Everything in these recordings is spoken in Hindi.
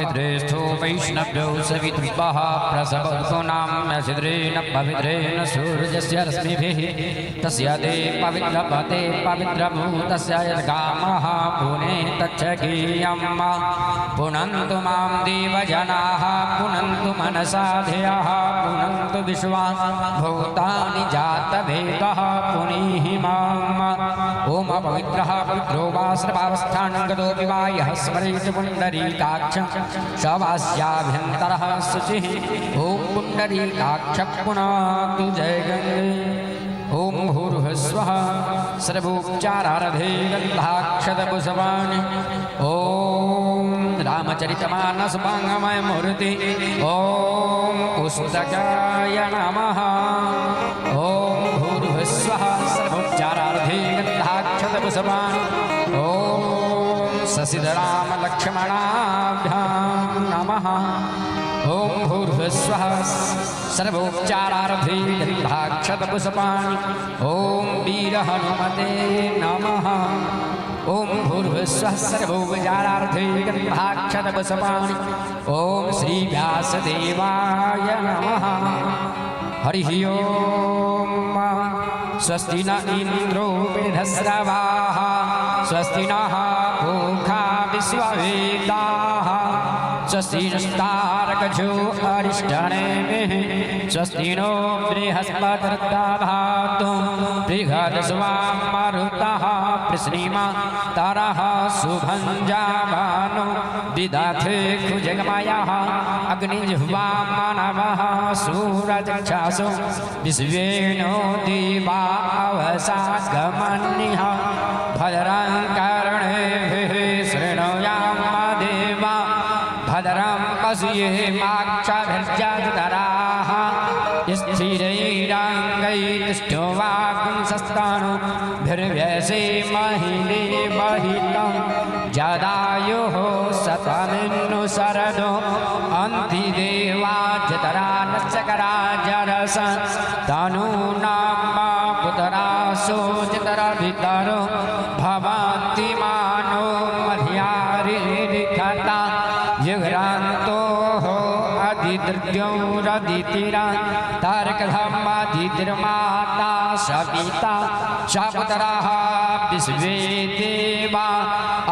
पवित्रेस्थो वैष्णव्यो सवितृभः प्रसवो नाम्यसिद्रेण पवित्रेण सूर्यस्य रश्मिभिः तस्य ते पवित्रपते पवित्रभूतस्य यद्गामः पुने तच्छकीयम् पुनन्तु मां देवजनाः पुनन्तु मनसा धियः पुनन्तु विश्वान् भूतानि जातवेदः पुनीहि माम् ओम पवित्रः पवित्रो वा सर्वावस्थानगतोऽपि वा यः स्मरेत् पुण्डरीकाक्षं शवास्याभ्यन्तरः शुचिः ॐ पुण्डरीकाक्ष पुनातु जय गङ्गे ॐ भूर्भुवस्वः सर्वोपचारार्धे गन्धाक्षतपुष्पाणि ॐ रामचरितमानसपाङ्गमय मूर्ति ॐ पुस्तकाय नमः ॐ भूर्भुवस्वः सर्वोपचारार्धे गन्धाक्षतपुष्पाणि ॐ शशिधरामलक्ष्मणाभ्यां नमः ॐ भूर्भुवस्वः सर्वोपचारार्धे गन्धाक्षतपुष्पाणि ॐ वीरहनुमते नमः ॐ भूर्भुवस्वः सर्वोपचारार्धे गन्धाक्षतपुष्पाणि ॐ श्रीव्यासदेवाय नमः हरिः ॐ स्वस्ति न इन्द्रो वृद्धश्रवाः स्वस्ति नः पूषा विश्ववेदाः स्वस्ति नस्तार्क्ष्यो अरिष्टनेमिः स्वस्ति नो बृहस्पतिर्दधातु बृहद्स्वां मरुतः प्रश्नीमातरः शुभं जावानो विदधे खुजगमयः अग्निजिह्वा मानवः सूरजक्षासो विश्वेनो देवा अवसागमन्यः भद्रं कर्णेभिः शृणुयाम देवा भद्रं पश्येमाक्षभिर्जतराः स्थिरैराङ्गैस्तुष्टुवागुंसस्तानुभिर्व्यसेमहि देवहितं जदायुः शतमिन्नु शरदो अन्तिदेवा जतरानश्चकराजरस तनूनां पुतरासो जतरभितरो भवन्ति मानो मध्यारिखता युगान्तो अदिद्र्योरदितिरान् तारकधर्मादितिर्माता सविता शपुतराः विश्वे देवा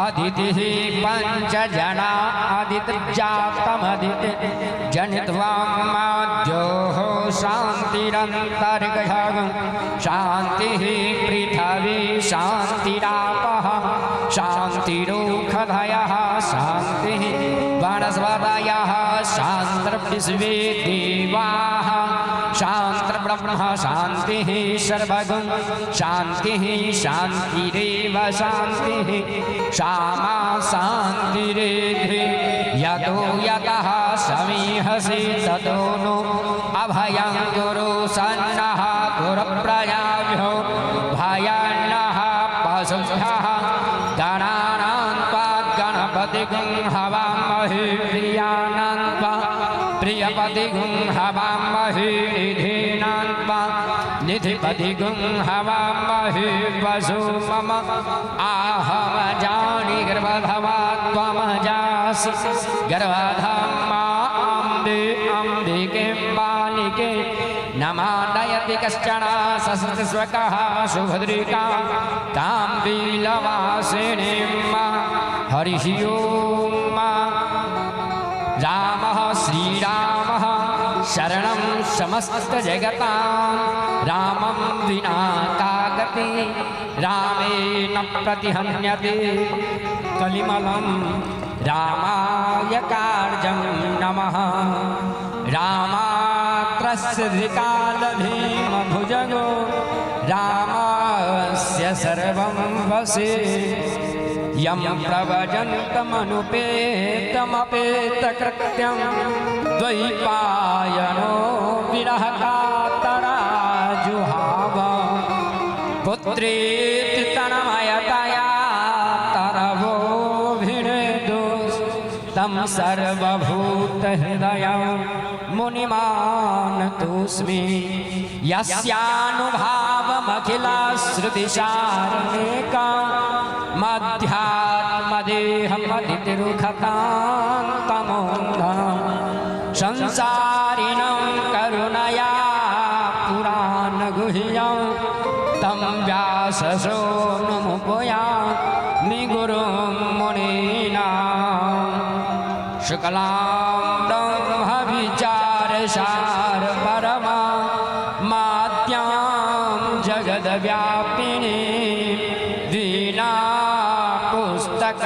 अदितिः पञ्चजना अदितिर्जातमदिति जनित्वा माद्योः शान्तिरन्तरिक्षं शान्तिः पृथिवी शान्तिरापः शान्तिरोषधयः शान्तिः वनस्पतयः शान्तिर्विश्वे देवाः शान्तिर्ब्रह्म शान्तिः सर्वगं शान्तिः शान्तिरेव शान्तिः क्षमा शान्तिरेधि यतो यतः समीहसि ततो नो अभयं गुरु सन्नः गुरुप्रजाभ्यो भयान्नः पशुभ्यः गणानां त्वाद्गणपतिगुं हवामहे प्रियाणां त्वा प्रियपतिगुं हवामहे निधीनां त्वा निधिपतिगुं हवामहे वसु मम आहमजानि गर्भधवा त्वमजासि गर्भधमा अम्बे अम्बिके बालिके नमानयति कश्चन सस्वकः सुभद्रिका तां वीलवासिनीं हरिः ॐ रामः श्रीरामः शरणं समस्तजगतां रामं विना का गति रामेण प्रतिहन्यते कलिमलं रामाय कार्जं नमः रामात्रस्यधिकालभीमभुजगो रामस्य सर्वं वशे यं प्रव्रजन्तमनुपेतमपेतकृत्यं द्वैपायनो विरहकातराजुहाव पुत्रेति तन्मयतया तरवोऽभिनेदुस्तं सर्वभूतहृदयं मुनिमानतोऽस्मि यस्यानुभावमखिलश्रुतिसारमेकं मध्यात्मदेहमतिरुखतान्तमोऽन्धं संसारिणं करुणया पुराणगुह्यं तं व्यासशोणमुपयामि गुरुं मुनीनां शुक्लां ब्रह्मविचारसारपरमा माद्यां जगद्व्यापिनी वीणा पुस्तकधारिणीम्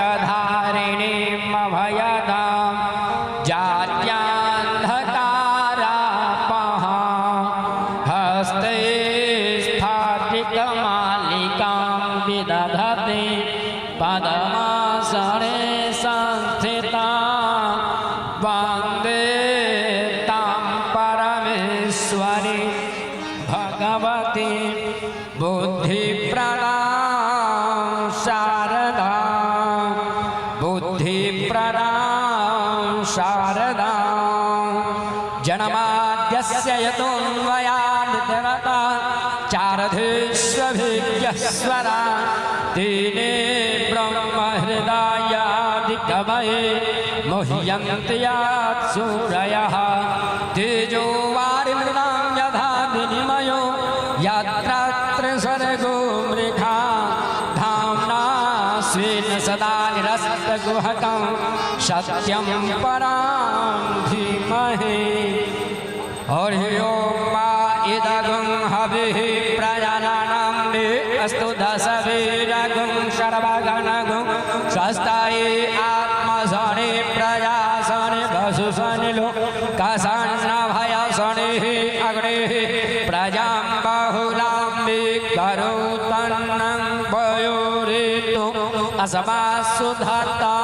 अभयदां जात्यान्धकारापहा हस्ते स्फाटिकमालिकां विदधति पद्मासने संस्थिता वन्दे तां परमेश्वरी भगवती बुद्धिप्रदां शारदा बुद्धिप्रदां शारदा जन्माद्यस्य यतोऽन्वयादितरता चारधेष्वभिज्ञस्वरा तेने ब्रह्महृदायादिकवये मुह्यन्ति यात्सूरयः तेजो वारिमृदां यथा विनिमयो यत्र सर्गो मृषा धाम्ना स्वेन सदा निरस्तकुहकं सत्यं परं धीमहि हरि ओं मा इदगुं हविः प्रजानानां अस्तु दशवीरगुं सर्वगणगुं स्वस्ताये आत्मसने प्रजासने वसुसने लोकसन्नभयसनेः अग्नेः प्रजां बहुलां विकरोतन्नं पयोरेतु अस्मासु धत्ता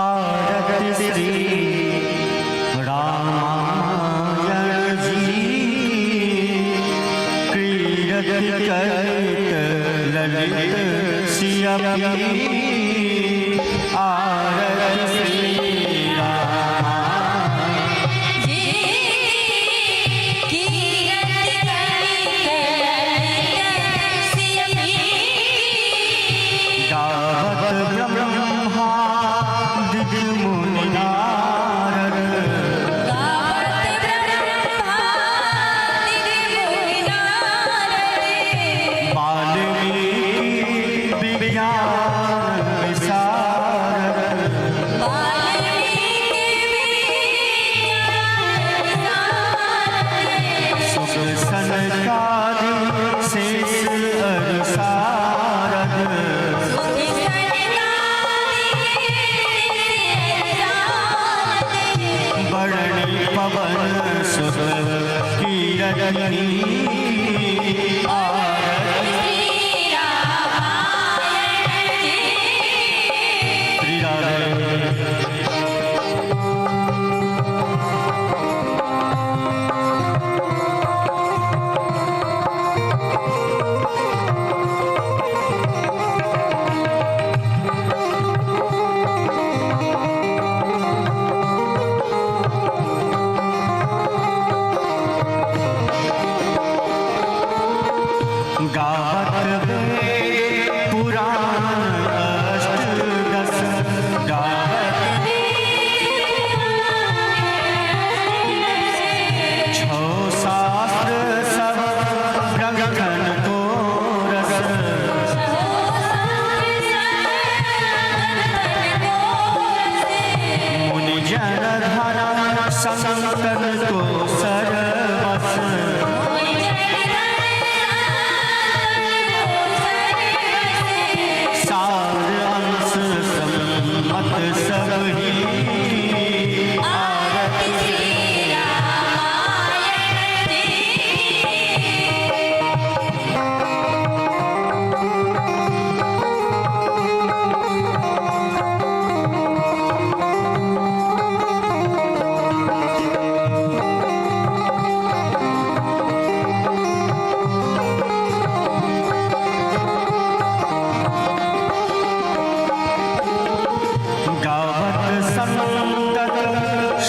आरति श्री रामायण जी क्रीडति कलित ललित सियपी आरति श्री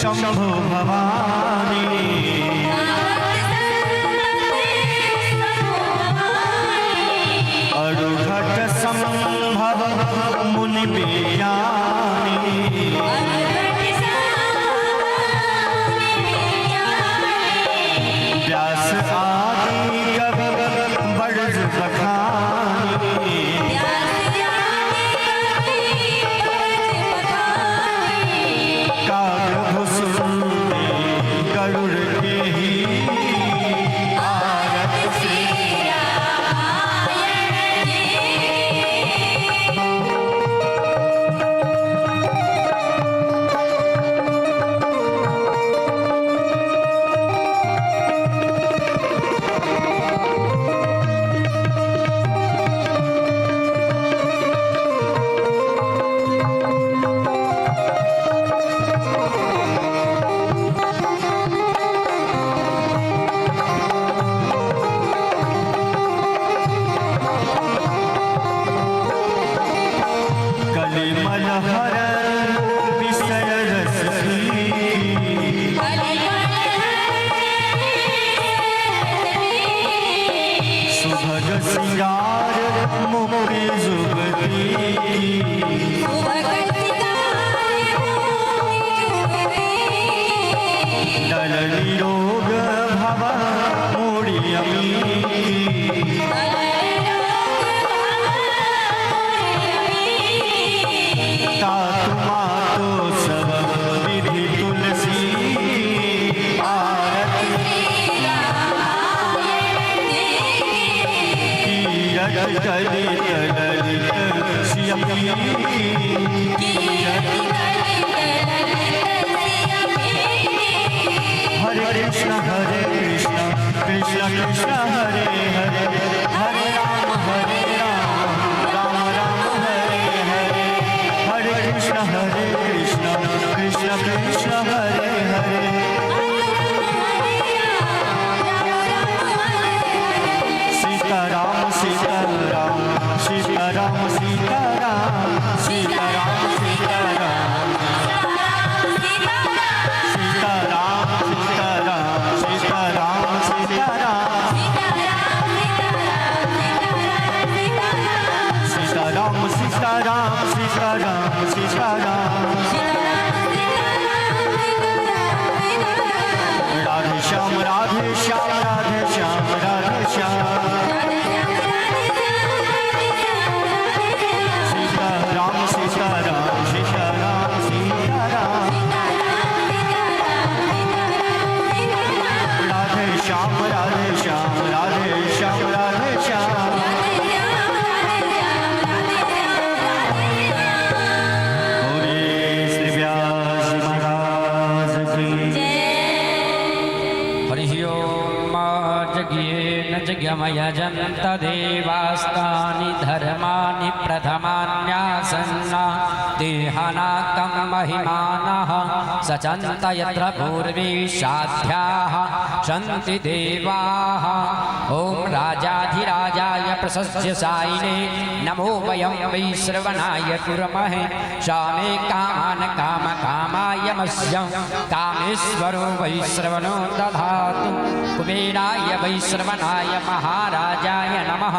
शंभो भवानी अरुघट संभव मुनि विज्ञानी व्यास आदि कवि बड़ज बखानी काग भुसुंडे गरुड़ के ही आरत से कलिमल हरण विषय रस सुभग सिंगार मुक्ति जुगती दल निरोग भव मूढ़ी अमी तातु मातो सब विधि तुलसी आरत कीरत कलित ललित श्यामी हरे कृष्ण कृष्ण कृष्ण हरे हरे हरे राम राम राम हरे हरे हरे कृष्ण कृष्ण कृष्ण हरे हरे सीताराम सीताराम सीताराम सीताराम सीताराम सीताराम सीताराम सीताराम सीताराम सीताराम सीताराम सीताराम सीताराम सीताराम राधे श्याम राधे श्याम राधे श्याम राधे श्याम सीताराम सीताराम सीताराम सीताराम राधे श्याम राधे श्याम राधे श्याम राधे श्याम बोले श्री व्यास महाराज की हरि ओम जज्ञेन जज्ञमयजन्त देवास्तानि धर्माणि प्रथमान्यासन्ना देहानाकं महिमानः सचन्त यत्र पूर्वे साध्याः सन्ति देवाः ॐ राजाधिराजाय प्रशस्य सायिने नमो वयं वैश्रवणाय कुर्महे शामे कामान् कामकामाय मह्यं कामेश्वरो वैश्रवणो दधातु कुबेराय वैश्रवणाय महाराजाय नमः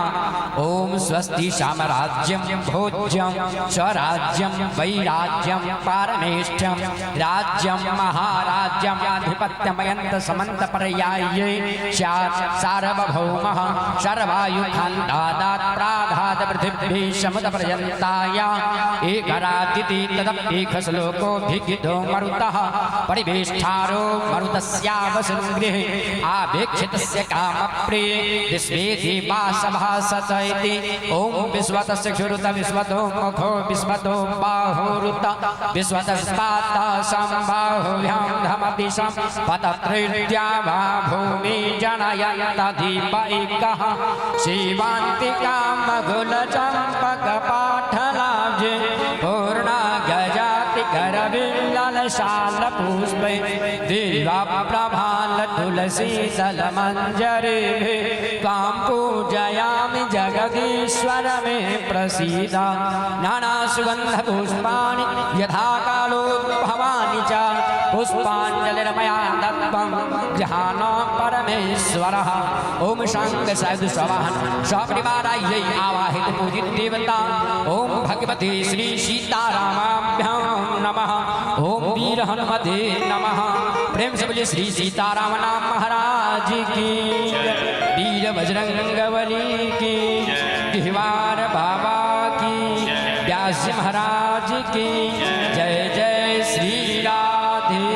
ॐ स्वस्ति साम्राज्यं भोज्यं स्वराज्यं वैराज्यं पारमेष्ठ्यं राज्यं महाराज्यं आधिपत्यमयन्त समन्तपर्याये स्यात् सार्वभौमः सर्वायुखान्तादात् प्राघात् पृथिवी समुद्रपर्यन्ताय एकरातिथि तदप्येकश्लोकोऽभिगितो मरुतः परिवेष्ठारो मरुतस्यावसुगृहे आवेक्षितस्य कामप्रिये विश्वे देवासभासत इति ॐ विश्वतस्य क्षुरुत विश्वतो मुखो विश्वतो बाहुरुत विश्वतस्पाता सम्बाहुभ्यां धमदिशं पतत्रिद्या वा भूमि जनयन्तधिप एकः शिवान्तिकामघुलचम्पकपाठलाब्जे पूर्णा गजाति करविल्ललशालपुष्पे दिव्यप्रभाल तुलसी दलमञ्जरे त्वां पूजयामि जगदीश्वर मे प्रसीद नानासुगन्धपुष्पाणि यथा कालोद्भवानि च पुष्पाञ्जलिर्मया दत्तं जहानो परमेश्वरः ओम शंख सद सवाहन सपरिवारायै आवाहित पूजित देवता ओम भगवते श्री सीतारामाभ्यां नमः ओम वीर हनुमते नमः। प्रेम से बोलिए श्री सीताराम नाम महाराज की वीर बजरंगबली की गिरवार बाबा की व्यास महाराज की जय जय श्री राधेश्याम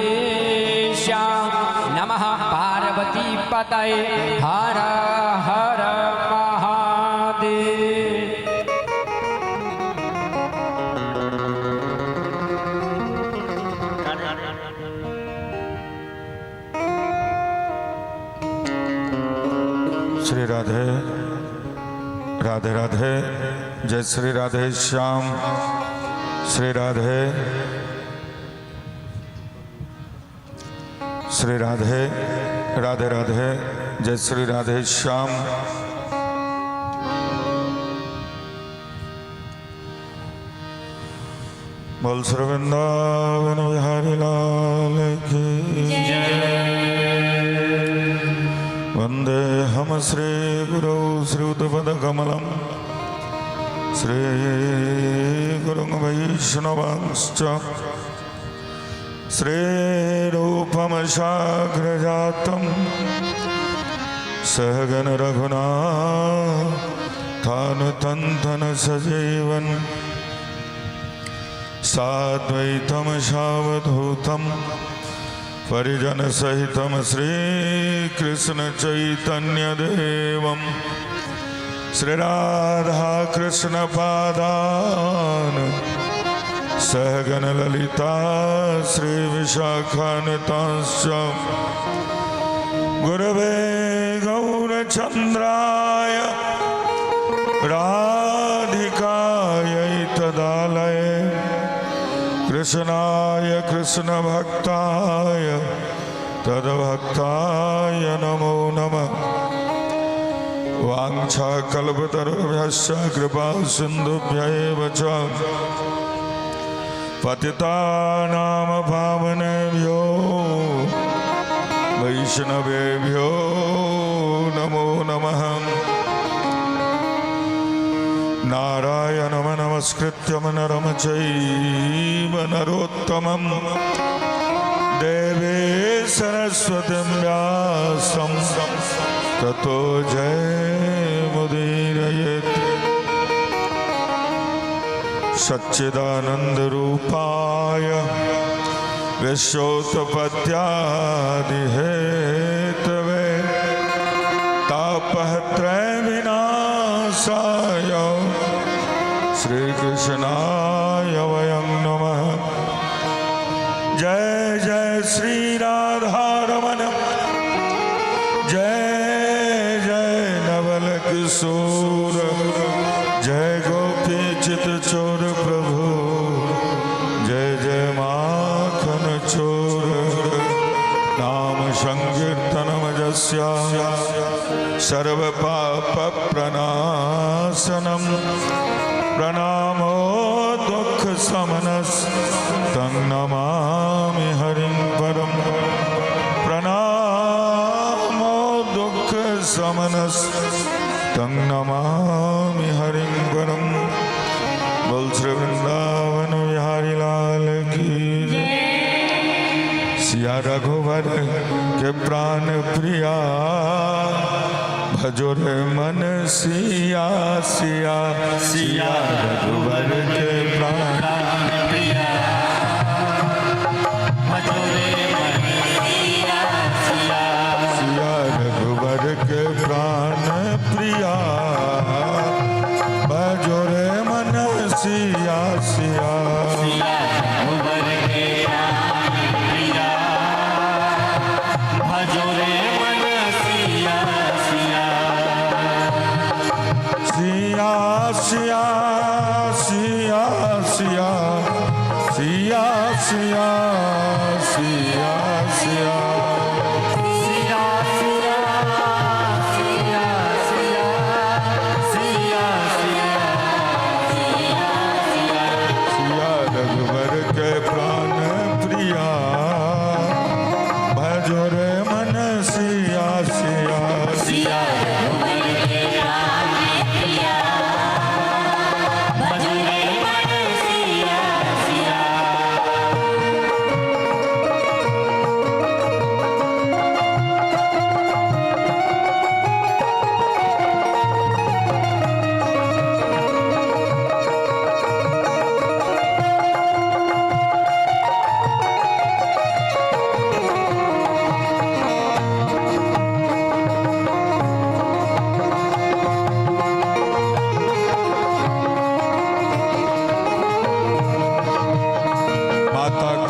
नमः। पार्वती पतये हर हर महादेव। श्री राधे राधे राधे जय श्री राधे श्याम श्री राधे श्री राधे राधे राधे जय श्री राधे श्याम। बोल श्री वृंदावन बिहारी लाल की वंदे हम श्री गुरु श्रीयुतपदकमलं श्री गुरुं वैष्णवांश्च श्रीरूपमशाग्रजातं सहगन रघुनाथानुतन्तं सजीवन् साद्वैतं सावधूतं परिजन सहितं श्रीकृष्ण चैतन्य देवं श्री राधा कृष्ण पादान सहगन ललिता श्री विशाखान्वितांश्च गुरवे गौरचन्द्राय राधिकायै तदालये कृष्णाय कृष्ण भक्ताय तद्भक्ताय नमो नमः। वाञ्छाकल्पतरुभ्यश्च कृपा सिन्धुभ्यैव च पतितानां पावनेभ्यो वैष्णवेभ्यो नमो नमः। नारायणं नमस्कृत्य नरं चैव नरोत्तमं देवी सरस्वतीं व्यासं ततो जयमुदीरयेत्। सच्चिदानन्दरूपाय विश्वोत्पत्त्यादिहेतवे तापत्रयविनाशाय श्रीकृष्णाय वयं नमः। जय जय श्री राधारमण जय जय नवल किशोर जय गोपी चित चोर प्रभु जय जय माखन चोर। नाम संकीर्तनम यस्य सर्व पाप प्रणाशनम प्रणामो दुख समनस तं नमामि हरिं परम। प्रणामो दुख समनस तं नमामि हरिं परम। बोल श्री वृंदावन बिहारी लाल की सिया रघुवर के प्राण प्रिया भजो रे मन सिया सिया सिया रघुवर के प्राण प्रिया भजो रे मन सिया सिया सिया रघुवर के प्राण प्रिया भजो रे मन सिया सिया सिया रघुवर के प्राण प्रिया भजो रे मन सिया सिया सिया सिया सिया सिया सिया सिया सिया सिया रघुवर के प्राण प्रिया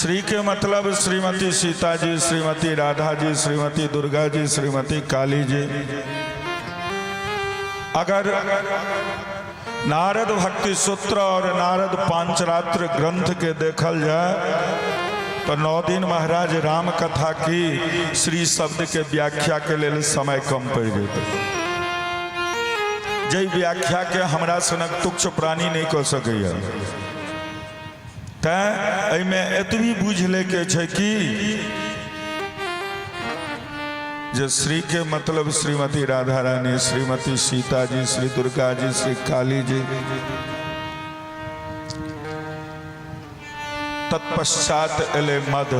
श्री के मतलब श्रीमती सीता जी, श्रीमती राधा जी, श्रीमती दुर्गा जी, श्रीमती काली जी। अगर नारद भक्ति सूत्र और नारद पांचरात्र ग्रंथ के देखल जाए तो 9 दिन महाराज राम कथा की श्री शब्द के व्याख्या के लिए समय कम पड़ जेते। जय व्याख्या के हमरा सनक तुच्छ प्राणी नहीं कह सकैया। तैं एतबी बुझ ले के छै कि जो श्री के मतलब श्रीमती राधा रानी, श्रीमती सीता जी, श्री दुर्गा जी, श्री काली जी। तत्पश्चात एले मद।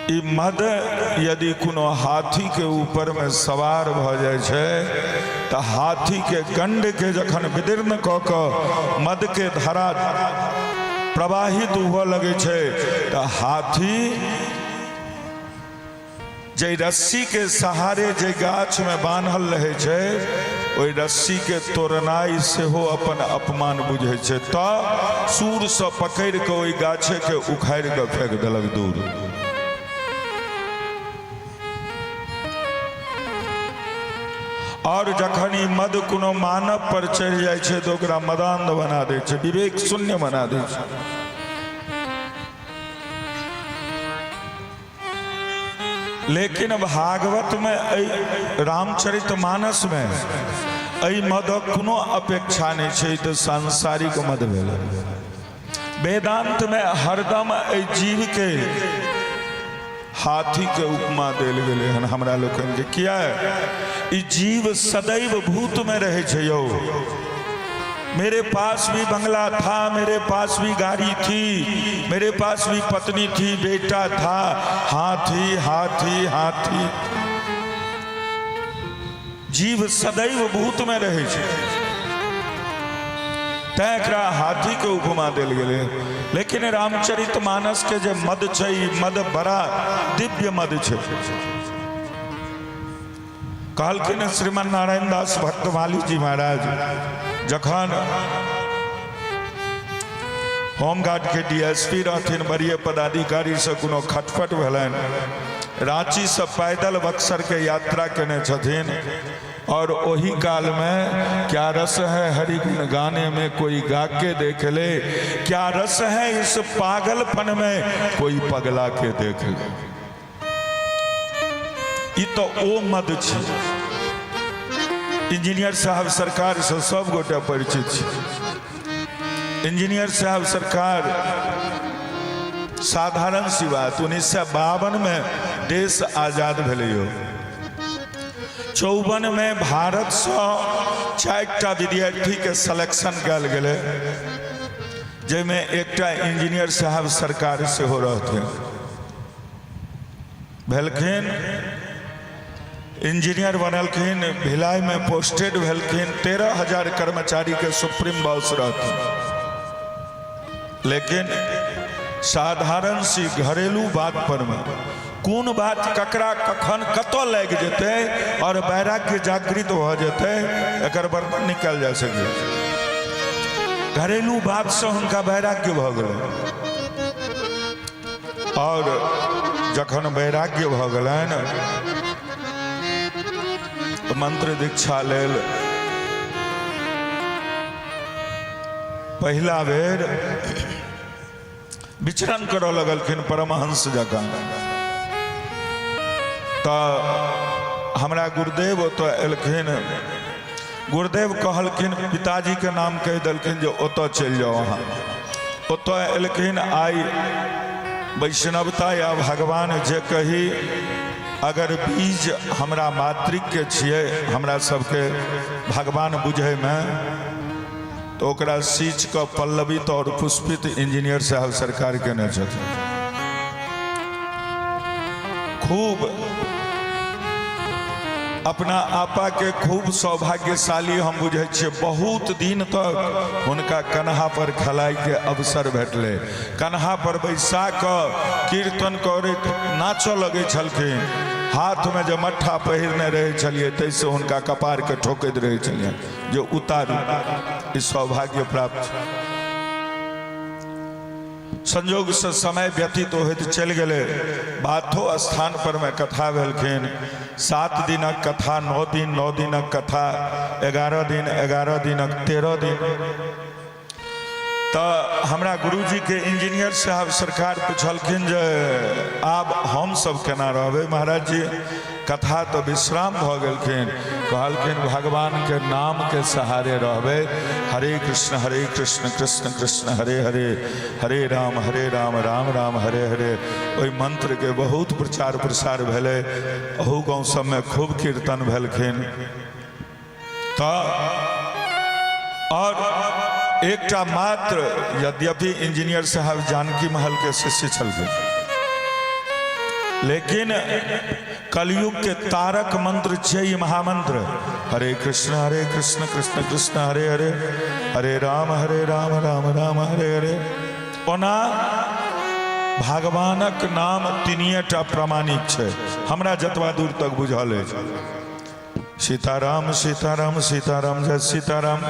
ई मद यदि कोनो हाथी के ऊपर में सवार भ जाय छै तो हाथी के गंड के जखन विदीर्ण क के मद के धारा प्रवाहित हुआ लगे छै तो हाथी जे रस्सी के सहारे जे गाछ में बांधल रहे छै ओई रस्सी के तोड़नाई से हो अपन अपमान बुझे छै तो सूर से पकड़ के ओई गाछे के उखाड़ के फेंक देलक दूर। और जखन ई मद कोनो मानव पर चढ़ जाय छै तो ओकरा मदान्ध बना दै छै, विवेक शून्य बना दै छै। लेकिन भागवत में रामचरितमानस में एहि मदक कोनो अपेक्षा नहीं छै, तो सांसारिक मद भेल। वेदांत में हरदम एहि जीव के हाथी के उपमा देल गेले हन हमरा लोकन के। किया ई जीव सदैव भूत में रहे छै यौ। मेरे पास भी बंगला था, मेरे पास भी गाड़ी थी, मेरे पास भी पत्नी थी, बेटा था, हाथी हाथी हाथी। जीव सदैव भूत में रहे छै, तैं एकरा हाथी के उपमा देल गेले। लेकिन रामचरितमानस के जे मद छै, मद बड़ा दिव्य मद छै। कहलखिन श्रीमान नारायण दास भक्तमाली जी महाराज जखन होमगार्ड के डीएसपी रहथिन, वरीय पदाधिकारी से कोनो खटपट भेलन, रांची से पैदल बक्सर के यात्रा केने छथिन और वही काल में क्या रस है हरि गुण गाने में कोई गा के देख ले, क्या रस है इस पागलपन में कोई पगला के देख ले। ई तो ओ मद छै। इंजीनियर साहब सरकार से सब गोटे परिचित छै। इंजीनियर साहब सरकार साधारण सी बात 1952 में देश आजाद भेलै हो। 54 में भारत से 4टा विद्यार्थी के सिलेक्शन कल गेले, जैमे एकटा इंजीनियर साहब सरकार से हो रहथिन भेलखिन। इंजीनियर बनलखिन, भिलाई में पोस्टेड भेलखिन, 13,000 कर्मचारी के सुप्रीम बॉस रहथिन। लेकिन साधारण सी घरेलू बात पर में कौन बात ककरा कखन कतो लग जेते और वैराग्य जागृत हो जेते एकर वर्णन निकल जा सके। घरेलू बात से उनका वैराग्य भ गेलै और जखन वैराग्य भ गेलैन मंत्र दीक्षा लेल पहला बेर विचरण करऽ लगलखिन परमहंस जकाँ। तो हमरा गुरुदेव ओतऽ एलखिन, गुरुदेव कहलखिन पिताजी के नाम कह देलखिन जो ओतऽ चलि जाओ अहाँ। ओतऽ एलखिन। आई वैष्णवता या भगवान जे कही अगर बीज हमरा मातृक के छिए, हमरा सबके भगवान बुझे में, तो ओकरा सींच के पल्लवित और पुष्पित इंजीनियर साहब सरकार केने छथिन। खूब अपना आपा के खूब सौभाग्यशाली हम बुझे छिए। बहुत दिन तक हुनका कन्हा पर खलाई के अवसर भेटले। कन्हा पर बैसा क कीर्तन करैत नाचऽ लगे छलखिन। हाथ में जो मट्ठा पहिरने रहे छलिए तैसे हुनका कपार के ठोकैत रहे छलिए जो उतारू, ई सौभाग्य प्राप्त। संजोग से समय व्यतीत होइत चल गए। बाथो स्थान पर में कथा भेलखिन। 7 दिनक कथा, 9 दिन 9 दिनक कथा, 11 दिन 11 दिनक 13 दिन। तो हमरा गुरुजी के इंजीनियर साहब सरकार पूछलखिन जे आब हम सब केना रहबे महाराज जी, कथा तो विश्राम भ गेलखिन। कहलखिन भगवान के नाम के सहारे रहबे। हरे कृष्ण कृष्ण कृष्ण हरे हरे, हरे राम राम राम हरे हरे। ओहि मंत्र के बहुत प्रचार प्रसार भेले। अहू गाँव सब में खूब कीर्तन भेलखिन। तो और एकटा मात्र, यद्यपि इंजीनियर साहब जानकी महल के शिष्य छलखिन, लेकिन कलयुग के तारक मंत्र छै महामंत्र हरे कृष्ण कृष्ण कृष्ण हरे हरे, हरे राम राम राम हरे हरे। ओना भगवानक नाम 3टा प्रमाणिक छै, हमरा जतवा दूर तक बुझल अछि। सीताराम सीताराम सीताराम जय सीताराम।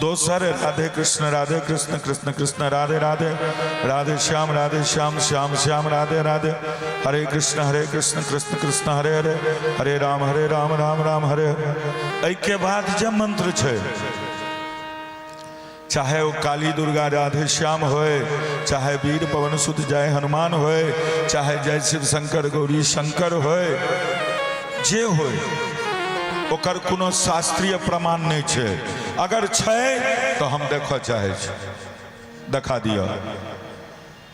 दोसर राधे कृष्ण कृष्ण कृष्ण राधे राधे, राधे श्याम श्याम श्याम राधे राधे। हरे कृष्ण कृष्ण कृष्ण हरे हरे, हरे राम राम राम हरे हरे। के बाद जब मंत्र छे, चाहे वो काली दुर्गा राधे श्याम होए, चाहे वीर पवन सुत जय हनुमान होए, चाहे जय शिव शंकर गौरी शंकर होए, जे होए ओकर कोनो शास्त्रीय प्रमाण नहीं छे। अगर छे तो हम देखो चाहे छे, देखा दिया,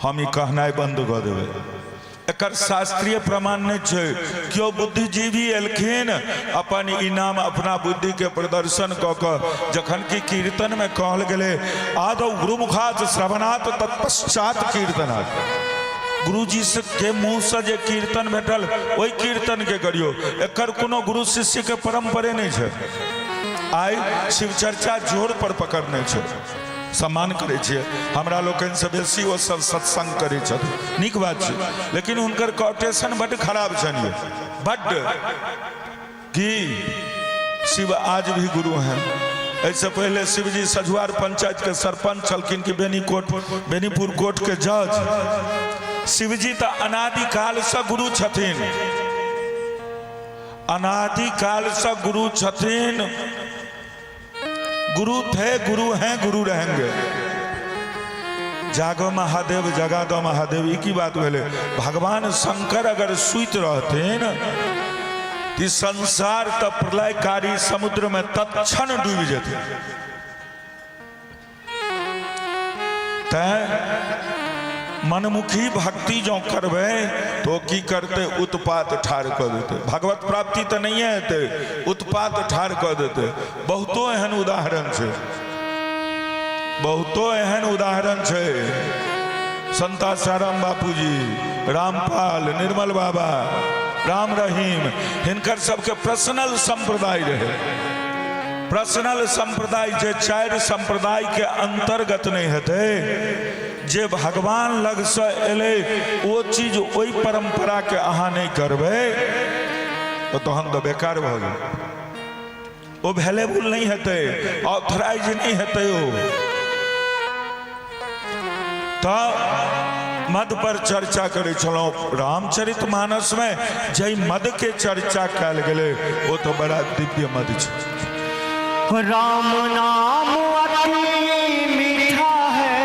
हम ई कहनाइ बंद कर देवे। एकर शास्त्रीय प्रमाण नहीं छे। क्यों बुद्धिजीवी एलखिन अपन इनाम अपना बुद्धि के प्रदर्शन क क, जखन की कीर्तन में कहल गेले आदौ गुरुमुखात श्रवणात् तत्पश्चात कीर्तनात्। गुरुजी से के मुँह से जे कीर्तन भेटल वही कीर्तन के करियो। एकर कोनो गुरु शिष्य के परंपरे नहीं छे। आई शिव चर्चा जोर पर पकड़ने छे, सम्मान करे छे। हमरा लोकन से बेसी वो सब सत्संग करे छे, नीक बात छे, लेकिन उनकर कोटेशन बड़ खराब छन। ये बड़ कि शिव आज भी गुरु हैं। ऐसे पहले शिवजी सजुआर पंचायत के सरपंच छलखिन कि बेनीपुर कोर्ट के जज। शिवजी तो अनादिकाल से गुरु छथिन, अनादिकाल से गुरु छथिन। गुरु थे, गुरु हैं, गुरु रहेंगे। जागो महादेव जगा दो महादेव, एक ही बात बोले। भगवान शंकर अगर सुइत रहते तो संसार तो प्रलयकारी समुद्र में तत्क्षण डूब जाते। मनमुखी भक्ति जो करबे तो की करते, उत्पात ठार कर देते। भगवत प्राप्ति तो नहीं है, उत्पात ठार कर देते। बहुतो एहन उदाहरण छे, बहुतो एहन उदाहरण छे। संतासाराम बापूजी, रामपाल, निर्मल बाबा, राम रहीम, हिनकर सबके पर्सनल संप्रदाय रहे। पर्सनल संप्रदाय जे 4 संप्रदाय के अंतर्गत नहीं हेते। जे भगवान लग से एले वो चीज वही परंपरा के अहाँ नहीं करबे तो हम तो बेकार भ गए। वो अवेलेबल नहीं हेते, ऑथराइज नहीं हेते। तो मद पर चर्चा करे चलो। रामचरितमानस में जय मद के चर्चा कल गए, वो तो बड़ा दिव्य मद छे। राम नाम अति मीठा है,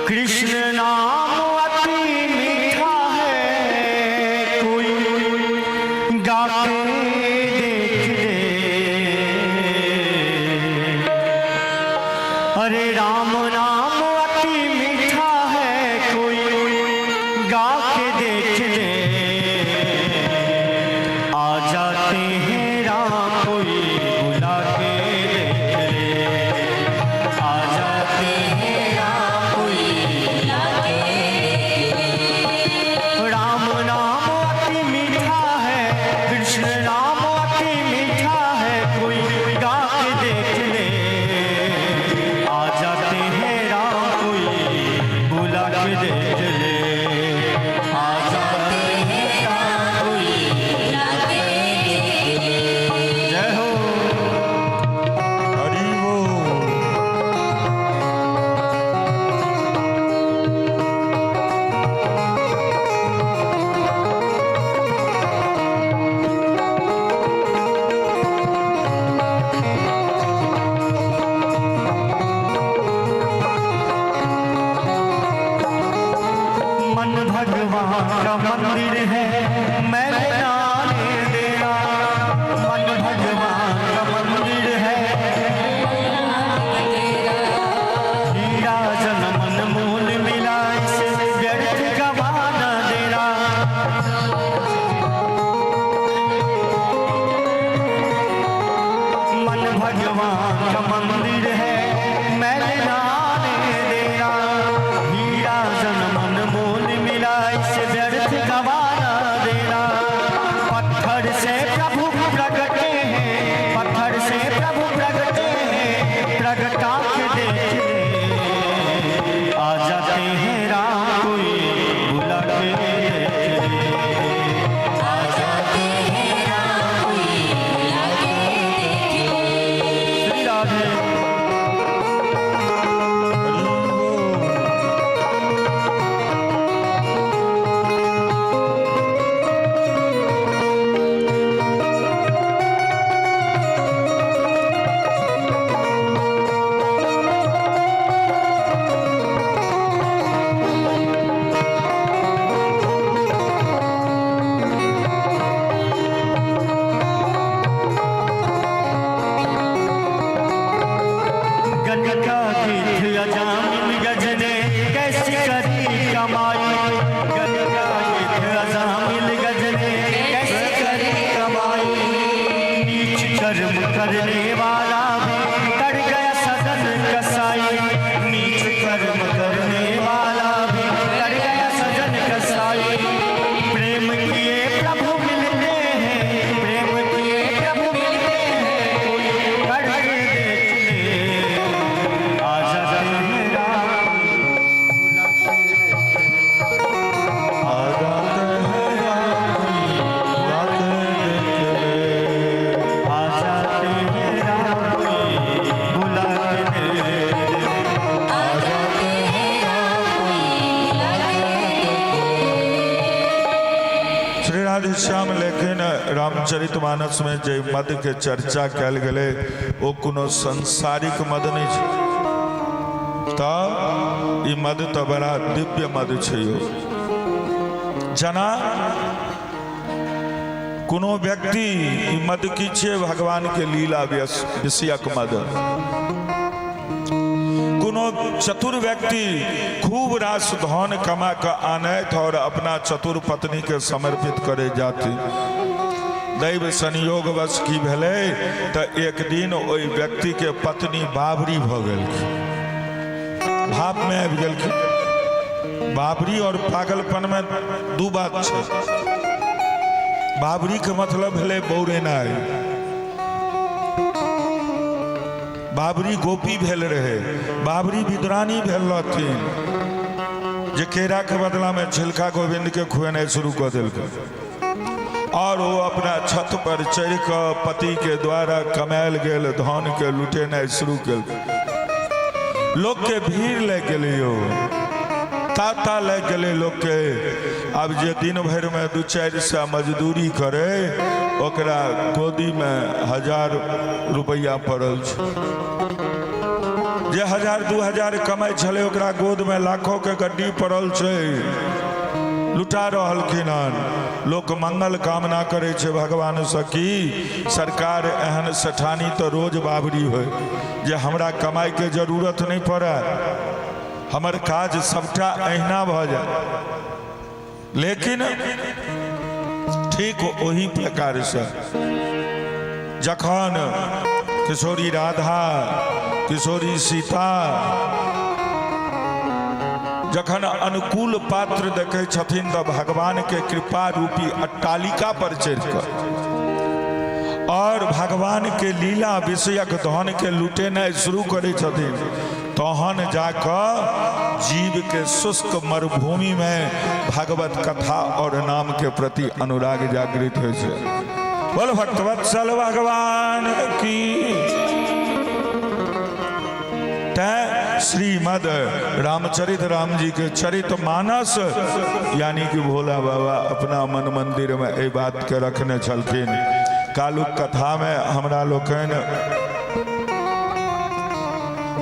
कृष्ण नाम अति मीठा है। कोई गा के देख ले, अरे राम नाम अति मीठा है। कोई गा के देख ले, आ जाते हैं राम कोई बुला भगवान का मंदिर है, मैंने आने देना। मन भगवान का मंदिर है, हीरा जन्म अनमोल मिला, इसे व्यर्थ गवा न देना। मन भगवान का मंदिर है, मैंने आने देना। हीरा जन्म अनमोल मिला, इसे व्यर्थ गवा न देना। पत्थर से प्रभु प्रगटे हैं, पत्थर से प्रभु प्रगटे हैं, प्रगटा के देखने आ जाते हैं राम कोई बुला के देखने। आ जाते हैं राम कोई बुला के देखने। श्री राधे। गंगा तीर्थ अजामिल गजने कैसी करी कमाई। गंगा तीर्थ अजामिल गजने कैसी करी कमाई। नीच कर्म करने वाला भी कर गया सदन कसाई। नीच कर्म करने वाला भी कर गया सदन कसाई। प्रेम किए प्रभु मिलते हैं, प्रेम किए प्रभु मिलते हैं, कोई करके देख ले। आ जाते हैं राम बुला के देखने। आ जाते हैं राम बुला के देखने। आ जाते हैं राम बुला के देखने। आ जाते हैं राम बुला के देखने। श्री राधे श्याम लेकिन रामचरितमानस में जे मद के चर्चा कैल गए वो कोनो संसारिक मद नहीं छै। तब ई मद तो बड़ा दिव्य मद छै। जना कोनो व्यक्ति ई मद की छै भगवान के लीला विषयक मद। कोनो चतुर व्यक्ति खूब रास धन कमा कर आनैत और अपना चतुर पत्नी के समर्पित करे जाती। दैव संयोगवश की भेले तो एक दिन ओई व्यक्ति के पत्नी बाबरी भ गेल, भाप में आबि गेल। बाबरी और पागलपन में दू बात छै। बाबरी के मतलब भेले बौरेनाइ। बाबरी गोपी भेल रहे, बाबरी विद्रानी भेल रहथिन जे केरा के बदला में छिलका गोविंद के खुएनाइ शुरू कर देलकै और वो अपना छत पर चढ़ कर पति के द्वारा कमायल गेल धन के लुटेनाइ शुरू केल। लोग के भीड़ लग गए, ताता लग गए लोग के। अब जे दिन भर में 2-4 सौ मजदूरी करे ओकरा गोदी में 1000 रुपया पड़ल छै। जे 1000-2000 कमाई छले ओकरा गोद में लाखों के गड्डी पड़ल छै। लुटा रहलखिन हन। लोक मंगल कामना करे छे भगवान से की सरकार एहन सेठानी तो रोज बाबरी हो जे हमरा कमाई के जरूरत नहीं पड़े, हमर काज सबटा अहिना भ जाए। लेकिन ठीक वही प्रकार से जखन किशोरी राधा, किशोरी सीता जखन अनुकूल पात्र देखे छथिन तो भगवान के कृपा रूपी अट्टालिका पर चढ़कर और भगवान के लीला विषयक धन के लुटेनाइ शुरू करे छथिन, तहन जाकर जीव के शुष्क मरुभूमि में भगवत कथा और नाम के प्रति अनुराग जागृत हो छै। बोल भक्तवत्सल भगवान की। श्रीमद रामचरित राम जी के चरित मानस यानी कि भोला बाबा अपना मन मंदिर में ए बात के रखने छलखिन। कालुक कथा में हमरा लोकन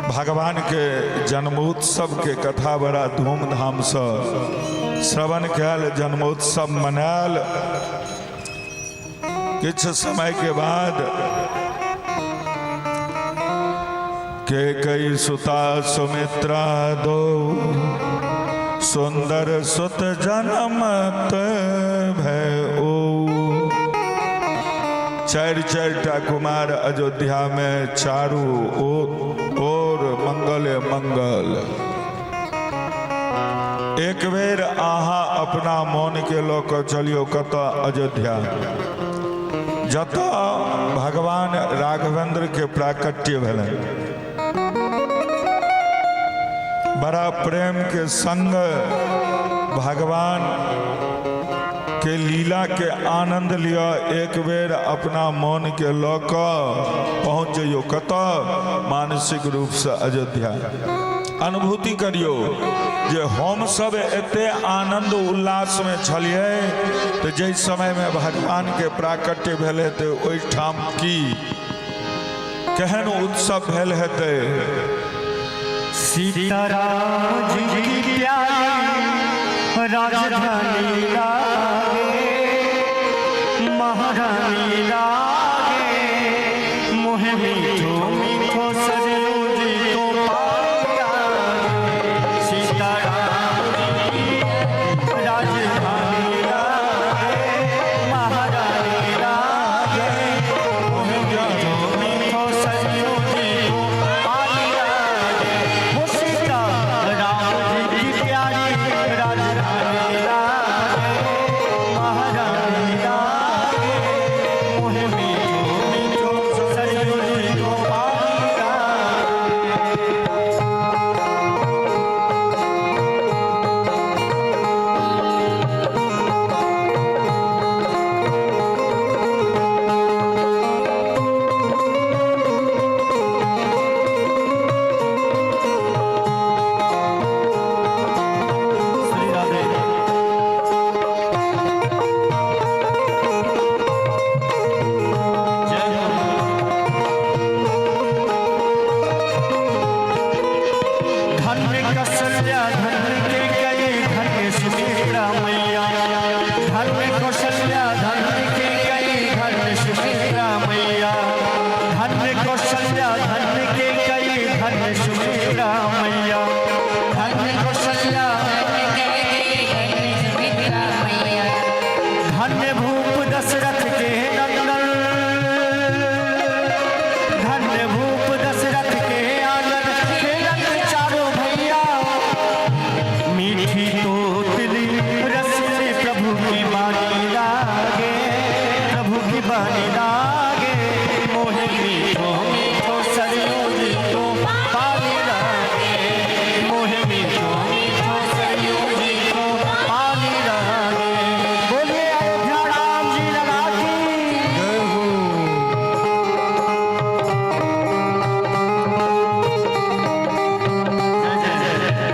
भगवान के जन्मोत्सव के कथा बड़ा धूमधाम से श्रवण कयल, जन्मोत्सव मनायल। कुछ समय के बाद के कई सुता सुमित्रा दो सुंदर सुत जनमत भयो। चार चारटा कुमार अयोध्या में चारू ओर मंगल मंगल। एक बेर आहा अपना मन के लोक चलियो कत अयोध्या, जत भगवान राघवेंद्र के प्राकट्य भेलन। बड़ा प्रेम के संग भगवान के लीला के आनंद लिया। एक बेर अपना मन के लऽ कऽ पहुँच जइयो कत, मानसिक रूप से अयोध्या। अनुभूति करियो जे हम सब एते आनंद उल्लास में छलिए, तो जै समय में भगवान के प्राकट्य भेले तो ओहि ठाम की केहन उत्सव भेल हेतै। सीताराम जी की प्यारी राजधानी लागे, महारानी लागे, मोहे मीठो मीठो सरयू जी को पाया। सीताराम जी की राजधानी लागे, महारानी लागे, मोहे मीठो मीठो सरयू जी को पाया। वो सीताराम जी की प्यारी राजधानी लागे, महारानी लागे, मोहे मीठो मीठो सरयू जी को पाया। श्री राधे। जय धन्य कौशल्या धन्य के कई धन्य सुमित्रा मैया। धन्य कौशल्या धन्य के कई धन्य सुमित्रा मैया। धन्य कौशल्या धन्य के कई धन्य सुमित्रा मैया। धन्य कौशल्या धन्य भूप दशरथ के नंदन। धन्य भूप दशरथ के आंगन खेलत चारों भैया। मीठी तोतली रसीली प्रभु की बानी लागे, प्रभु की बानी लागे, मोहे मीठो मीठो सरयू जी को पानी लागे, मोहे मीठो मीठो सरयू जी को पानी लागे। बोलिए अयोध्या राम जी लगा की। जय जय जय।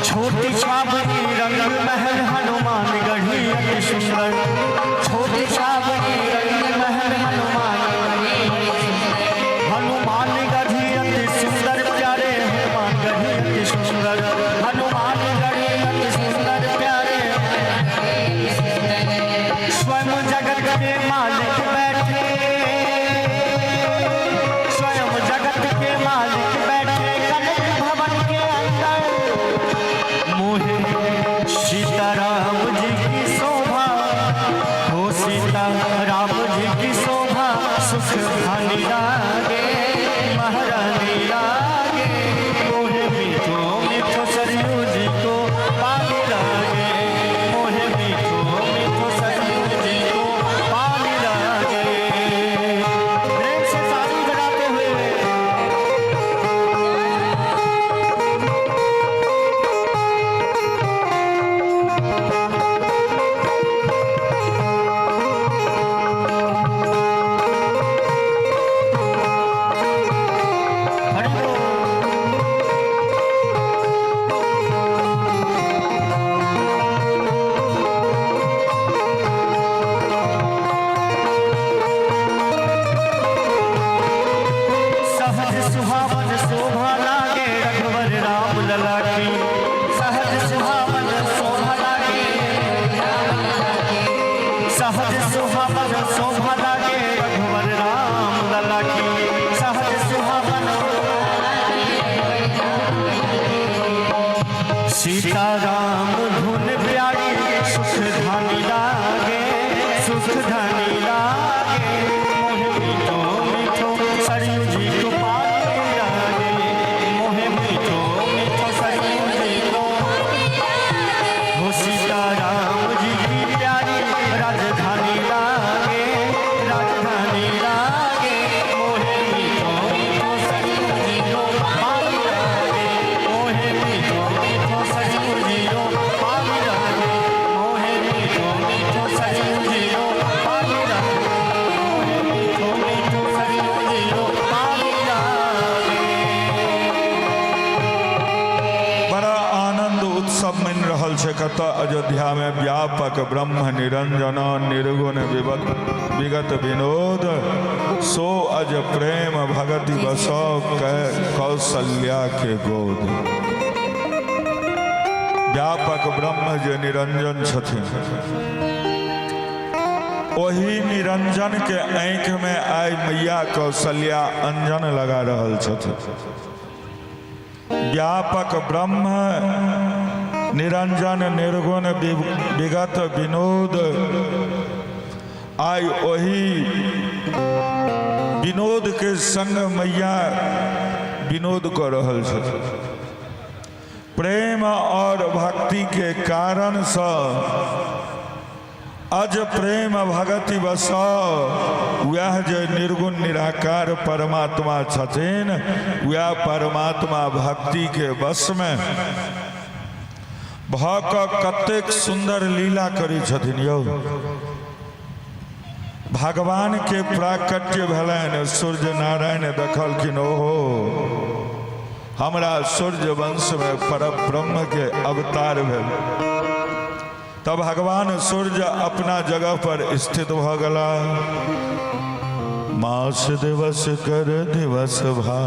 छोटी छावनी रंग महल हनुमान गढ़ी अति सुंदर। छोटी छावनी रंग महल हनुमान गढ़ी अति सुंदर प्यारे। हनुमान गढ़ी अति सुंदर, हनुमान गढ़ी अति सुंदर प्यारे। स्वयं जगत के मालिक बैठे, स्वयं जगत के मालिक बैठे कनक भवन के अंदर। मोहे सीताराम सुहावन शोभा लागे रघुवर राम लला की सहज सुहावन शोभा लागे सहज सुहावन शोभा लागे रघुवर राम लला की सहज सुहावन सीता राम धुन प्यारी सुख धानी लागे सुख धानी लागे मोहे मीठो मीठो सरयू जी को पानी लागे मोहे मीठो मीठो सरयू जी को हो सीता राम जी की प्यारी राजधानी लागे राजधानी लागे मोहे मीठो मीठो सरयू जी को पानी लागे मोहे मीठो मीठो सरयू जी को पानी लागे मोहे मीठो मीठो सरयू जी को पानी लागे मोहे मीठो मीठो सरयू जी को पानी लागे। बड़ा आनंद उत्सव मन रहल छै कतऽ अयोध्या में व्यापक ब्रह्म निरंजन निर्गुण विगत विनोद सो अज प्रेम भगति बसो कौशल्या के गोद। व्यापक ब्रह्म जे निरंजन छथिन वही निरंजन के आँख में आई मैया कौशल्या अंजन लगा रहल छथिन। व्यापक ब्रह्म निरंजन निर्गुण विगत विनोद आई वही विनोद के संग मैया विनोद कर रहल छथिन। प्रेम और भक्ति के कारण से अज प्रेम भगति बसो वह जो निर्गुण निराकार परमात्मा छथिन वह परमात्मा भक्ति के बस में भक कतेक सुंदर लीला करी छथिन यौ। भगवान के प्राकट्य भेलन सूर्य नारायण देखलखिन ओहो हमरा सूर्य वंश में परब्रह्म के अवतार भेल। तब भगवान सूर्य अपना जगह पर स्थित भ गला। मास दिवस कर दिवस भा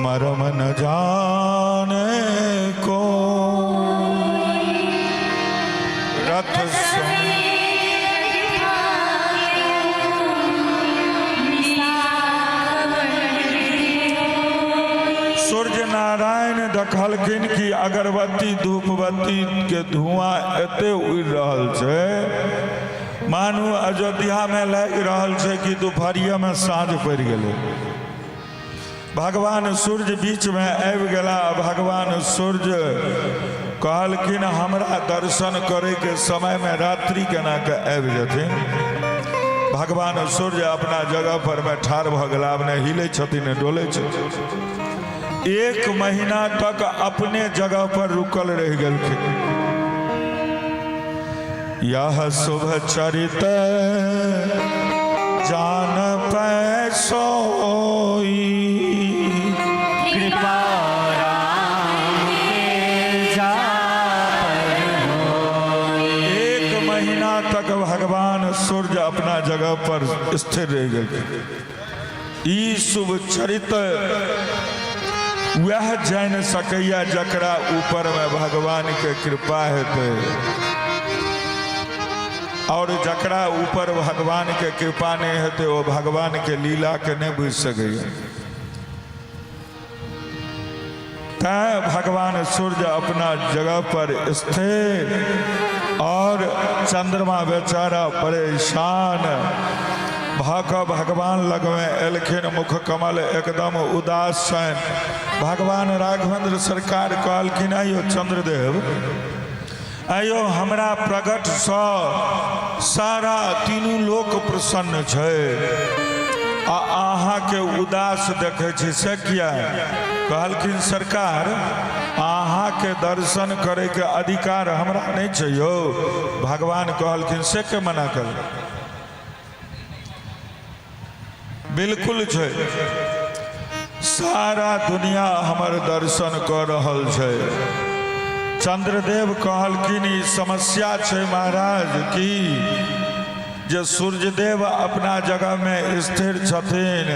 मरम न जाने को रथ सूर्य नारायण देखलखिन कि अगरबत्ती धूपबत्ती के धुआं एते उड़ रहल छै मानू अयोध्या में लागि रहल छै कि दोपहरिया में साँझ पड़ि गेलै। भगवान सूर्य बीच में आबि गेला। भगवान सूर्य कहलखिन हमरा दर्शन करे के समय में रात्रि केना के आबि जेथिन। भगवान सूर्य अपना जगह पर में ठाढ़ भ गेला। अब ने हिले छथिन ने डोले छथिन। 1 महीना तक अपने जगह पर रुकल रह गेलखिन। यह शुभ चरित जान पैसोई कृपा राम के जा पर होई। 1 महीना तक भगवान सूर्य अपना जगह पर स्थिर रह गए। ई शुभ चरित वह जान सकैया जकरा ऊपर में भगवान के कृपा हेतै और जकरा ऊपर भगवान के कृपा नहीं हेतै वो भगवान के लीला के नहीं बुझ सकैया। तैं भगवान सूर्य अपना जगह पर स्थिर और चंद्रमा बेचारा परेशान भक भगवान लग में एलखिन। मुख कमल एकदम उदास छन। भगवान राघवेंद्र सरकार कहलखिन आयो चंद्रदेव आयो हमरा प्रगट सँ सारा तीनू लोक प्रसन्न छै आ अहाँ के उदास देखे छी से किया। कहलखिन सरकार अहाँ के दर्शन करे के अधिकार हमरा नहीं छै यौ। भगवान कहलखिन से के मना कर बिल्कुल छै। सारा दुनिया हमर दर्शन कर रहल छै। चंद्रदेव कहलखिन ई समस्या छै महाराज की जे सूर्यदेव अपना जगह में स्थिर छथिन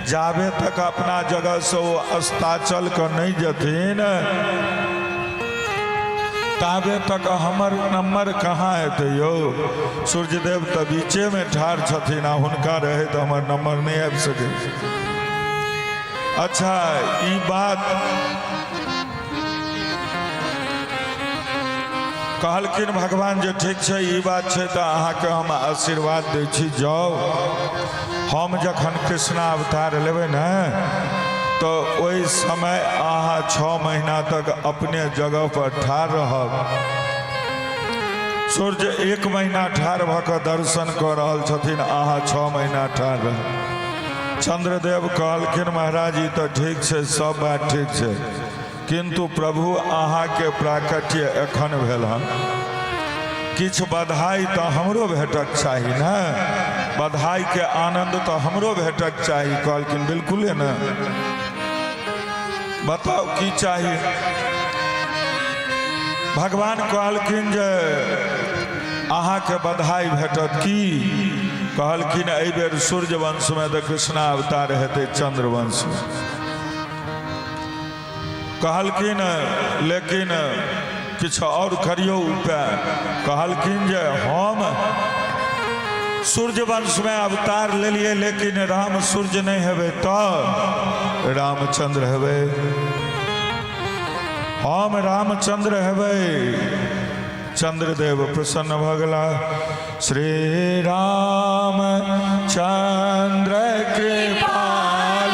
जाबे तक अपना जगह से वो अस्ताचल कर नहीं जथिन ताबे तक हमर नंबर कहाँ हेतै यौ। सूर्यदेव तो बीचे में ठाढ़ छथिन, हुनका रहे तो हमर नंबर नहीं आबि सकै। अच्छा ई बात कहलखिन भगवान जे ठीक छै ई बात छै तो अहाँके हम आशीर्वाद दै छी, जाउ हम जखन कृष्ण अवतार लेबै ने तो ओहि समय अहाँ 6 महीना तक अपने जगह पर ठाढ़ रहब। सूर्य 1 महीना ठाढ़ भऽ कऽ दर्शन कऽ रहल छथिन, अहाँ 6 महीना ठाढ़ रह। चंद्रदेव कहलखिन महाराज ई तो ठीक छै, सब बात ठीक छै, किंतु प्रभु अहाँके प्राकट्य एखन भेल हँ, किछु बधाई तो हमरो भेटक चाही ने, बधाई के आनंद तो हमरो भेटक चाही। कहलखिन बिल्कुल है ना, बताओ की चाहिए। भगवान कहलखिन जे अहाँके बधाई भेटत की। कहलखिन एहि बेर सूर्य वंश में तो कृष्ण अवतार हेतै चंद्र वंश में। कहलखिन लेकिन किछु और करियो उपाय। कहलखिन जे हम सूर्य वंश में अवतार ले लिए, लेकिन राम सूर्य नहीं हेबे तो रामचंद्र हेबे, हम रामचंद्र हेबे। चंद्रदेव प्रसन्न भ गेला। श्री राम चंद्र कृपाल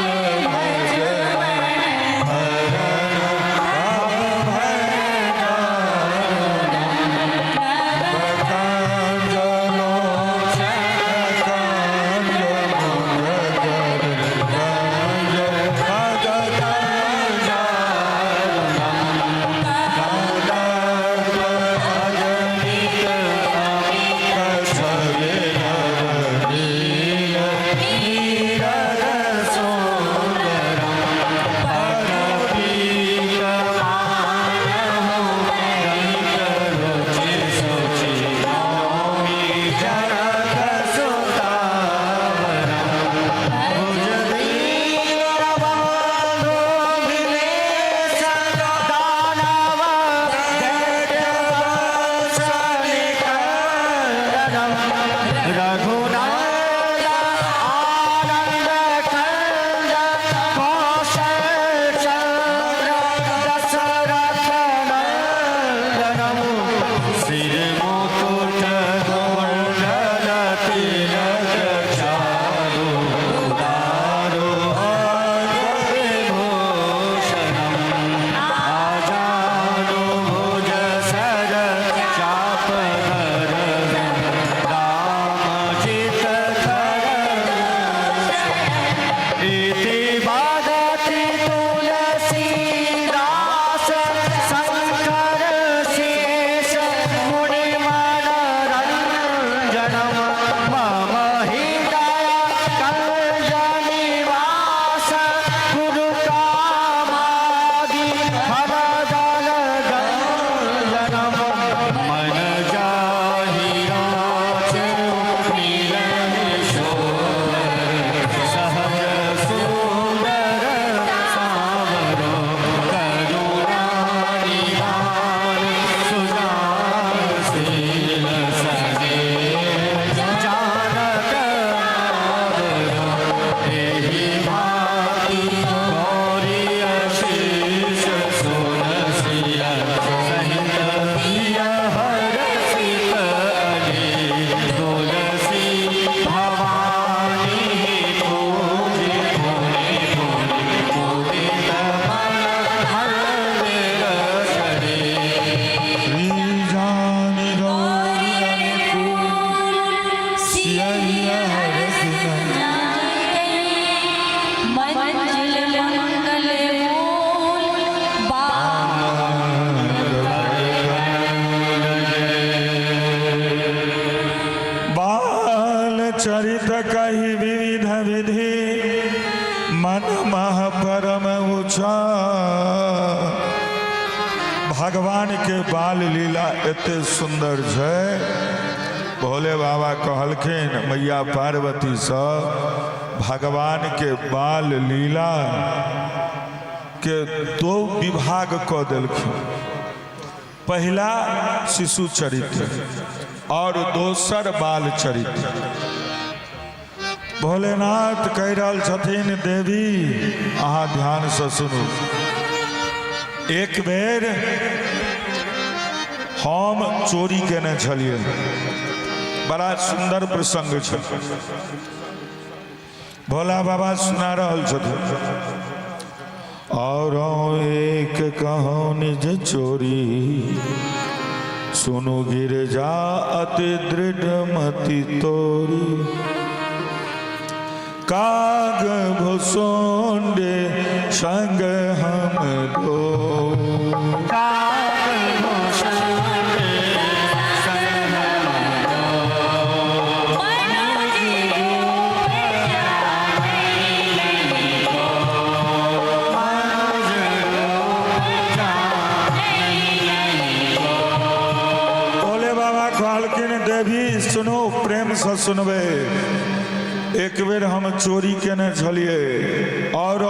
चरित कही विविध विधि मन मह परम ऊंचा। भगवान के बाल लीला एते सुंदर है। भोले बाबा कहलखिन मैया पार्वती से भगवान के बाल लीला के दो विभाग क देलखिन। पहला शिशु चरित्र और दोसर बाल चरित्र। भोलेनाथ कह रहल छथिन देवी अहाँ ध्यान से सुनू। एक बेर हम चोरी केने छलिए, बड़ा सुंदर प्रसंग छै। भोला बाबा सुना रहल छथिन। और एक कहूँ निज चोरी, सुनु गिरजा अति दृढ़ मति तोरी। काग भुसुंडे संग हम दो, सुनो प्रेम से सुनबे। एक बेर हम चोरी केने छलिए और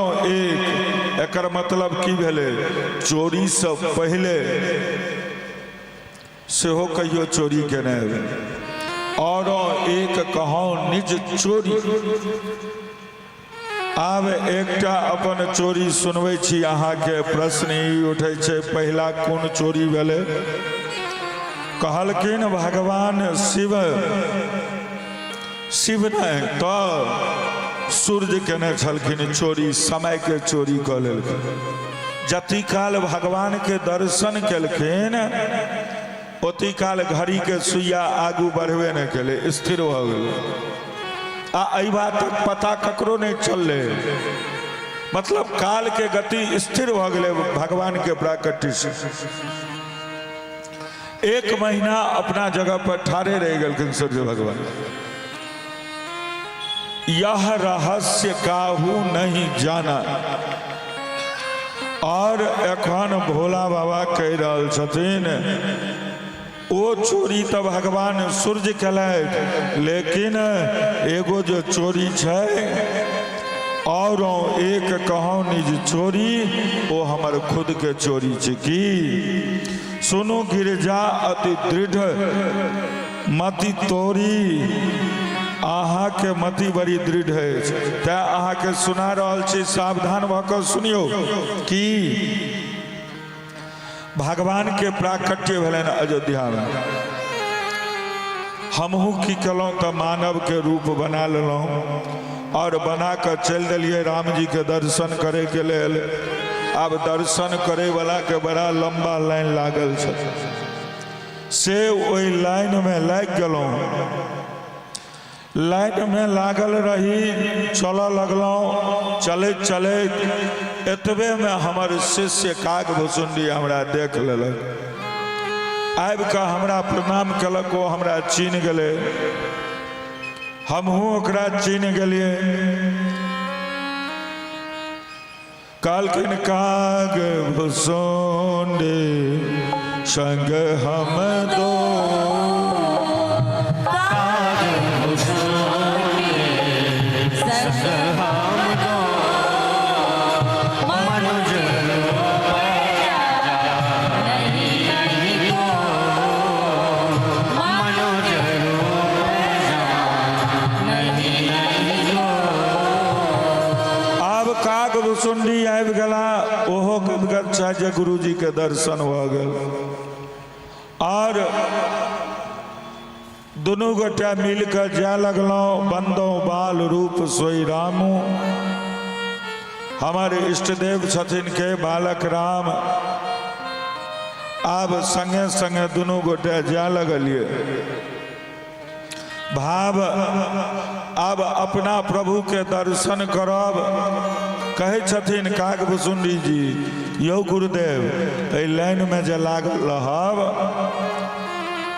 एकर मतलब की भेले, चोरी से पहले सेहो कहियो चोरी केने और एक कहूँ निज चोरी। आब एकटा अपन चोरी सुनबै छी अहाँ के। प्रश्न ई उठे छै, पहला कोन चोरी भेले? कहलखिन भगवान शिव नहीं तो सूर्य केने छलखिन चोरी, समय के चोरी कऽ लेलखिन। जति काल भगवान के दर्शन केलखिन ओति काल घड़ी के सुइया आगू बढ़बे नहीं केले, स्थिर भऽ गेलै। आ एहि बातक पता ककरो नहीं चलले, मतलब काल के गति स्थिर भऽ गेलै भगवान के प्राकट्य से। एक महीना अपना जगह पर ठाड़े रह गए सूर्य भगवान। यह रहस्य काहू नहीं जाना। और एखन भोला बाबा कह रहल छथिन, ओ चोरी तो भगवान सूर्य केलैथ, लेकिन एगो जो चोरी छै और एक कहूँ निज चोरी, वो हमर खुद के चोरी छै। की सुनु गिरजा अति दृढ़ मति तोरी। अहाँ के मति बड़ी दृढ़ है, तै अहाँ के सुना रहल छी, सावधान भऽ कऽ सुनियो। कि भगवान के प्राकट्य भेलनि अयोध्या में। हमहू की केलहुँ तऽ मानव के रूप बना लेलहुँ और बना कऽ चलि देलियै राम जी के दर्शन करे के लेल। अब दर्शन करे वाला के बड़ा लंबा लाइन लागल छै, से ओई लाइन में लाग गेलहुँ। लाइन में लागल रही, चल लगलहुँ। चलैत चलैत एतबे में हमर शिष्य काग भुसुंडी हमरा देख लेलक। आबि कऽ हमरा प्रणाम केलक। ओ हमरा चीन गेलै, हमहूँ ओकरा चीन गेलियै। कहलखिन काग भुसुंडी संग हम दो, भुसुंडी आबि गेला। ओहो गदगद छै जे गुरु जी के दर्शन भऽ गेल। और दुनू गोटा मिल कऽ जाय लगलहुँ। बंदो बाल रूप सोई रामू। हमारे इष्ट देव छथिन के बालक राम। आब संगे संगे दुनू गोटे जाय लगलिए। भाव अब अपना प्रभु के दर्शन करब। कहे छथिन काग भुसुंडी जी, यौ गुरुदेव, एहि लाइन में जे लागल रहब,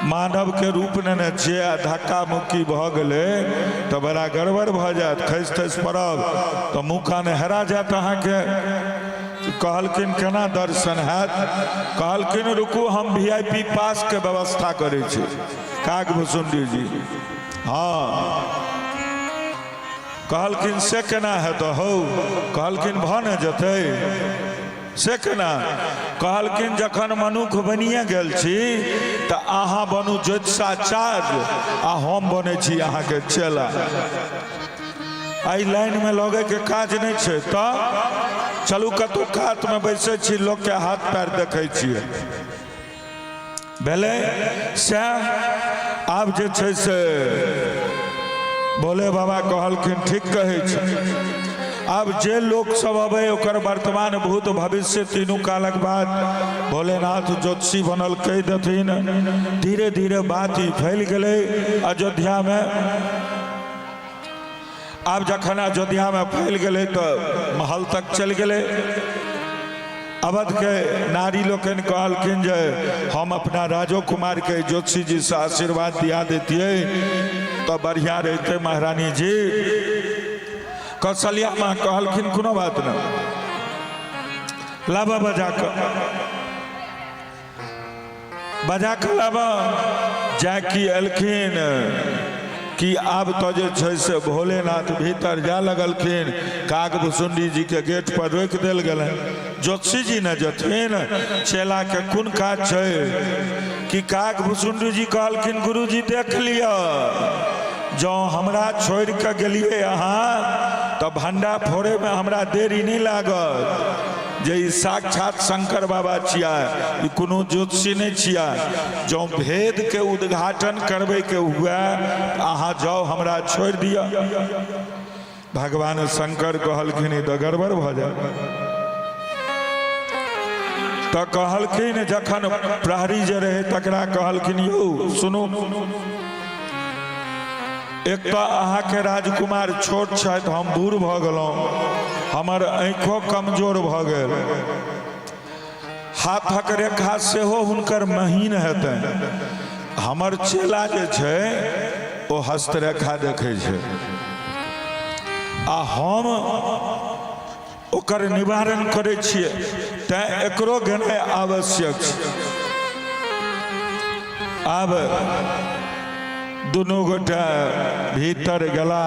मानव के रूप ने छे, धक्का मुक्की भऽ गेलै तो बड़ा गड़बड़ भऽ जायत, खसि खसि पड़ब तो मुँह कान हेरा जायत अहाँके। कहलखिन केना दर्शन हैत? कहलखिन रुकू, हम VIP पास के व्यवस्था करै छी। काग भुसुंडी जी, हाँ कहलखिन से केना हेतौ हौ, कहलखिन भऽ न जेतै से केना, कहलखिन जखन मनुख बनिए गेल छी तऽ अहाँ बनू ज्योतिषाचार्य आ हम बनै छी अहाँके चेला। एहि लाइनमे लगैके काज नहि छै, तऽ चलू कतहु कातमे बैसै छी, लोकके हाथ पैर देखै छियै, भेलै सएह। आब जे छै से भोले बाबा कहलखिन ठीक कहै छै। आब जे लोक सब अबै ओकर वर्तमान भूत भविष्य तीनू कालक बाद भोलेनाथ ज्योतिषी बनल कहि देथिन। धीरे धीरे बात ही फैल गेलै अयोध्या में। आब जखन अयोध्या में फैल गेलै तऽ महल तक चल गेलै। अवध के नारी लोकन कहलखिन जे हम अपना राजो कुमार के ज्योतिषी जी से आशीर्वाद दिया देतिए तो बढ़िया रहते महारानी जी। कौशल्या माँ कहलखिन कोनो बात न, लाबा बजा के लाबा। जाकी एलखिन कि आब तो जे छै से भोलेनाथ भीतर जा लगलखिन। काग भुसुंडी जी के गेट पर रोक देल गेलै। ज्योतिषी जी न जथिन, चेला के कोन काज छै कि काग भुसुंडी जी कहलखिन गुरुजी देख लिया, जो हमरा छोड़ के गेलिए अहाँ तो भंडा फोड़े में हमरा देरी नहीं लागत। जे साक्षात शंकर बाबा छिया, कोनो ज्योतिषी नहीं छिया। जो भेद के उद्घाटन करबे के हुआ अहाँ जाओ हमरा छोड़ दिया। भगवान शंकर कहलखिन तो गड़बड़ भ जाए। तो कहलखिन जखन प्रहरी जे रहे तकरा कहलखिन यौ सुनू, एक तो अहाँ के राजकुमार छोट छथि, हम बूढ़ भ गेलहुँ, हमर आँखों कमजोर भ गेल, हाथक रेखा सेहो हुनकर महीन हेतनि। हमर चेला जे छै ओ हस्तरेखा देखै छै आ हम ओकर निवारण करै छियै, तैं एकरो गेनाइ आवश्यक छै। आब दुनू गोटा भीतर गेला।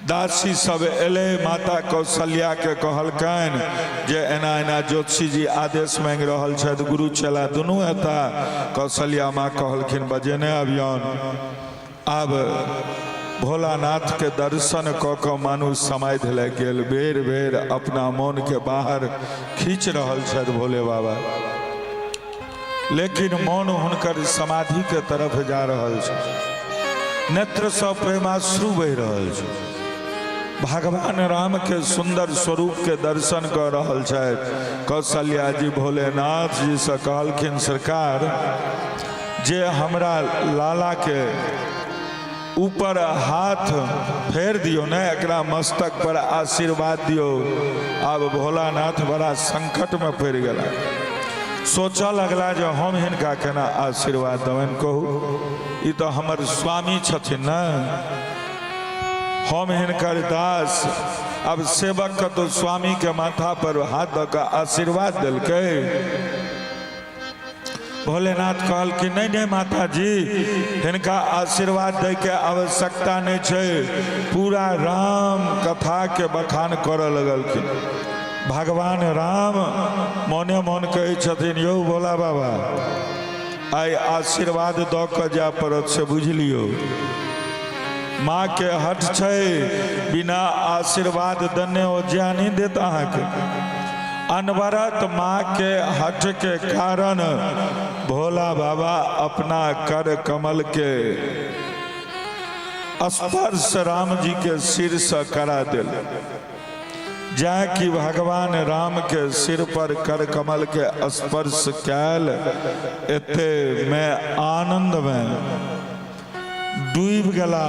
दासी सब एले, माता कौशल्या के कहलकन जे एना एना ज्योतिषी जी आदेश मांग रहल छथि, गुरु चेला दुनू हेता। कौशल्या माँ कहलखिन बजेने अभियान। आब भोलानाथ के दर्शन क के मानुष समाधि ले गेल। बेर बेर अपना मन के बाहर खींच रहल छथि भोले बाबा, लेकिन मन हुनकर समाधि के तरफ जा रहल छै। नेत्र से प्रेमाश्रु बहि रहल छै। भगवान राम के सुंदर स्वरूप के दर्शन कर रहल छथि। कौशल्या जी भोलेनाथ जी से कहलखिन सरकार, जे हमरा लाला के ऊपर हाथ फेर दियो ने, एकरा मस्तक पर आशीर्वाद दियो। आब भोलानाथ बड़ा संकट में पड़ गेला। सोचा लगला जो हम हिनका केना आशीर्वाद देवनि। कहू, ई तो हमर स्वामी छथिन न, हम हिनकर दास। अब सेवक का तो स्वामी के माथा पर हाथ दऽ कऽ आशीर्वाद दिलकै। भोलेनाथ कहल कि नहीं नहीं माता जी, हिनका आशीर्वाद दे के आवश्यकता नहीं छै। पूरा राम कथा के बखान करऽ लगलखिन। भगवान राम मोने मन कहै छथिन यौ भोला बाबा, आइ आशीर्वाद दऽ कऽ जाय पड़त से बुझलियो। माँ के हट छै, बिना आशीर्वाद देने ओ जाय नहीं देत अहाँके। अनवरत माँ के हट के कारण भोला बाबा अपना कर कमल के स्पर्श राम जी के सिर से करा दिल। जै कि भगवान राम के सिर पर कर कमल के स्पर्श कैल, एते में आनंद में डूब गला।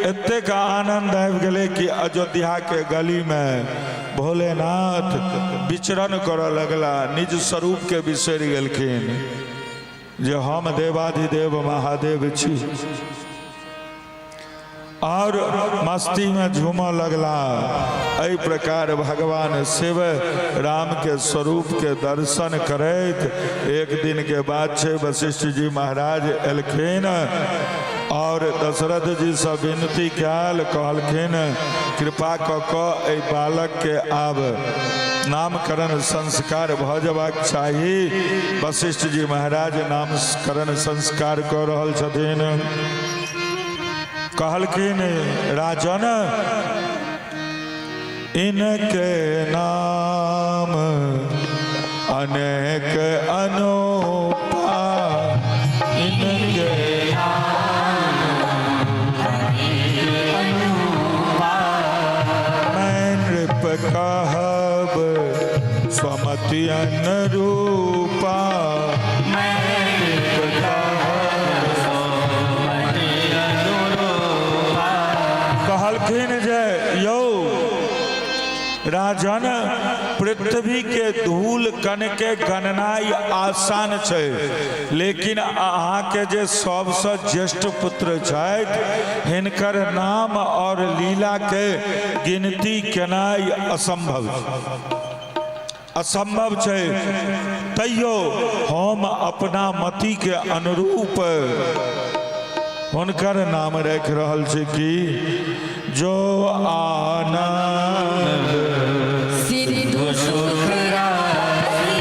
एते का आनंद आबि गेले कि अयोध्या के गली में भोलेनाथ विचरण करऽ लगला। निज स्वरूप के बिसरि गेलखिन जे हम देवाधिदेव महादेव छी, और मस्ती में झूमऽ लगला। एहि प्रकार भगवान शिव राम के स्वरूप के दर्शन करैत एक दिन के बात छे, वशिष्ठ जी महाराज एलखिन और दशरथ जी से विनती कयल, कहलखिन कृपा कऽ कऽ एहि बालक के आब नामकरण संस्कार भ जबाक चाही। वशिष्ठ जी महाराज नामकरण संस्कार कऽ रहल छथिन। कहलखिन राजन इनके नाम अनेक अनूपा, इनके मैं नृप कहब स्वमति अनुरूपा, कहलखिन जे यौ राजन पृथ्वी के धूल कण के गणनाई आसान छै, लेकिन अहाँ के जे सबसे ज्येष्ठ पुत्र छथि हिनकर नाम और लीला के गिनती केनाई असंभव छै। तैयो हम अपना मति के अनुरूप हुनकर नाम रख रहल छै कि जो आनंद सिंधु सुख राशि,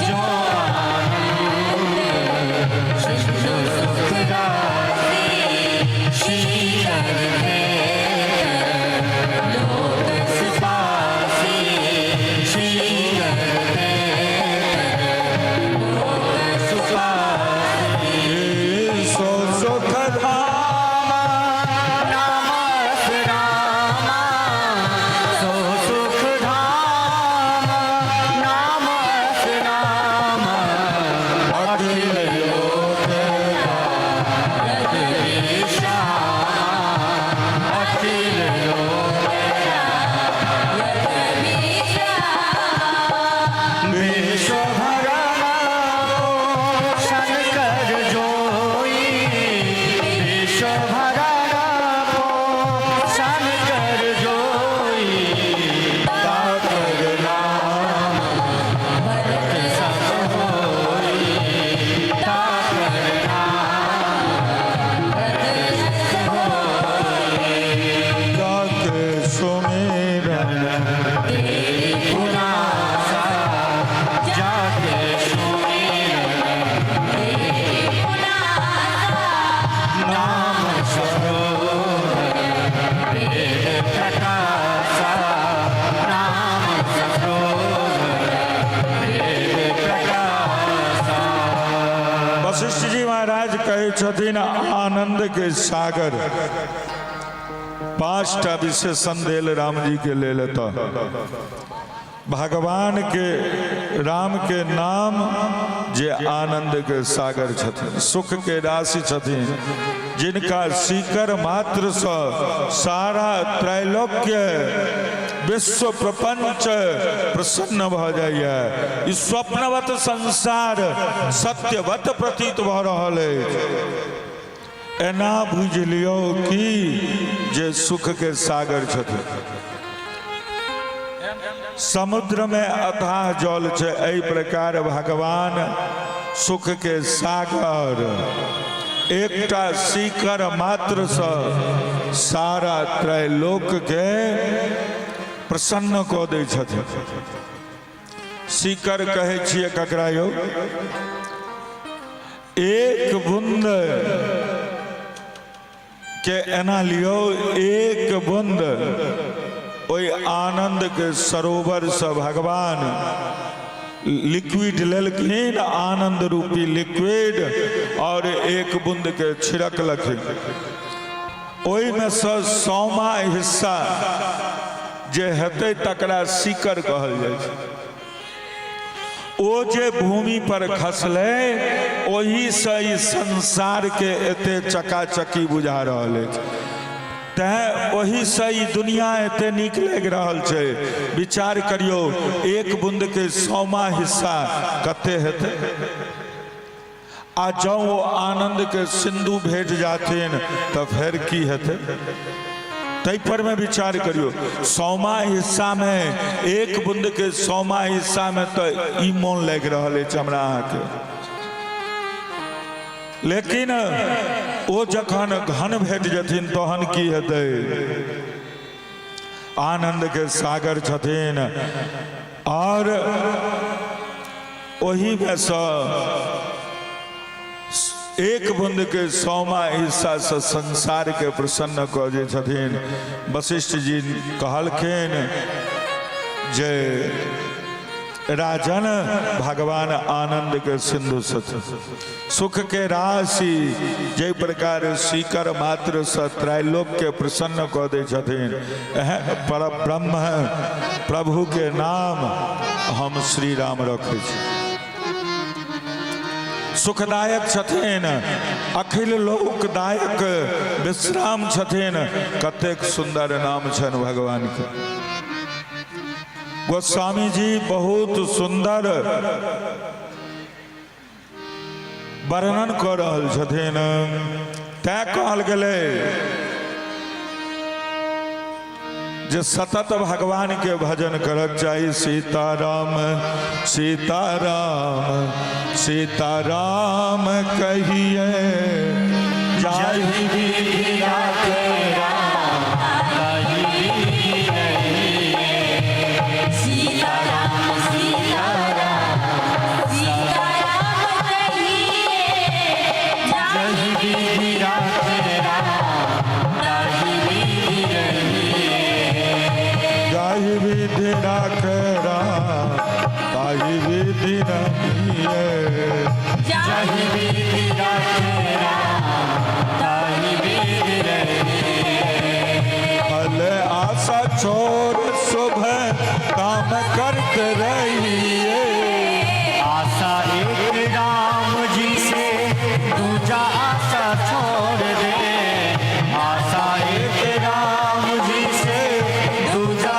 जो आनंद सिंधु सुख राशि, श्रीकर लोक सुपासी, श्रीकर लोक सुपासी, सो सुख वशिष्ठ जी महाराज कहे छथिन आनंद के सागर 5टा विशेषण देल राम जी के लेल। भगवान के राम के नाम जे आनंद के सागर छथिन, सुख के राशि छथिन, जिनका सीकर मात्र से सारा त्रैलोक्य विश्व प्रपंच प्रसन्न भ जाइए। इस स्वप्नवत संसार सत्यवत प्रतीत भ रहल है। एना बुझ लियो कि जे सुख के सागर छथिन। समुद्र में अथाह जल छै, एहि प्रकार भगवान सुख के सागर एकटा सीकर मात्र से सारा त्रैलोक के प्रसन्न कऽ दै छथिन। सीकर कहै छियै ककरा यौ? एक बूंद के एना लियो, एक बूंद ओइ आनंद के सरोवर से भगवान लिक्विड लेलखिन, आनंद रूपी लिक्विड, और एक बूंद के छिड़कलखिन। ओहि में से 100वां हिस्सा जे हेतै तकरा सीकर कहल जाइ छै। ओ जे भूमि पर खसले ओही से ई संसार के एते चकाचकी बुझा रहल अछि। तैं ओही से ई दुनिया एते नीक लागि रहल छै। विचार करियो, एक बूंद के 100वां हिस्सा कते हेतै? आ जँ ओ आनंद के सिंधु भेट जाथिन तो फिर की हेतै? तै पर में विचार करियो। 100वां हिस्सा में एक बूंद के 100वां हिस्सा में तो ई मोन लग रहा है हमरा के, लेकिन वो जखन घन भेट जथिन तहन की हेतै। आनंद के सागर छथिन और वही में से एक बूंद के 100वां हिस्सा से संसार के प्रसन्न कऽ जे छथिन। वशिष्ठ जी कहलखिन जे राजन भगवान आनंद के सिंधु सुख के राशि जे प्रकार सीकर मात्र से त्रैलोक के प्रसन्न कऽ दे छथिन, पर ब्रह्म प्रभु के नाम हम श्री राम रखे छी। सुखदायक छथिन, अखिल लोकदायक विश्राम छथिन। कतेक सुंदर नाम छन भगवान के। गोस्वामी जी बहुत सुंदर वर्णन कर रहल छथिन। तैं कहल गेलै जे सतत भगवान के भजन करक चाही। सीताराम सीताराम सीताराम कहिए जाहि विधि राखे विधि राखे राम ताहि विधि रहिए। जाहि विधि राखे राम ताहि विधि रहिए। फल आशा छोड़ शुभ काम करते रहिए। आशा एक राम जी से दूजा आशा छोड़ दे। आशा एक राम जी से दूजा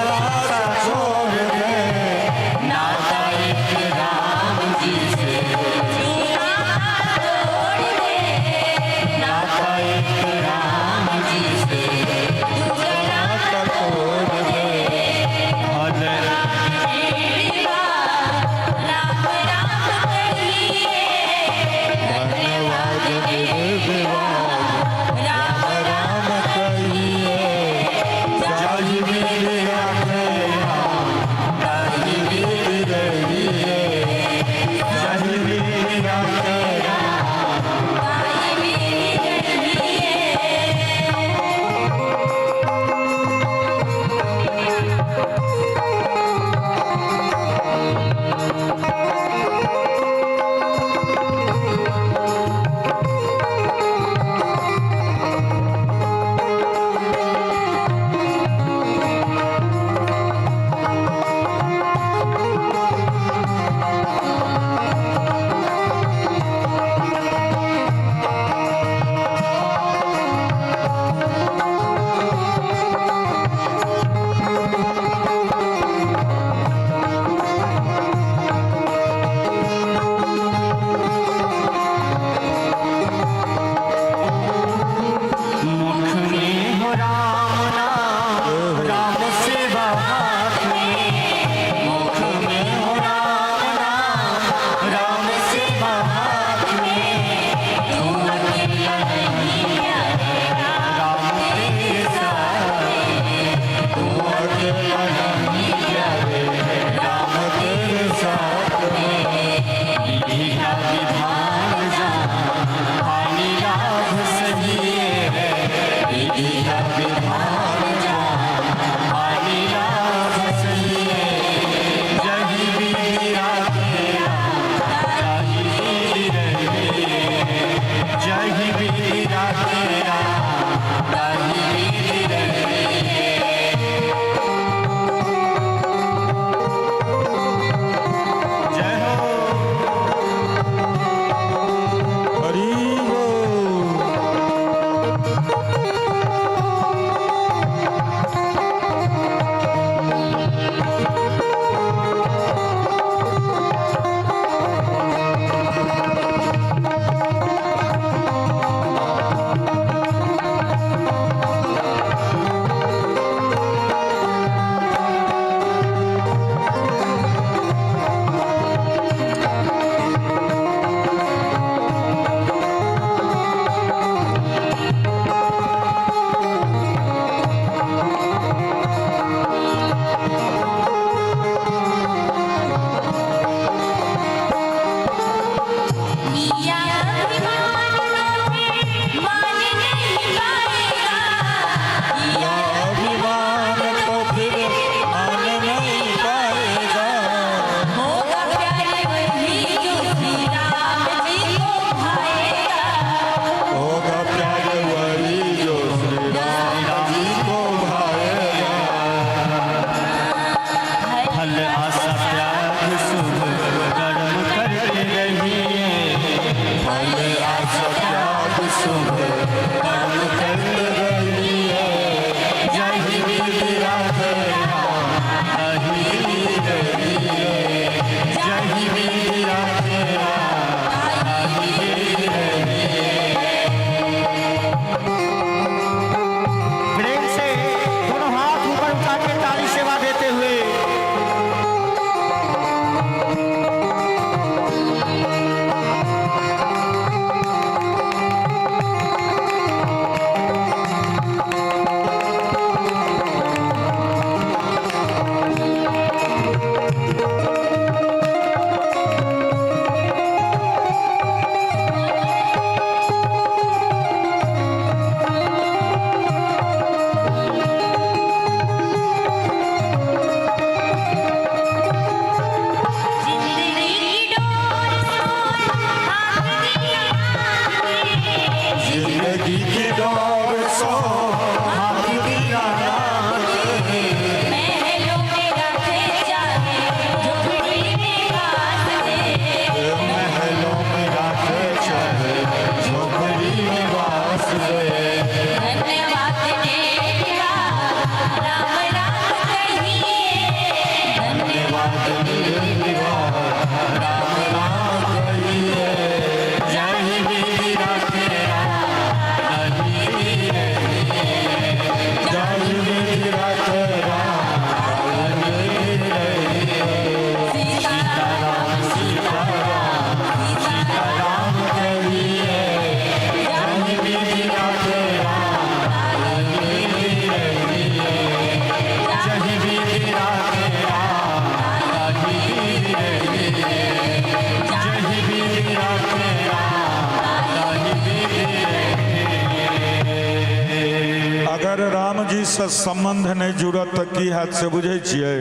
अगर राम जी से संबंध नहीं जुड़त तो की हैत से बुझे छिए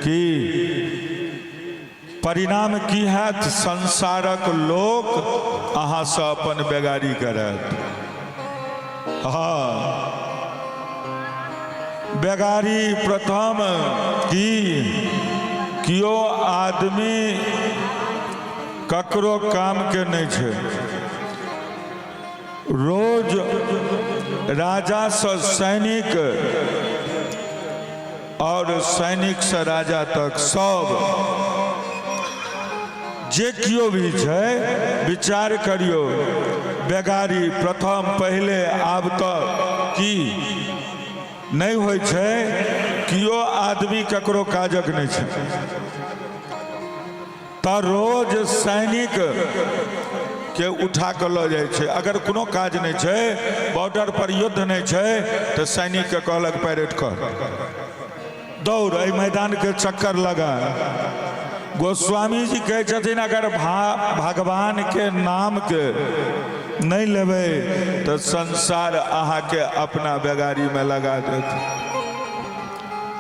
कि परिणाम की हैत संसारक लोक अहाँ से अपन बेगारी करत। हाँ, बेगारी प्रथम की कियो आदमी ककरो काम के नहीं छे। रोज राजा से सैनिक और सैनिक से राजा तक सब जे कियो भी है विचार करियो बेगारी प्रथम पहले आब तक की नहीं होय छे। कियो आदमी ककरो काजक नहीं छे तो रोज सैनिक के उठा के लो जाए छे। अगर कोनो काज नहीं छे, बॉर्डर पर युद्ध नहीं छे तो सैनिक के कहलक पैरेड कर, दौड़ ए मैदान के चक्कर लगा। गोस्वामी जी कहे छथिन अगर भगवान के नाम के नहीं लेबे तो संसार अहाँ के अपना बेगारी में लगा देत।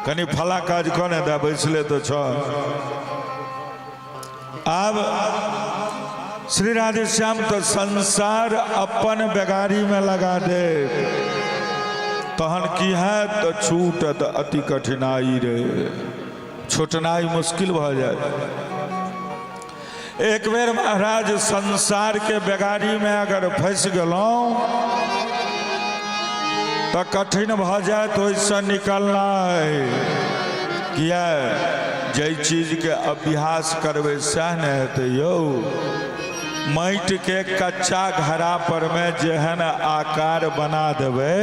कनी फला काज कने दे बैसले तो छ। अब श्री राधे श्याम तो संसार अपन बेगारी में लगा दे तहन की है तो छूटत अति कठिनाई रे, छूटनाई मुश्किल भ जाए। एक बेर महाराज संसार के बेगारी में अगर फंस गलों तो कठिन भ जाए तो इससे निकलना है। किया जय चीज के अभ्यास करबे सह न हेते यौ। माइट के कच्चा घड़ा पर में जेहन आकार बना देवे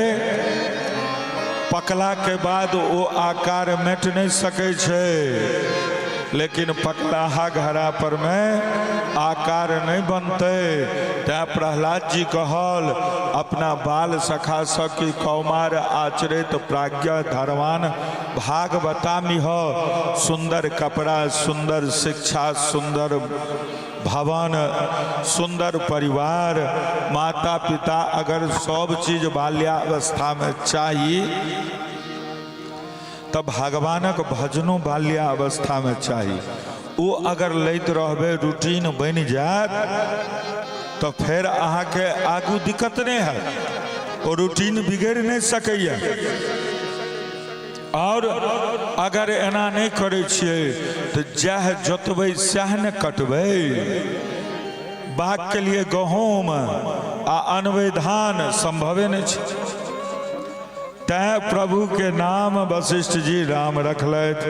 पकला के बाद वो आकार मेट नहीं सके छे, लेकिन पकलाहा घड़ा पर में आकार नहीं बनते। तै प्रहलाद जी कहल अपना बाल सखा सखी कौमार आचरित प्राज्ञा धर्मान भागवतामी हो। सुंदर कपड़ा, सुंदर शिक्षा, सुंदर भवन, सुंदर परिवार, माता पिता अगर सब चीज बाल्यावस्था में चाहिए तब भगवानक भजनो बाल्यावस्था में चाहिए। वो अगर लैत रहबे रूटीन बन जात तो फिर अहाँ के आगू दिक्कत नहीं है, वो रूटीन बिगड़ नहीं सकैया। और अगर एना नहीं करे छिए तो जह जोतबै सह न कटबै। बाग के लिए गहूम आ अनबै धान संभवे नहीं छे। तै प्रभु के नाम वशिष्ठ जी राम रखलैथ।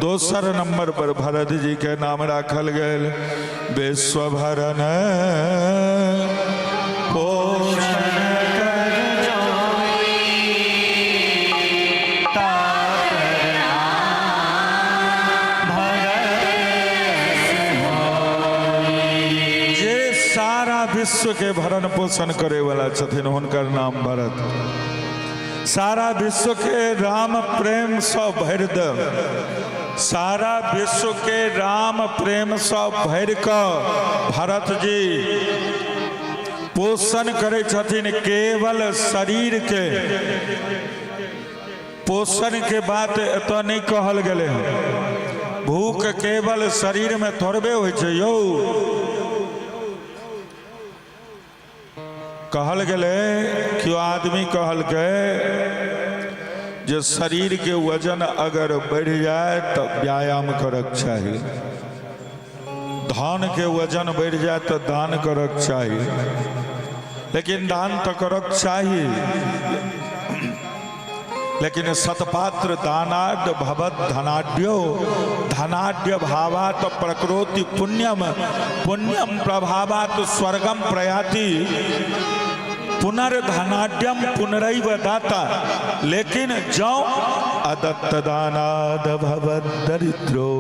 दोसर नंबर पर भरत जी के नाम राखल गेल विश्वभरन पोषण विश्व के भरण पोषण करे वाला छथिन हुनकर नाम भरत। सारा विश्व के राम प्रेम से भर दे, सारा विश्व के राम प्रेम से भर के भरत जी पोषण करे छथिन। केवल शरीर के पोषण के बात एतो नहीं कहल गेले हैं। भूख केवल शरीर में थोड़बे होय छै यौ। कहल गए कि आदमी कहल गए जो शरीर के वजन अगर बढ़ जाए तो व्यायाम करक चाहिए, धन के वजन बढ़ जाए तो दान करक चाहिए। लेकिन दान तो करक चाहिए, लेकिन सतपात्र दानाढ़ भवत धनाढ़्यो। धनाढ़ भावात प्रकृति पुण्यम, पुण्यम प्रभावात स्वर्गम प्रयाति। पुनर्धनाढ़्यम पुनरैव दाता। लेकिन जो अदत्त दानाद भवत दरिद्रो,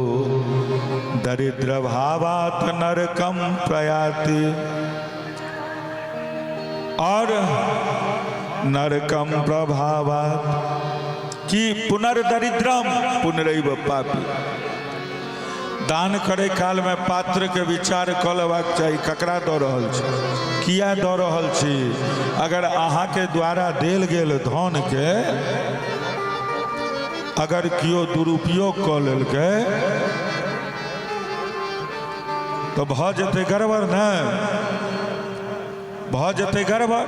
दरिद्र भावात नरकम प्रयाति। और नरकम प्रभावात कि पुनर्दरिद्रम पुनरैव पापी। दान करे काल में पात्र के विचार कऽ लेबाक चाही ककरा दऽ रहल छी, किया दऽ रहल छी। अगर अहाँ के द्वारा देल गेल धन के अगर कियो दुरुपयोग कऽ लेलकै तो भऽ जेतै गड़बड़ ने, भऽ जेतै गड़बड़,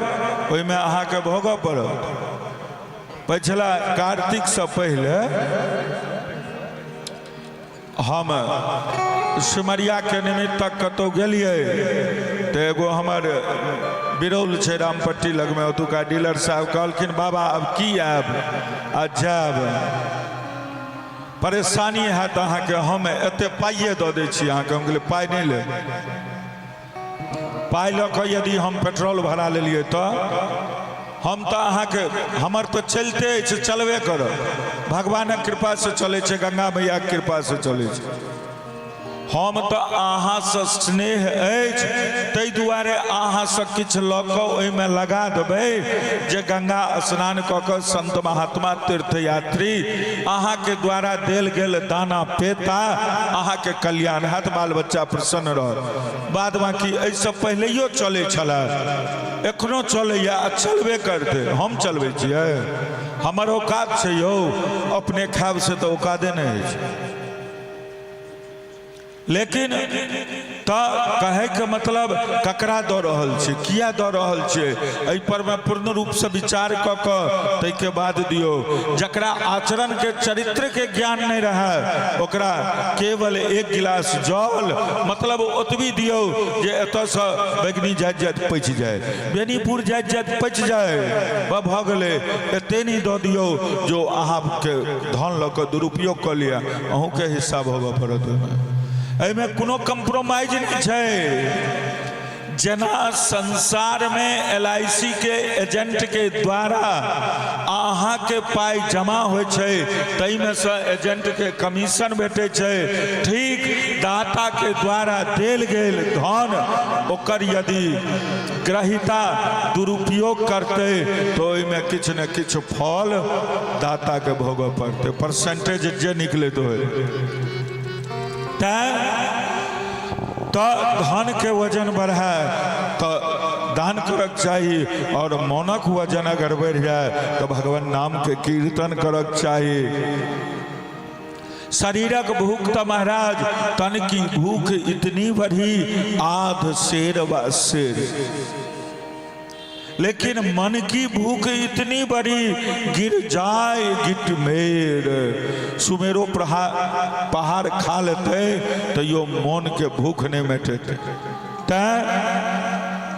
ओहिमे अहाँके भोगऽ पड़त। पिछला कार्तिक से पहले हम सिमरिया के निमित्त तक कतौ गेलिए तो एगो हमर बिरौल छै रामपट्टी लग में, ओतुका डीलर साहब कहलखिन बाबा अब की आब आ जाब, परेशानी हैत अहाँके, हम एते पाइए दऽ दै छी अहाँके। हम कहलिए पाइ नहि ले, पाइ लऽ कऽ यदि हम पेट्रोल भरा लेलिए तो हम तो अहाँके हमर तो चलते अछि, चलबे करब, भगवानक कृपा से चलै छै, गंगा मैया के कृपा से चलै छै। हम तो अहाँ से स्नेह अछि ताहि दुआरे अहाँ से किछु लऽ कऽ ओहिमे लगा देबै जे गंगा स्नान कऽ कऽ संत महात्मा तीर्थयात्री अहाँ के द्वारा देल गेल दाना पेता अहाँ के कल्याण हैत, बाल बच्चा प्रसन्न रहत। बाद बाकी एहिसँ पहिलेयो चलै छलै, एखनो चलैए आ चलबे करतै। हम चलबै छियै, हमर औकात छै यौ, अपने खायब से तो औकाते नहीं है। लेकिन तो कहे के मतलब ककरा दऽ रहल छै, किया दऽ रहल छै, एहि पर में पूर्ण रूप से विचार कऽ कऽ तै के बाद दियो। जकरा आचरण के चरित्र के ज्ञान नहीं रहे ओकरा केवल एक गिलास जल मतलब ओतबी दियो जे एतऽ से बैगनी जाइत जाइत पचि जाए, बेनीपुर जाइत जाइत पचि जाए, भऽ गेलै। एते नहीं दऽ दियो जो अहाँ के धन लऽ कऽ दुरुपयोग कऽ लिअ, अहूँ के हिस्सा भोगऽ पड़त। एहिमे कोनो कंप्रोमाइज नहीं छै। जना संसार में LIC के एजेंट के द्वारा अहाँ के पाई जमा होइ छै, तै में से एजेंट के कमीशन भेटै छै, ठीक दाता के द्वारा देल गेल धन ओकर यदि ग्रहिता दुरुपयोग करते तो ओहिमे किछु न किछु फल दाता के भोगऽ पड़तै, परसेंटेज जे निकले तो धन के वजन बढ़े तो दान करक चाहिए, और मौनक वजन अगर बढ़ जाए तो भगवान नाम के कीर्तन करक चाहिए। शरीरक भूख तो महाराज तन की भूख इतनी बढ़ी आध शेर व शेर, लेकिन मन की भूख इतनी बड़ी गिर जाए गिट मेर। सुमेरो पहाड़ खा लेते तो यो मन के भूख नहीं मिटते।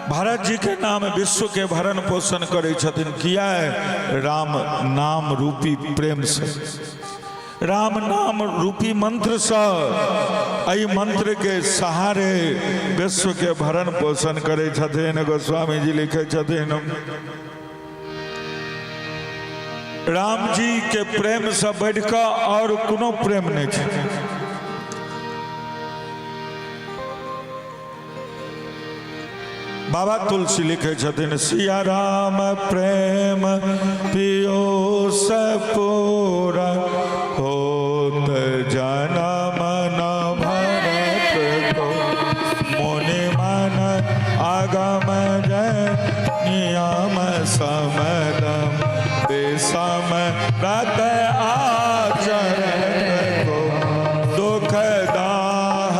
भारत जी के नाम विश्व के भरण पोषण करे छथिन, किया है राम नाम रूपी प्रेम से, राम नाम रूपी मंत्र से, आई मंत्र के सहारे विश्व के भरण पोषण करे छथिन। गोस्वामी जी लिखे छथिन राम जी के प्रेम से बढ़कर और कोनो प्रेम नहीं है। बाबा तुलसी लिखे छथिन सिया राम प्रेम पियो सपूरा होत जनम न भरत को मुनि मन आगम जय नियम समदम बेसम व्रत आचरण को दुख दाह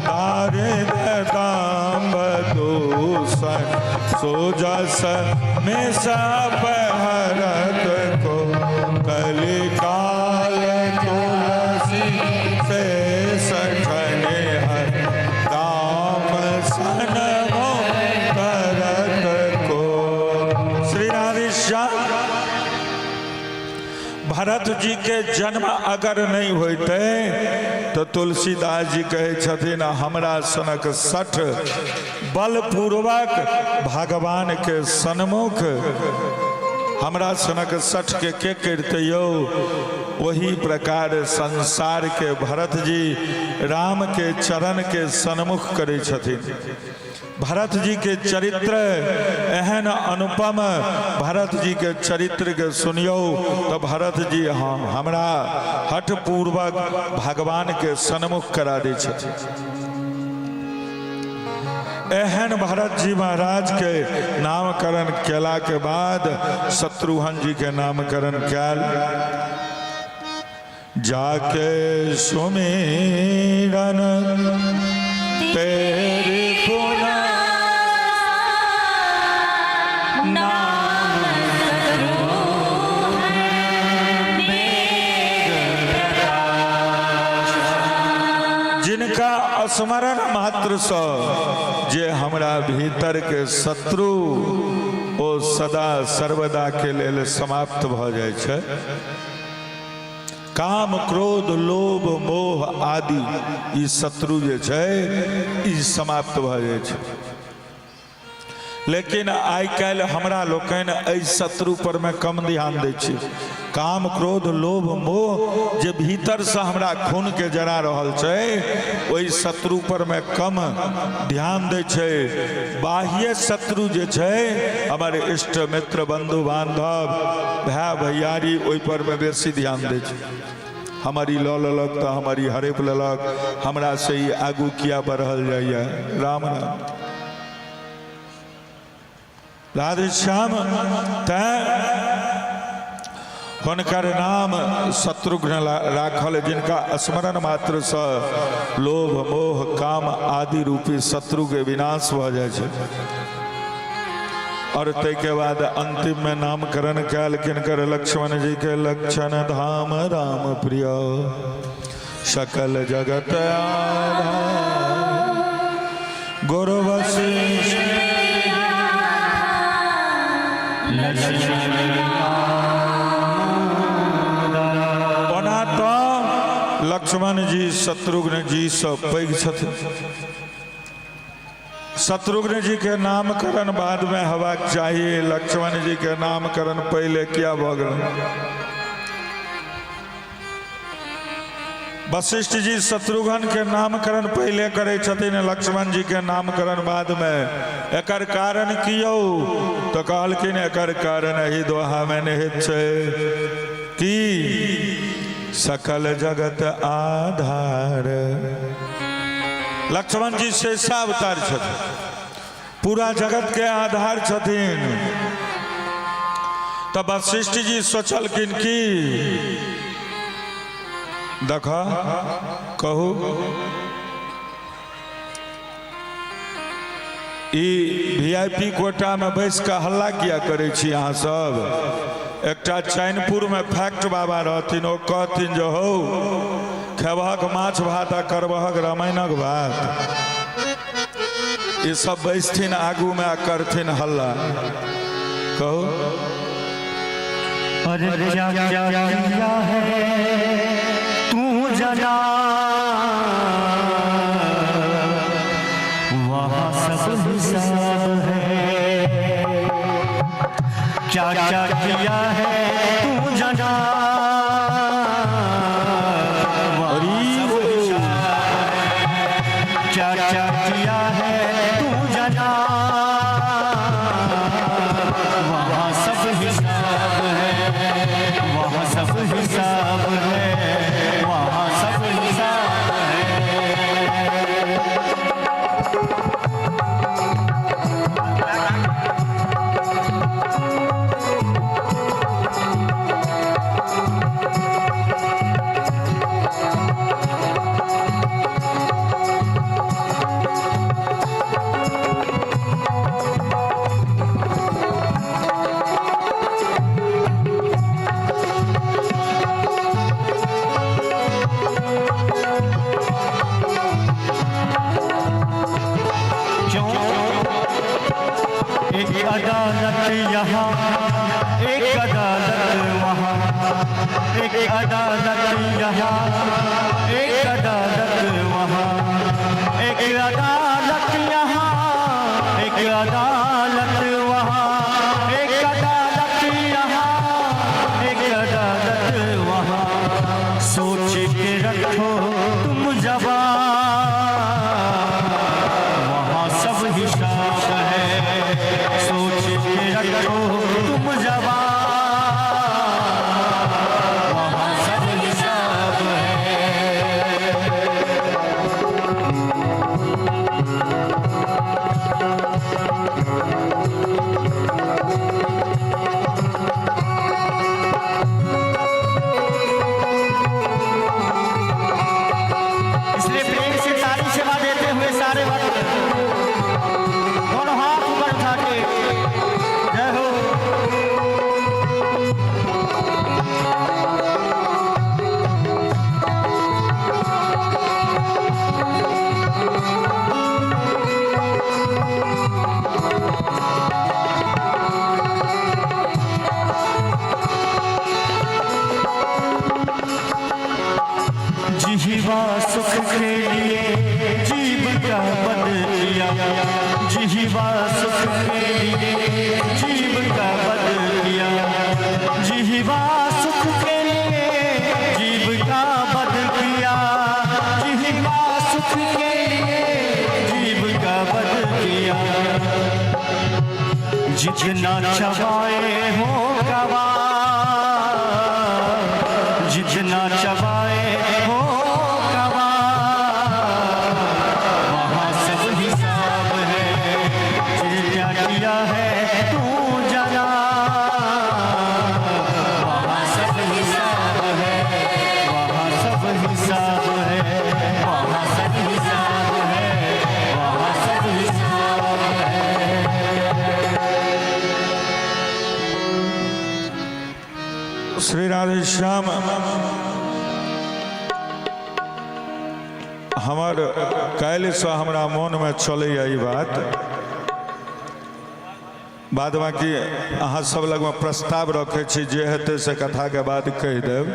दारिद्र दाम्भ दूषण सोजस में सब हरत को कलि काल तुलसी से सखने हर राम सन करत को। श्री राधेश्याम भरत जी के जन्म अगर नहीं होते तो तुलसीदास जी कहे छथिन हमरा सनक सठ बलपूर्वक भगवान के सन्मुख हमरा सनक सठ के करते यो। वही प्रकार संसार के भरत जी राम के चरण के सन्मुख करे छथिन। भरत जी के चरित्र एहन अनुपम, भरत जी के चरित्र के सुनियो तो भरत जी हमरा हठ पूर्वक भगवान के सन्मुख करा दे छथिन। एहन भरत जी महाराज के नामकरण केला के बाद शत्रुघ्न जी के नामकरण कैल। जाके सुमिरन तेरे पुना जिनका स्मरण मात्र सँ जे हमरा भीतर के शत्रु ओ सदा सर्वदा के लेल समाप्त भ जाय छै। काम क्रोध लोभ मोह आदि ई शत्रु जे छै ई समाप्त भ जाय छै। लेकिन आइ काल्हि हमरा लोकनि एहि शत्रु पर में कम ध्यान दै छी। काम क्रोध लोभ मोह जे भीतर से हमरा खून के जरा रहल छै ओहि शत्रु पर में कम ध्यान दै छै। बाह्य शत्रु जे छै हमर इष्ट मित्र बंधु बांधव भाई भैयारी ओहि पर में बेसी ध्यान दै छै। हमारी लऽ लेलक तो हमारी हरेप लेलक, हमरा से ही आगू किया बढ़ल जाइए। राम राम राधे श्याम। हुनकर नाम शत्रुघ्न राखल, जिनका स्मरण मात्र से लोभ मोह काम आदि रूपी शत्रु के विनाश भ जाय छै। और तै के बाद अंतिम में नामकरण कैल किनकर लक्ष्मण जी के। लक्षण धाम राम प्रिय सकल जगत आधार गुरु वशिष्ठ ओना तो लक्ष्मण जी शत्रुघ्न जी से पैघ छथिन। शत्रुघ्न जी के नामकरण बाद में हेबाक चाहिए, लक्ष्मण जी के नामकरण पहले किया भ गेल। वशिष्ठ जी शत्रुघ्न के नामकरण पहले करे छथिन, लक्ष्मण जी के नामकरण बाद में। एकर कारण कियो तो कहलखिन एकर कारण ही दोहा में निहित छै कि सकल जगत आधार। लक्ष्मण जी शेषावतार छथिन, पूरा जगत के आधार छथिन। तब वशिष्ठ जी सोचलखिन कि देखा कहू VIP कोटा में बैस के हल्ला किया करे छी अहाँ सब। एकटा चैनपुर में फैक्ट बाबा रहथिन, ओ कहथिन जो हो खेबहक माछ भात आ करबहक रामायणक बात। ये सब बैसथिन आगू में आ करथिन हल्ला। कहो अरे क्या किया है तू जना, वहाँ सब हिसाब है। क्या क्या किया है तू जना, क्या क्या किया है तू जना, वहाँ सब हिसाब है। वहाँ सब हिसाब है, वहाँ सब हिसाब है। एक अदालत यहाँ, एक अदालत वहाँ, एक अदालत यहाँ, एक अदालत वहाँ, एक अदालत यहाँ, एक अदालत वहाँ, एक अदालत यहाँ, एक अदालत वहाँ। जिह्वा सुख के लिए जीव का वध किया, जिह्वा सुख के लिए जीव का वध किया, जिह्वा सुख के लिए जीव का वध किया, जिह्वा सुख के लिए जीव का वध किया। जितना चबाए हो गवा, जितना चबाए हो गवा, वहाँ सब हिसाब है, क्या किया है तू जाना, वहाँ सब हिसाब है, वहाँ सब हिसाब है, वहाँ सब हिसाब है, वहाँ सब हिसाब है। श्री राधे श्याम हमार काल्हि से हमरा मन में चले ई बात बाकी अहाँ सब लग में प्रस्ताव रखे छी, जे हेतै से कथा के बाद कह देव।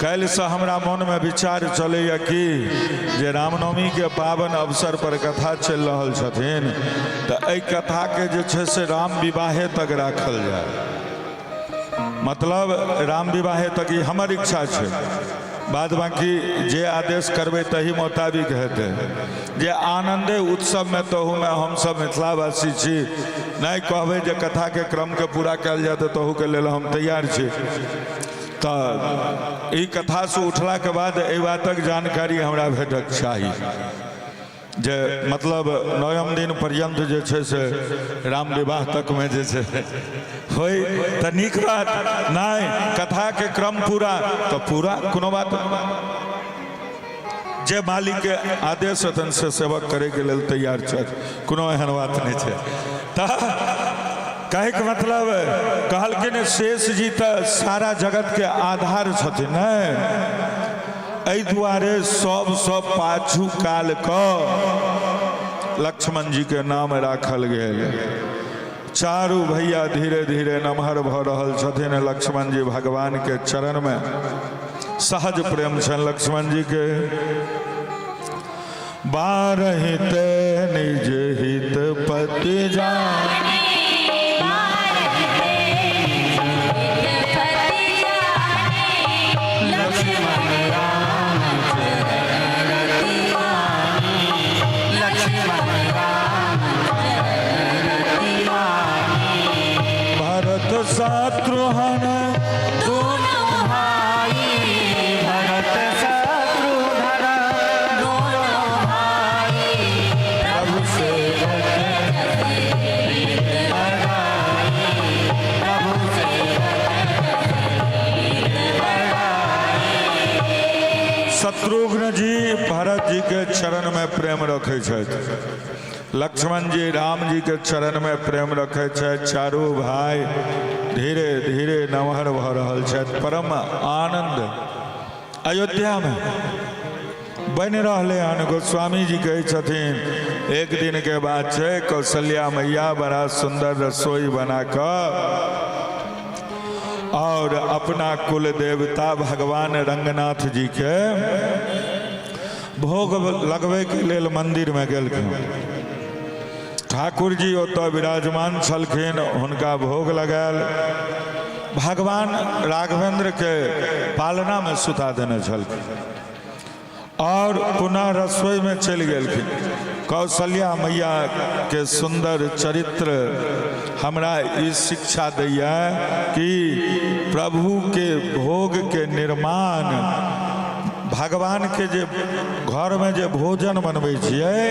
काल्हि से हमरा मन में विचार चले कि जे रामनवमी के पावन अवसर पर कथा चल रहल छथिन, तो एहि कथा के जे छै से राम विवाहे तक राखल जाए, मतलब राम विवाहे तक ही हमर इच्छा है। बाद बाकी जे आदेश करबे तही मुताबिक हेतै। जे आनंदे उत्सव में तहू में हम सब मिथिलावासी छी, नहीं कहबे जे कथा के क्रम के पूरा कल जाए तहू के लेल हम तैयार छी। तो ई कथा से उठला के बाद एहि बातक जानकारी हमरा भेटक चाही, जे मतलब 9 दिन पर्यंत जे छै से राम विवाह तक में जे छै होय तो नीक बात, नहीं कथा के क्रम पूरा तो पूरा कोनो बात, जे मालिक के आदेश हतन से सेवक करे के लेल तैयार छै, कोनो एहन बात नहीं छै। तो कहे के मतलब कहलखिन शेष जी तो सारा जगत के आधार छथिन, एहि दुआरे सब पाछू काल क लक्ष्मण जी के नाम राखल गेल। चारू भैया धीरे धीरे नमहर भ रहल छथिन। लक्ष्मण जी भगवान के चरण में सहज प्रेम छन लक्ष्मण जी के। बारहित निज हित पति जाने, शत्रुघ्न दोनों भाई, भरत शत्रुघ्न दोनों भाई, प्रभु सेवक प्रभु शत्रुघ्न जी भरत जी के चरण में प्रेम रखे छथि, लक्ष्मण जी राम जी के चरण में प्रेम रखे छथि। चारू भाई धीरे धीरे नमहर भ रहल छथि। परम आनंद अयोध्या में बन रहे हन। गोस्वामी जी कहे छथिन एक दिन के बाद छै कौशल्या मैया बड़ा सुंदर रसोई बनाकर और अपना कुल देवता भगवान रंगनाथ जी के भोग लगबे के लेल मंदिर में गेलखिन। ठाकुर जी ओतऽ विराजमान छलखिन, हुनका भोग लगायल। भगवान राघवेंद्र के पालना में सुता देने छलखिन और पुनः रसोई में चल गेलखिन। कौशल्या मैया के सुंदर चरित्र हमरा इस शिक्षा दैया कि प्रभु के भोग के निर्माण, भगवान के जे घर में जे भोजन बनबै छियै,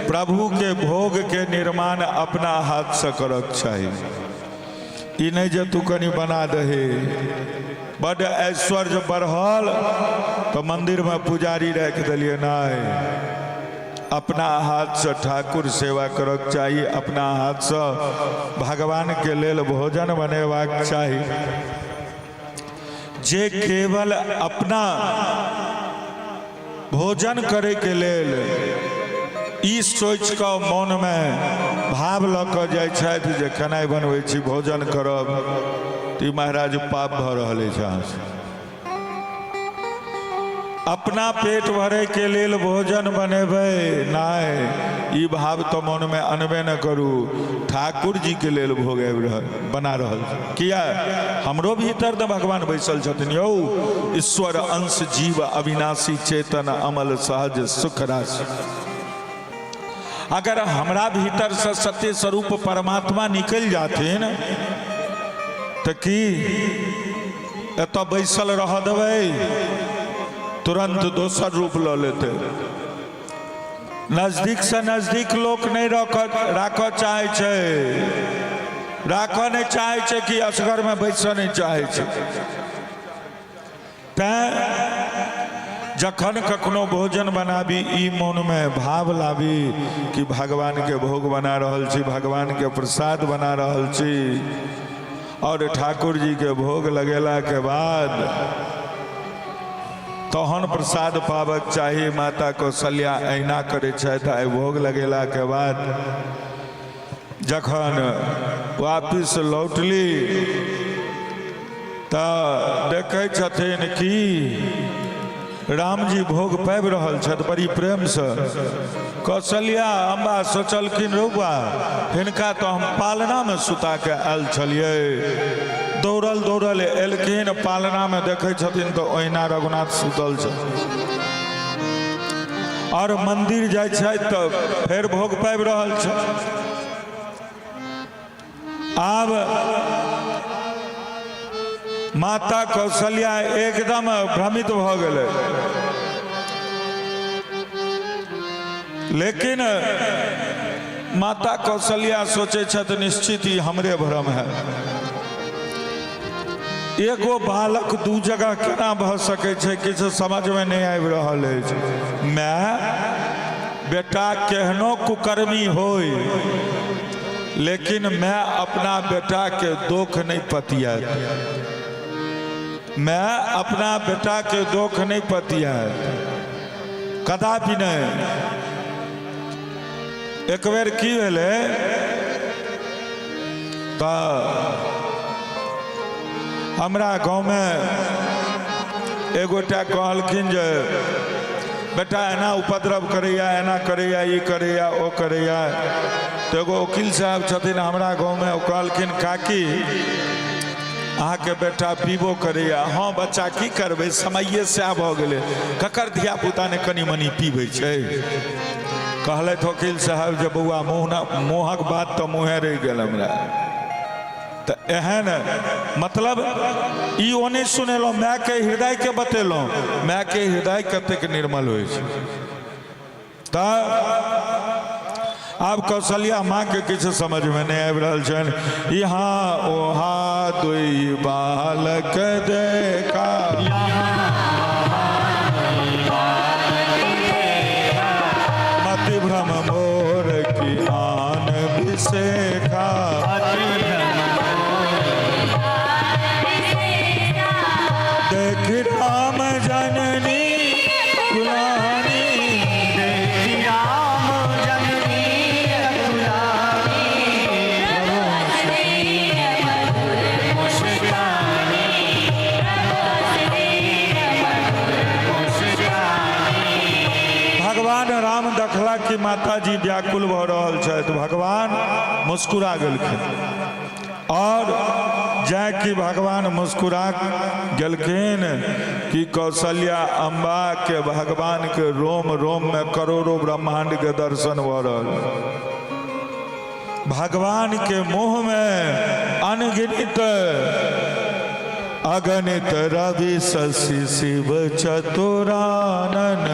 प्रभु के भोग के निर्माण अपना हाथ से करक चाहिए। ई नहीं जे तू कनी बना दही। बड़ ऐश्वर्य बढ़ल तो मंदिर में पुजारी रख दिलिए, नहीं अपना हाथ से ठाकुर सेवा करक चाहिए, अपना हाथ से भगवान के लेल भोजन बनेबाक चाहिए। जे केवल अपना भोजन करे के लेल ई सोच के मन में भाव लऽ कऽ जाइ छथि जे खेनाइ बनबै छी भोजन करब, तऽ महाराज पाप भऽ रहल अछि। अपना पेट भरे के लेल भोजन बनेबै नहीं, ई भाव तो मन में अनबे न करू। ठाकुर जी के लेल भोग बना रहल किया? हमरो भीतर तो भगवान बैसल छथिन यौ। ईश्वर अंश जीव अविनाशी चेतन अमल सहज सुख राशि। अगर हमरा भीतर से सत्य स्वरूप परमात्मा निकल जाथिन तो की एत बैसल रह देबै? तुरंत दोसर रूप ल लेते। नजदीक से नजदीक लोग नहीं राख चाहे छे, राख नहीं चाहे छे कि असगर में बैस नहीं चाहे छे। जखन कखनो भोजन बनाबी ई मन में भाव लाबी कि भगवान के भोग बना रहल छी, भगवान के प्रसाद बना रहल छी। और ठाकुर जी के भोग लगेला के बाद तहन प्रसाद पाबक चाहिए। माता कौशल्या अहिना करे छथि। आइ भोग लगेला के बाद जखन वापिस लौटली तो देखे छथिन कि राम जी भोग पाबि रहल छथि बड़ी प्रेम से। कौशल्या अम्बा सोचलखिन रौबा हिनका तो हम पालना में सुता के आयल छलिए। दौड़ल दौड़ल एलखिन पालना में देखे छथिन तो ओहिना रघुनाथ सुतल छै। और मंदिर जाय छै तो फिर भोग पाबि रहल छै। आब माता कौशल्या एकदम भ्रमित भ गेलै। लेकिन माता कौशल्या सोचे छथि निश्चित ही हमरे भ्रम है। एगो बालक दू जगह केना भ सके छै किछु समझ में नहीं आबि रहल अछि। माय बेटा केहनो कुकर्मी होय लेकिन मैं अपना बेटा के दोख नहीं पतियात। मैं अपना बेटा के दोख नहीं पतियात कदापि नहीं। एक बेर की भेलै तो हमरा गाँव में एगोटा कहलखिन जे बेटा एना उपद्रव करैया, एना करैया, ई करैया, ओ करैया। तो एगो वकील साहब छथिन हमरा गाँव में, कहलखिन काकी अहाँ के बेटा पीबो करैया। हाँ बच्चा की करबै, समये सएह भऽ गेलै, ककर धिया पुता ने कनी मनी पीबै छै। कहलथि वकील साहब जे बौआ मोहक बात तो मुँहे रहि गेल हमरा। तो एहन मतलब ई ओने सुनेलहुँ, माय के हृदय के बतेलहुँ। माय के हृदय कतेक निर्मल होइ छै। तो आब कौशल्या माँ के किछु समझ में नहीं आबि रहल छनि। यहाँ ओहा दुई बालक देखा, मति भ्रम मोर की आन बिसेखा। देख राम जननी कुलानी, देखी राम जननी भगवान राम देखला कि माता जी व्याकुल भ रहल छथि। भगवान मुस्कुरा गेलखिन और जाय कि भगवान मुस्कुरा गेलखिन कि कौशल्या अम्बा के भगवान के रोम रोम में करोड़ों ब्रह्मांड के दर्शन भ रहल। भगवान के मुँह में अनगिनत अगणित रवि शशि शिव चतुरानन।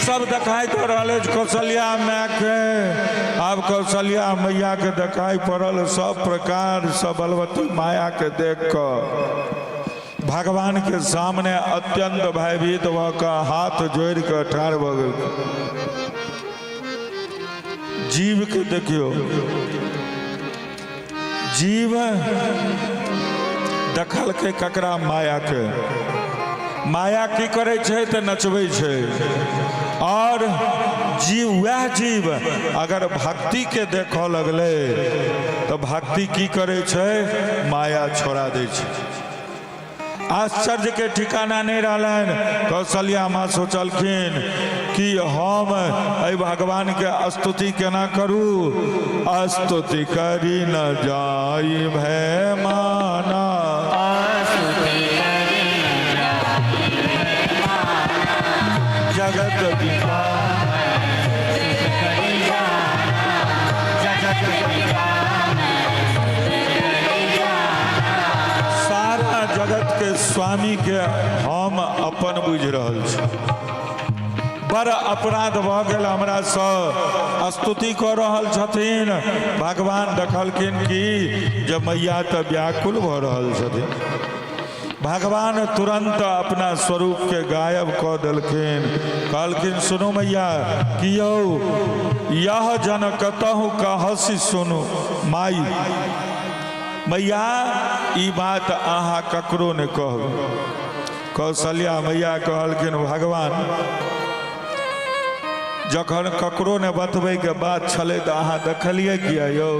सब दिखाई दे रहा है कौशल्या माँ के। अब कौशल्या मैया के दिखाई पड़ल सब प्रकार सब बलवती माया के देख कर भगवान के सामने अत्यंत भयभीत होकर हाथ जोड़ कर ठाढ़ भ गेल। जीव के देखियो, जीव देखल के ककरा माया के। माया की करे छे तो नचबै छे। और जीव वह जीव अगर भक्ति के देखो लगले तो भक्ति की करे छे, माया छोड़ा दे छे। आश्चर्य के ठिकाना नहीं रहलन। कौशल्या माँ सोचलखिन कि हम अय भगवान के स्तुति केना करू, स्तुति करी न जाई भय माना, जगत पिता सारा जगत के स्वामी के हम अपन बुझ रहल छी। बड़ अपराध भ गेल हमरा सँ, स्तुति कऽ रहल छथिन। भगवान देखलखिन कि जब मैया तऽ व्याकुल भऽ रहल छथिन, भगवान तुरंत अपना स्वरूप के गायब कऽ देलखिन। कहलखिन सुनो मैया, कियो यह जन कतहु कहसी सुनु माई। मैया ई बात अहाँ ककरो ने कहू। कौशल्या मैया कहलखिन भगवान जखन ककरो ने बतबै के बात छलै तऽ अहाँ देखलिए किया यौ,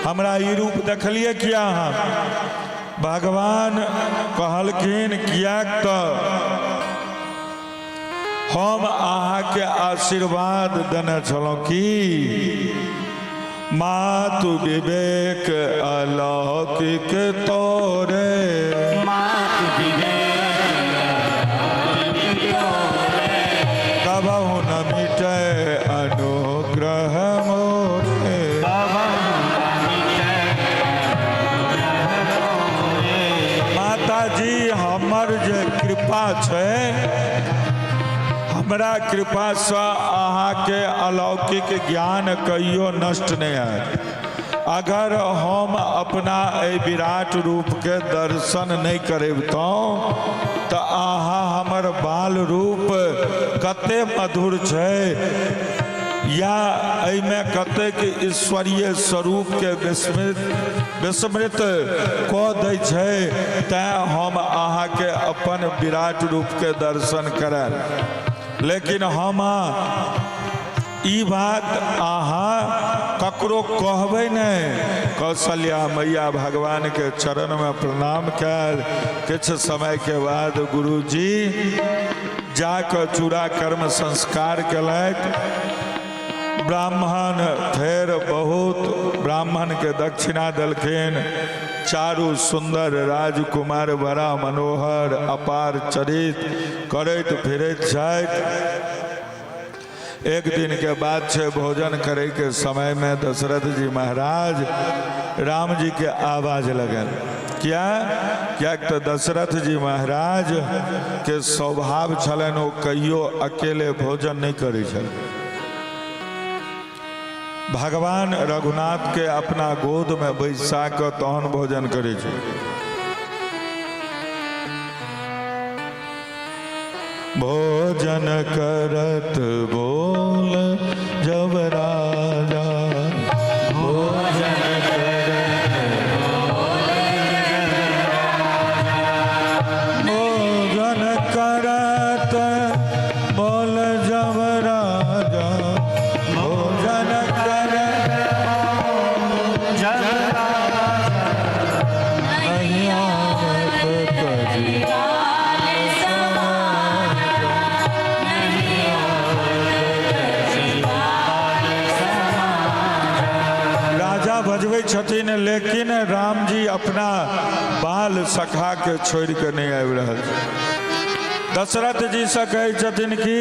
हमरा ई रूप देखलिए किया अहाँ। भगवान कहलखिन कियाक तऽ हम अहाँके आशीर्वाद देने छलहुँ कि मातु विवेक अलौकिक तोरे, मातु कबहु न मिटे अनुग्रह मोरे। माताजी हमर जे कृपा छै, हमरा कृपा से अहाँके अलौकिक ज्ञान कहियो नष्ट नहीं है। अगर हम अपना एहि विराट रूप के दर्शन नहीं करेबतौं तो अहाँ हमर बाल रूप कते मधुर छै, या एहिमे कतेक ईश्वरीय स्वरूप के विस्मृत कऽ दै छै, तैं हम अहाँके अपन विराट रूप के दर्शन करब। लेकिन हम ई बात अहाँ ककरो कहबै नहीं। कौशल्या मैया भगवान के चरण में प्रणाम कैल। किछ समय के बाद गुरुजी जाकर चूड़ा कर्म संस्कार केलथि। ब्राह्मण फेर बहुत ब्राह्मण के दक्षिणा देलखिन। चारू सुंदर राजकुमार बड़ा मनोहर अपार चरित करैत फिरैत छथि। एक दिन के बाद छे भोजन करे के समय में दशरथ जी महाराज राम जी के आवाज लगन। क्या तो दशरथ जी महाराज के स्वभाव छलन ओ कहियो अकेले भोजन नहीं करे छल। भगवान रघुनाथ के अपना गोद में बैसा कर तहन भोजन करे छे। भोजन करत बोल जब राजा, भोजन करत बोल भोजन करत बोल जब राजा, भोजन करत जब नहीं आवत कभी। बजबै छथिन लेकिन राम जी अपना बाल सखा के छोड़ के नहीं आबि रहल। दशरथ जी से कहै छथिन कि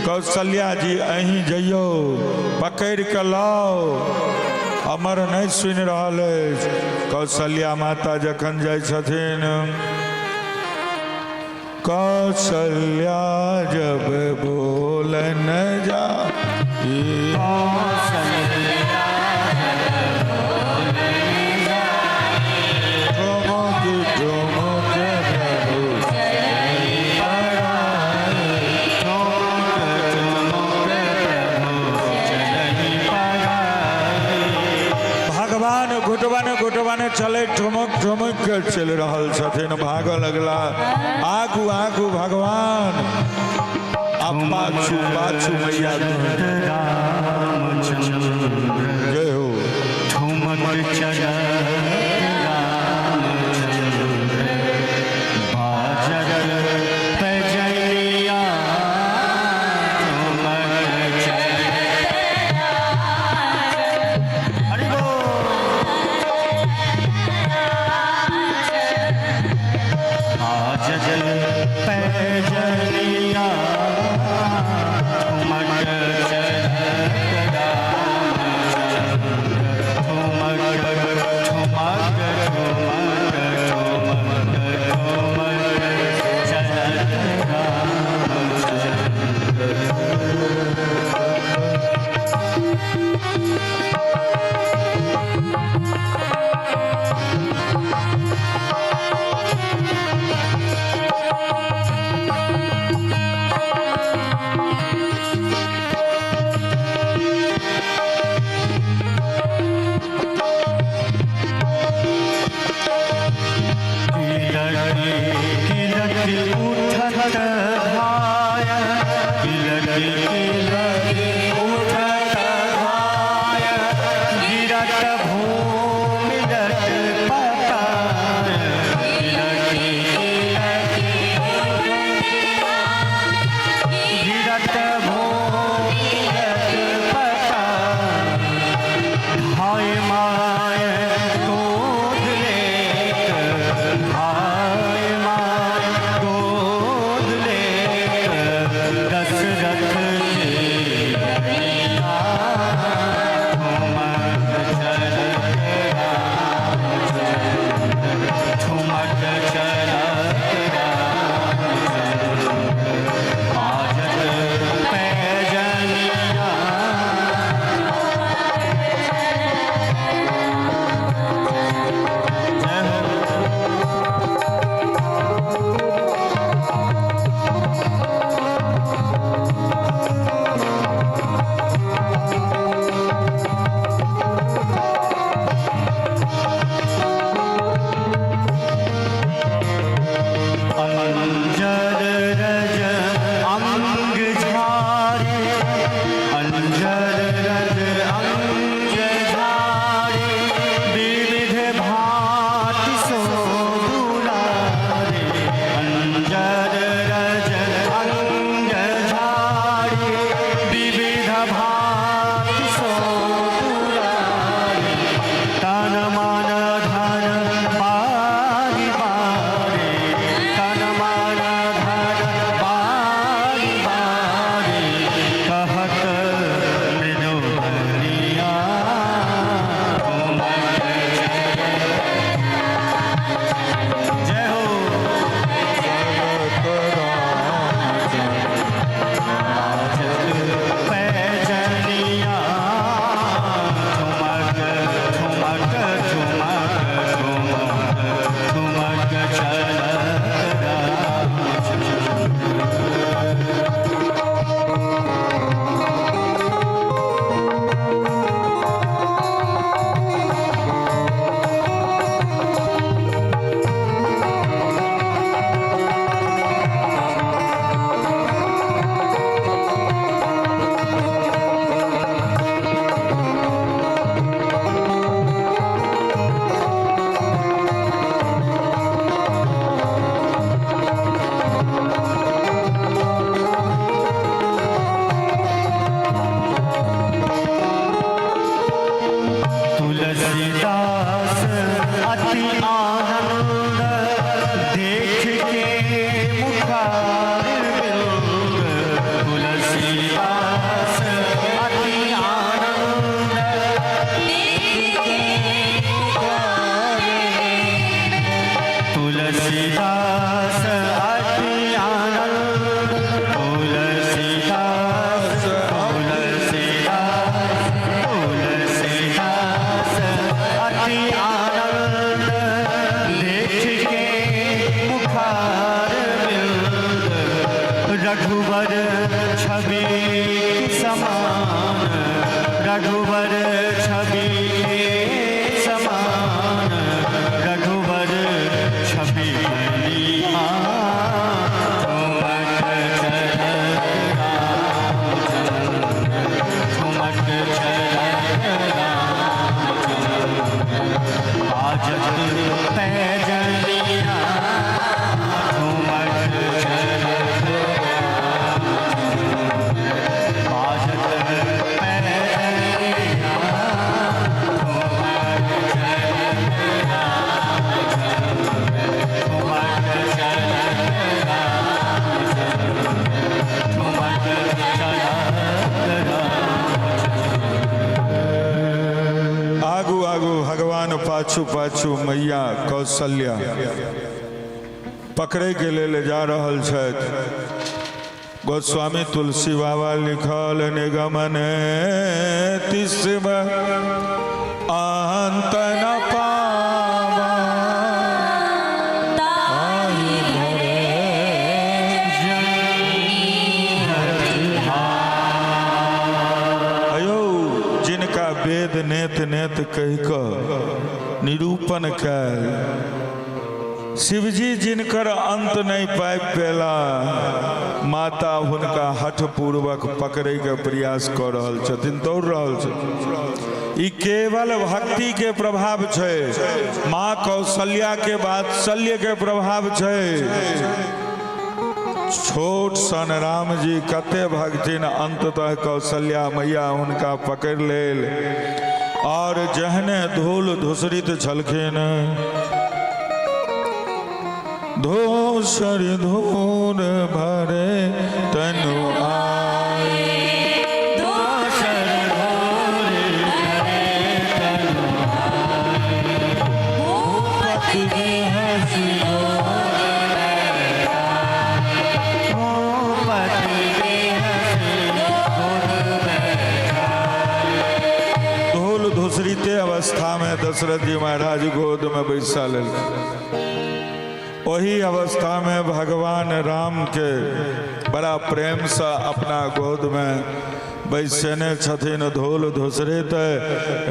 कौशल्या जी अहीं जइयो पकड़ के लाओ, हमर नहीं सुनि रहल अछि। कौशल्या माता जखन जाइ छथिन, कौशल्या जब बोलन जा चले ठुमक ठुमक के चल रहल छथिन भाग लगला आगू आगू भगवान अब पाछू पाछू मैया जय हो ठुमक चला रघुवर छवि समान, रघुवर छवि समान, पाछू पाछू मैया कौशल्या पकड़े के लेल जा रहल छथि। गोस्वामी तुलसी बाबा लिखल निगमन तिस्म अंत न पावा अयो जिनका वेद नेत नेत कहि कऽ निरूपण कैल, शिवजी जिनकर अंत नहीं पाबि पेला, माता हुनका हठ पूर्वक पकड़े के प्रयास कर रहल छथिन, दौड़ रहल छथिन। ई केवल भक्ति के प्रभाव छै, माँ कौशल्या के वात्सल्य के प्रभाव छै। छोट सन राम जी कते भगथिन, अंततः कौशल्या मैया हुनका पकड़ लेल और जहने धूल धूसरित छलखिन, धूसर धूर भरे तनु आए, दोसर धूर भरे तनु आए, भूपति बेहसी भूपति बेहसी धूल धूसरिते अवस्था में दशरथ जी महाराज गोद में बैसा लेलखिन। वही अवस्था में भगवान राम के बड़ा प्रेम से अपना गोद में बैसने छथिन, धूल धूसरित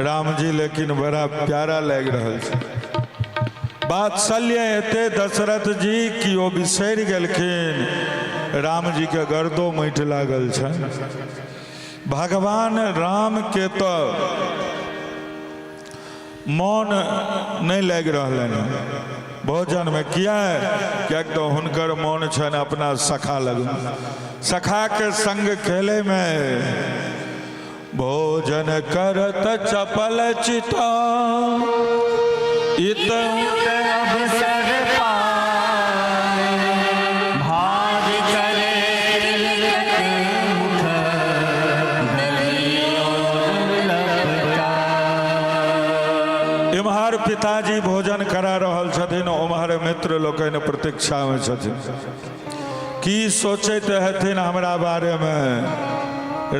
राम जी, लेकिन बड़ा प्यारा लग रहल छै। वात्सल्य एते दशरथ जी कि ओ बिसरि गेलखिन राम जी के गर्दो मैट लागल छै। भगवान राम के तो मौन नहीं लग रहलन भोजन में, किया क्या तो हुनकर मौन छन अपना सखा लग, सखा के संग खेले में। भोजन करत चपल चिता इत अवसर पाए, भाग करे तिलक मुख नलियों लपटाए। इम्हर पिताजी भोजन करा रहल छथिन, उम्हर मित्र लोकनि प्रतीक्षा में छथिन। की सोचैत हथिन हमरा बारे में?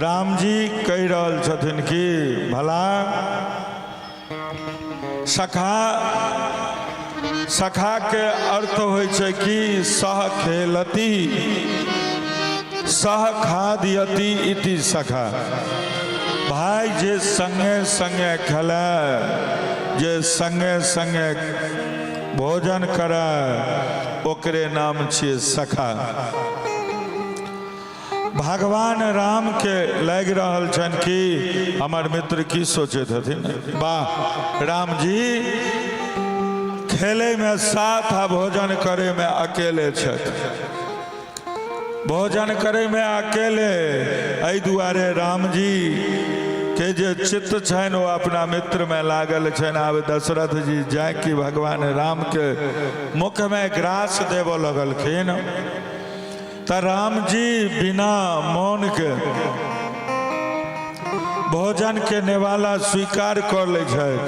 राम जी कहि रहल छथिन कि भला सखा के अर्थ होइ छै कि सह खेलती सह खादयति इति सखा। भाई जे संगे संगे खेला, जे संगे संगे भोजन करे, ओकरे नाम छियै सखा। भगवान राम के लग रहल छन कि हमर मित्र की सोचैत हथिन। वाह, राम जी खेले में साथ आ भोजन करे में अकेले छथि। भोजन करे में अकेले, एहि दुआरे राम जी के जे चित्त छनि वो अपना मित्र में लागल छनि। आब दशरथ जी जाय कि भगवान राम के मुख में ग्रास देव लगलखिन, त राम जी बिना मौन के भोजन के नेवाला स्वीकार कर ले छथि।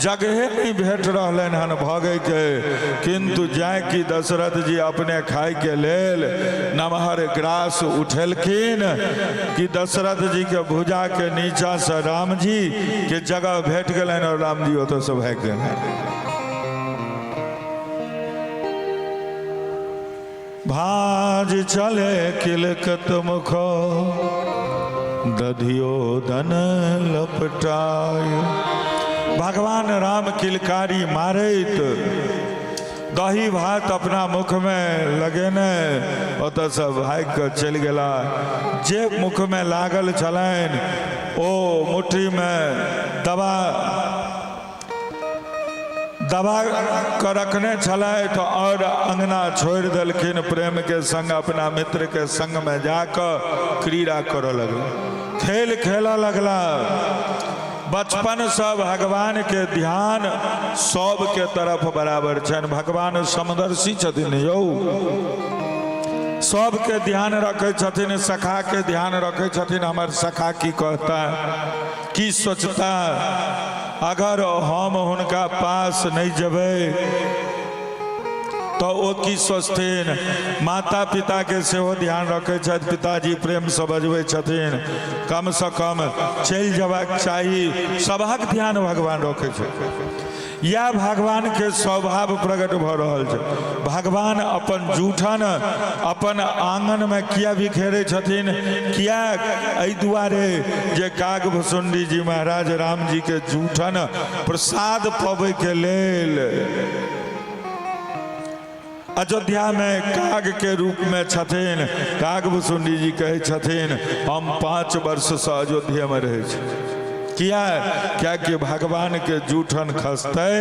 जगहे नहीं भेट रहलन हन भागे के, किंतु जाय कि दशरथ जी अपने खाय के लेल नमहर ग्रास उठेलखिन कि दशरथ जी के भुजा के नीचा से राम जी के जगह भेट गलन और राम जी ओतऽ से भाग गेलन। भाज चले किलकत मुख दधियो धन लपटाय। भगवान राम किलकारी मारैत दही भात अपना मुख में लगेने ओतऽ से भाग के चलि गेला। जे मुख में लागल छलनि ओ मुट्ठी में दबा कर रखने छलथि और अंगना छोड़ देलखिन। प्रेम के संग अपना मित्र के संग में जाकर क्रीड़ा करऽ लगला, खेल खेलऽ लगला। बचपन से भगवान के ध्यान सब के तरफ बराबर छनि। भगवान समदर्शी छथिन यौ, सब के ध्यान रखे छथिन, सखा के ध्यान रखे छथिन। हमर सखा की कहता, की सोचता, अगर हम हुनका पास नहीं जेबै तो ओ की सोचथिन। माता पिता के सेहो ध्यान रखे छथि, पिताजी प्रेम से बजबै छथिन, कम से कम चलि जेबाक चाही, सबहक ध्यान भगवान रखे छथि। यह भगवान के स्वभाव प्रकट भ रहल छै। भगवान अपन जूठन अपन आंगन में किया बिखेरे छथिन, किया एहि दुआरे जे कागभुसुंडी जी महाराज राम जी के जूठन प्रसाद पबै के लेल अयोध्या में काग के रूप में छथिन। कागभुसुंडी जी कहे छथिन हम 5 वर्ष से अयोध्या में रहे छी। क्या कि भगवान के जूठन खसते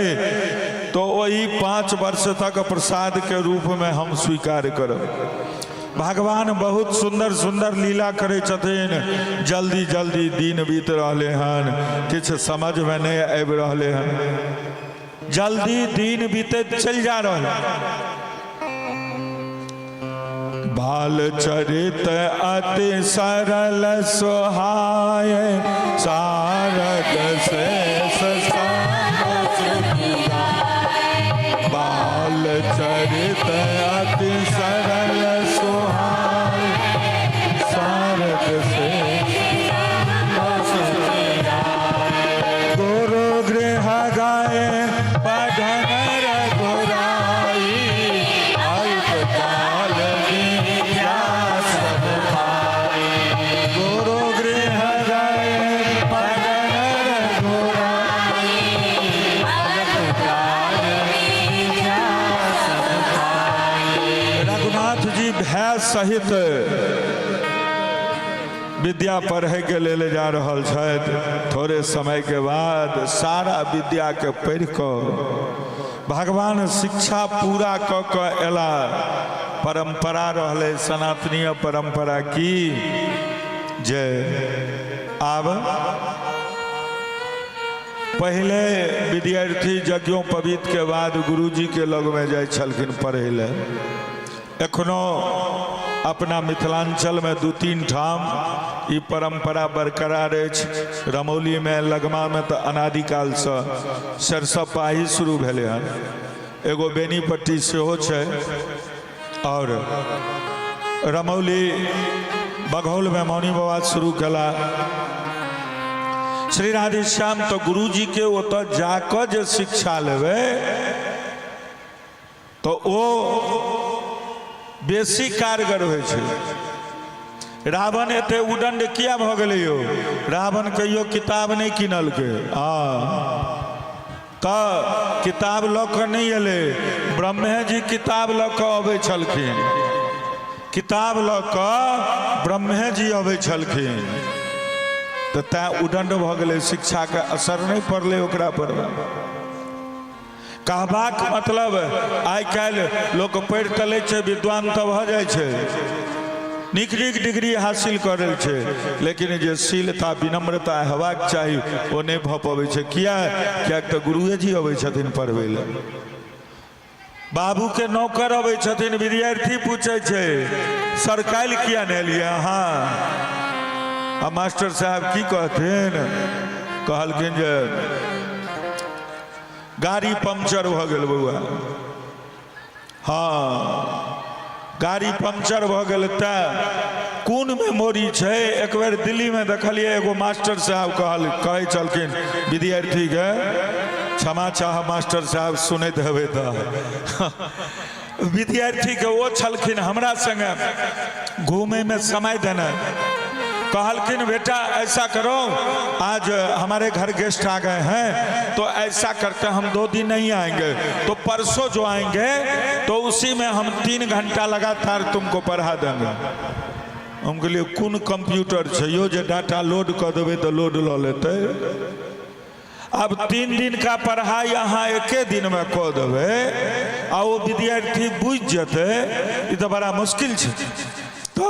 तो वही 5 वर्ष तक प्रसाद के रूप में हम स्वीकार करब। भगवान बहुत सुंदर सुंदर लीला करे छथिन। जल्दी जल्दी दिन बीत रहले हन, किछ समझ में नहीं आबि रहले हन, जल्दी दिन बीते चल जा रहे। बाल चरित अति सरल सुहाय, सारद शेष बाल चरित अति सरल सुहाय, सारद शेष गुरु गृह गाय पढ़न रघुराई, भय सहित विद्या पढ़े के ले जा रहल छथि। थोड़े समय के बाद सारा विद्या के पढ़ कर भगवान शिक्षा पूरा क के एला। परंपरा रहले सनातनीय परंपरा की जे आब पहले विद्यार्थी यज्ञोपवीत के बाद गुरुजी के लग में जाय छलखिन पढ़े ले। एखनो अपना मिथिलांचल में 2-3 ठाम ई परंपरा बरकरार अछि। रमौली में लगमा में तो अनादिकाल से सरसपाही शुरू भेले हन, एगो बेनीपट्टी सेहो छै, और रमौली बघौल में मौनी बाबा शुरू कला। श्री राधेश्याम तो गुरुजी के ओतऽ जाकर जे शिक्षा लेबै तो ओ बेसी कारगर होइ छै। रावण एते उदंड किया भ गेलै यौ? रावण कहियो किताब नहीं किनलकै, तऽ किताब लऽ कऽ नहीं एलै। ब्रह्मे जी किताब लऽ कऽ अबै छलखिन, किताब लऽ कऽ ब्रह्मे जी अबै छलखिन, तऽ तैं उदंड भ गेलै। शिक्षा के असर नहीं पड़लै ओकरा पर। कहबाक मतलब आइ काल्हि लोक पढ़ि तऽ लै छै, विद्वान तऽ भऽ जाइ छै, नीक नीक डिग्री हासिल करै छै, लेकिन जे शीलता विनम्रता हेबाक चाही ओ नहीं भऽ पबै छै। कियाक तऽ गुरुए जी अबै छथिन पढ़बै लए, बाबू के नौकर अबै छथिन। विद्यार्थी पूछे छै सर काल्हि किया नहीं एलियै अहाँ? आ मास्टर साहब की कहथिन? कहलखिन जे गाड़ी पंचर भ गेल बउआ। हाँ, गाड़ी पंचर भ गेल तऽ कोन मेमोरी छै? एक बेर दिल्ली में देखलिए एगो मास्टर साहब कहे चलखिन विद्यार्थी के, क्षमा चाह मास्टर साहब सुनैत हेबै तऽ। विद्यार्थी के वो छलखिन हमरा संगे घूमे में समय देना। कहलखिन बेटा ऐसा करो, आज हमारे घर गेस्ट आ गए हैं तो ऐसा करते हम 2 दिन नहीं आएंगे, तो परसों जो आएंगे तो उसी में हम 3 घंटा लगातार तुमको पढ़ा देंगे। हम कहलिए कौन कंप्यूटर चाहिए जो डाटा लोड कर देवे तो लोड लो लेते? अब 3 दिन का पढ़ाई अहाँ एके दिन में कह देवे आ वो विद्यार्थी बुझ जेते, ये तो बड़ा मुश्किल है। तो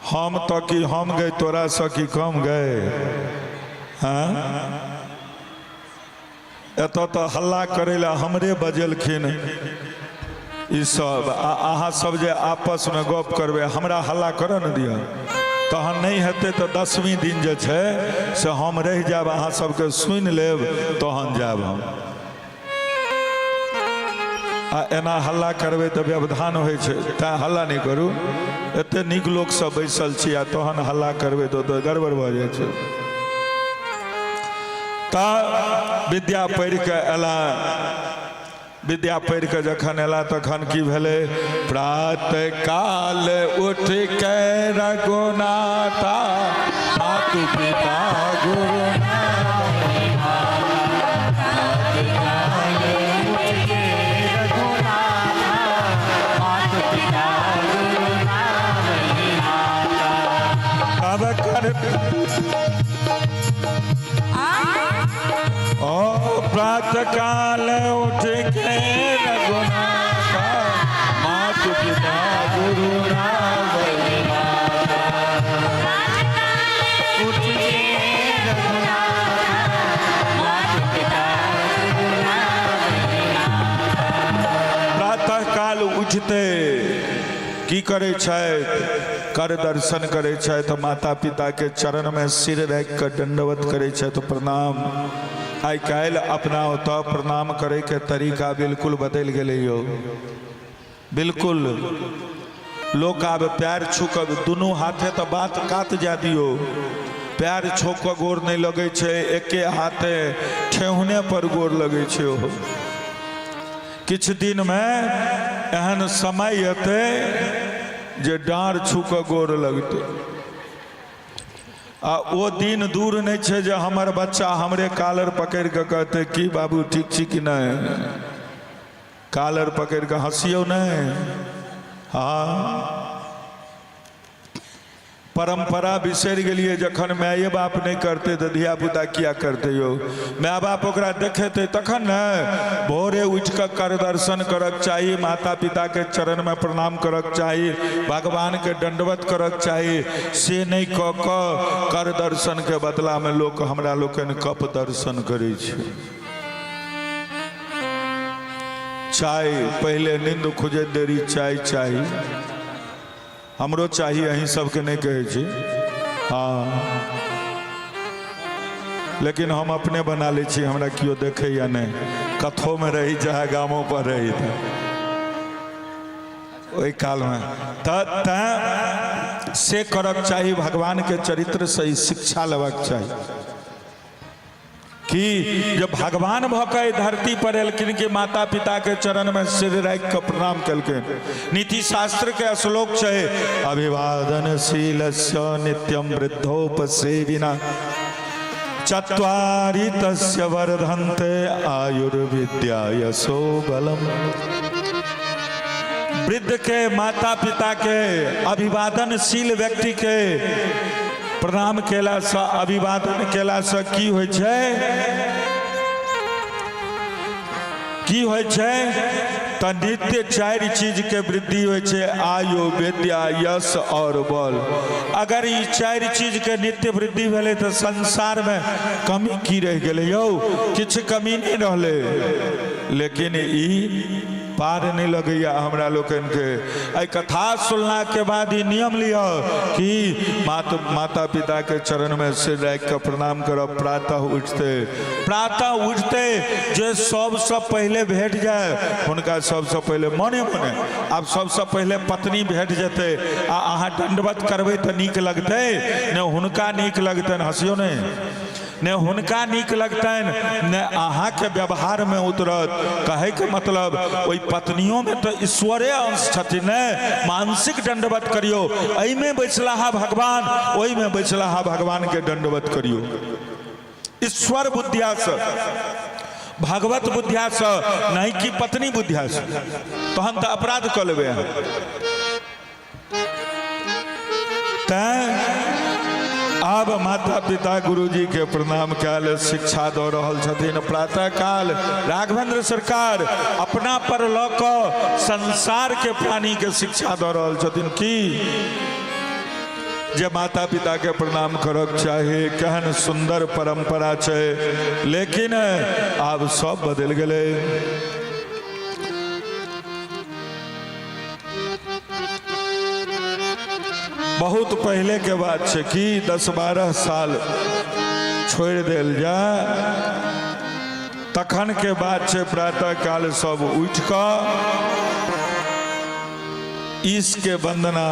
हम तो कि हम गए तोरा से कि कम गए? हाँ, एत तो हल्ला करे ला हमरे बजेलखिन ई सब अहाँ सब जे आपस में गप करबे हमरा हल्ला कर न दिया तहन नहीं हेतै तो 10वीं दिन जे छै से हम रह जाब अहाँ सबके सुनि लेब तहन जाब हम आ एना हल्ला करबै तऽ व्यवधान होइ छै तैं हल्ला नहीं करू एते नीक लोक सब बैसल छी आ तहन हल्ला करबै तऽ गड़बड़ भऽ जाइ छै तऽ विद्या पढ़ि कऽ एला विद्या पढ़ि कऽ जखन एला तखन की भेलै प्रातः काल उठ के रघुनाथा मातु पिता गुरु अब कर प्रातः काल उठ के रघुनाथा मातु पिता गुरु प्रातः काल उठते की करे छथि कर दर्शन करे छथि माता पिता के चरण में सिर रख कर दंडवत करे छथि प्रणाम आई काल अपना ओतऽ प्रणाम करे के तरीका बिल्कुल बदल गए यो बिल्कुल लोग अब पैर छू कर दुनू हाथे तो बात कात जा दियो पैर छू के गोर नहीं लगे छे एके हाथे ठेहुने पर गोर लगे छे किछ दिन में एहन समय अते जे डाँर छू के गोर लगते आ वो दिन दूर नहीं छे जे हमर बच्चा हमरे कालर पकड़ के कहते कि बाबू ठीक छी कि नहीं कालर पकड़ के हंसियो नहीं हाँ परंपरा बिसर गलिए जखन माये बाप नहीं करते तो धिया पुता किया करते यो माय बाप ओकरा देखेते तखन न भोरे उठ कर कर दर्शन करक चाहिए माता पिता के चरण में प्रणाम करक चाहिए भगवान के दंडवत करक चाहिए से नहीं क कर दर्शन के बदला में लोग हमरा लोकन कप दर्शन करे छे चाय पहले नींद खुजे देरी चाय चाहिए हमरो चाहिए अहीं सबके नहीं कहे छी हाँ लेकिन हम अपने बना ले छी हमरा कियो देखे या नहीं कथो में रही चाहे गामों पर रही था ओई काल में त से करक चाहिए भगवान के चरित्र से शिक्षा लेबाक चाहिए कि जब भगवान भके धरती पर एलखिन कि माता पिता के चरण में सिर रख के प्रणाम कलखिन नीति शास्त्र के श्लोक छे अभिवादनशीलस्य नित्यं वृद्धोपसेविना चत्वारि तस्य वर्धन्ते आयुर्विद्या यशो बलम वृद्ध के माता पिता के अभिवादनशील व्यक्ति के प्रणाम केला से अभिवादन केला से की होय छै त नित्य 4 चीज के वृद्धि होय छै आयु विद्या यश और बल अगर ई 4 चीज के नित्य वृद्धि भेले तो संसार में कमी की रह गेले यौ किछ कमी नहीं रहले लेकिन ई पार नहीं लगैया हमरा लोकन के आई कथा सुनला के बाद ही नियम लिया कि माता पिता के चरण में सिर रख के प्रणाम करब प्रातः उठते जे सबसे पहले भेट जाए हुनका सबसे पहले मने मने आब सबसे पहले पत्नी भेट जेते आ अहाँ दंडवत करबै तो नीक लगते ने हुनका नीक लगतन हंसियो नहीं ने हुनका नीक लगतन ने अहाँ के व्यवहार में उतरत कहे के मतलब ओई पत्नियों में तो ईश्वरे अंश छथिन ने मानसिक दंडवत करियो एहि में बैसलाहा भगवान ओहि में बैसलाहा भगवान के दंडवत करियो ईश्वर बुद्धिया से भगवत बुद्धिया से नहीं कि पत्नी बुद्धिया से तहन तो अपराध क लेबे अब माता पिता गुरुजी के प्रणाम काल शिक्षा दो रहल छथिन प्रातः काल राघवेंद्र सरकार अपना पर लऽ कऽ संसार के प्राणी के शिक्षा दो रहल छथिन कि जे माता पिता के प्रणाम करक चाही केहन सुंदर परंपरा छै लेकिन आब सब बदल गेलै बहुत पहले के बात है कि 10-12 साल छोड़ देल जाए तखन के बात है। प्रातः काल सब उठ कर इसके वंदना,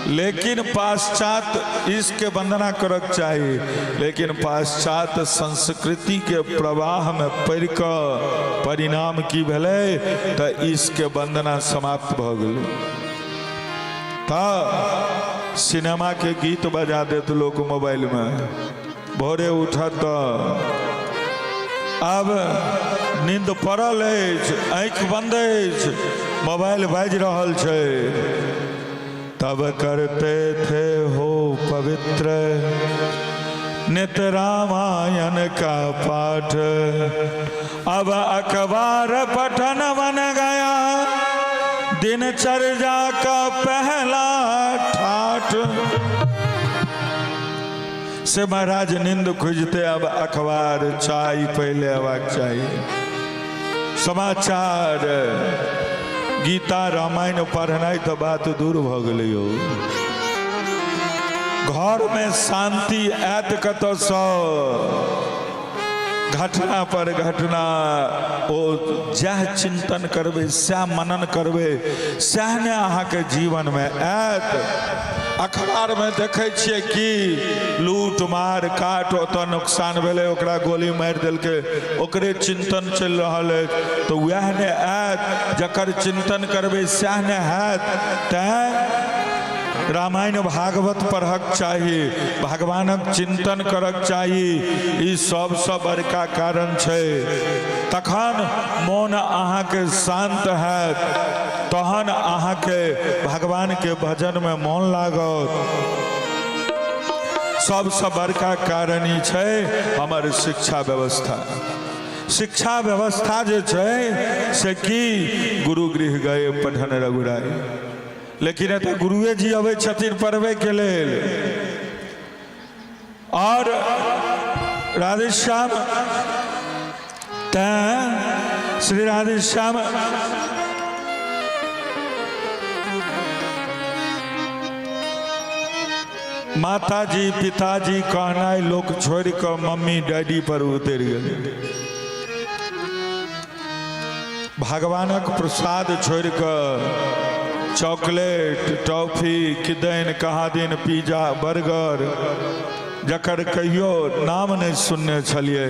लेकिन पाश्चात्य इसके वंदना करक चाहिए, लेकिन पाश्चात्य संस्कृति के प्रवाह में पड़ कर परिणाम की भेले तो इसके वंदना समाप्त भ गेल। सिनेमा के गीत बजा देत लोग मोबाइल में, भोरे उठत अब नींद पड़ल अछि, आँखि बंद अछि, मोबाइल बाजि रहल छै, तब करते थे हो पवित्र नित्य रामायण का पाठ, अब अखबार पठन बन गया दिनचर्या का पहला ठाठ। से महाराज नींद खुजते अब अखबार चाय पहले आवाक चाहिए, समाचार गीता रामायण पढ़नाई तो बात दूर भ गेलै। घर में शांति आयत कतौ सँ, घटना पर घटना ओ जह चिंतन करबे सह मनन करबे सह ने अहाँ के जीवन में आयत। अखबार में देखे छिए कि लूट मार काट, ओतऽ नुकसान भेलै, ओकरा गोली मारि देलकै, ओकरे चिंतन चल रहल है, तो वह ने आयत जकर चिंतन करबे सह ने हैत। तैं रामायण भागवत पढ़क चाहिए, भगवानक चिंतन करक चाहिए, ई सबसँ बड़का कारण छै। तखन मोन अहाँके शांत हैत, तहन अहाँके भगवान के भजन में मोन लागत। सबसँ बड़का कारण ई छै हमर शिक्षा व्यवस्था। शिक्षा व्यवस्था जे छै से कि गुरु गृह गए पढ़न रघुराई, लेकिन एतऽ गुरुए जी अबै छथिन पढ़बै के लेल। और राधेश्याम तैं श्री राधेश्याम माता जी पिताजी कहनाई लोग छोड़ कर मम्मी डैडी पर उतर गए। भगवानक प्रसाद छोड़ कर चॉकलेट टॉफी किदैन कहाँ दिन पिज्जा बर्गर जकर कहियो नाम नहीं सुनने छलिए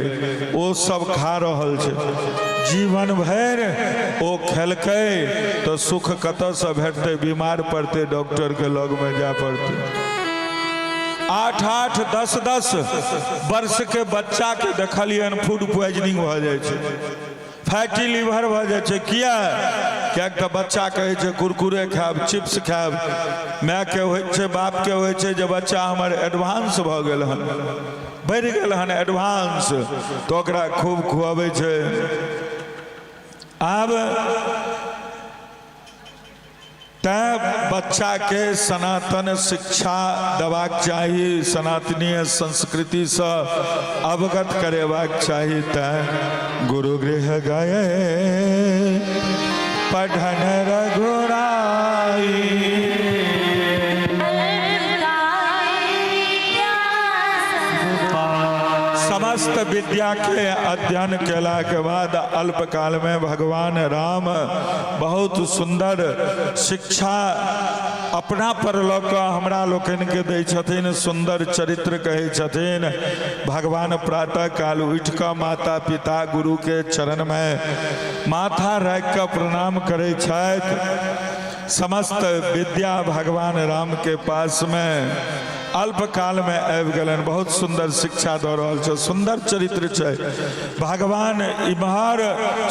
ओ सब खा रहल छै। जीवन भर ओ खेलकै तो सुख कतऽ से भेटतै, बीमार पड़ते डॉक्टर के लग में जा पड़ते। 8-8 10-10 वर्ष के बच्चा के देखलियन फूड पॉइजनिंग भ जाय छै, फैटी लीवर भ जाय छै। क्या तो बच्चा कहे छै कुरकुरे खायब चिप्स खायब, माय के होय छै बाप के होय छै जे बच्चा हमर एडवांस भ गेल हन, बढ़ि गेल हन एडवांस, तो ओकरा खूब खुआबै छै। आब तैं बच्चा के सनातन शिक्षा देबाक चाही, सनातनीय संस्कृति से अवगत करेबाक चाही। तैं गुरु गृह गए पढ़न रघुराई, समस्त विद्या के अध्ययन केला के बाद अल्पकाल में भगवान राम बहुत सुंदर शिक्षा अपना पर लऽ कऽ हमरा लोकनि के दै छथिन, सुंदर चरित्र कहै छथिन। भगवान प्रातः काल उठ कऽ माता पिता गुरु के चरण में माथा राखि कऽ प्रणाम करै छथि। समस्त विद्या भगवान राम के पास में अल्पकाल में आबि गेलन, बहुत सुंदर शिक्षा दऽ रहल छै, सुंदर चरित्र छै। भगवान इम्हर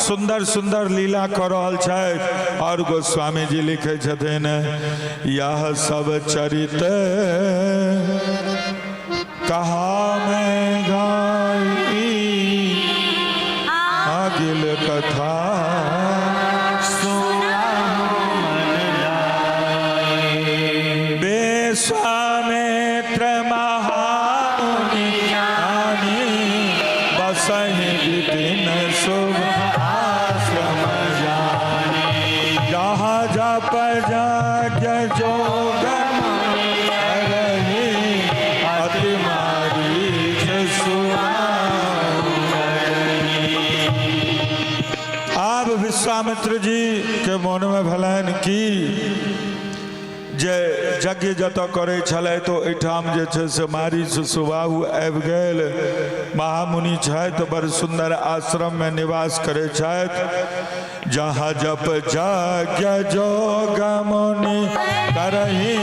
सुंदर सुंदर लीला कऽ रहल छै। और गोस्वामी जी लिखे छथिन यह सब चरित्र कहा मैं गाई, अगिल कथा बेस्वामित्र महामुनि ज्ञानी बसहि विपिन शुभ आश्रम जानी, जहाँ जप यज्ञ जोगन विश्वामित्र जी के मन में भेलनि कि जे यज्ञ जतऽ करे छलै तो एहिठाम जे छै से मारीच सुबाहु आबि गेल। महामुनि छथि, बड़ सुंदर आश्रम में निवास करे छथि। जहाँ जप यज्ञ जोग मुनि करहि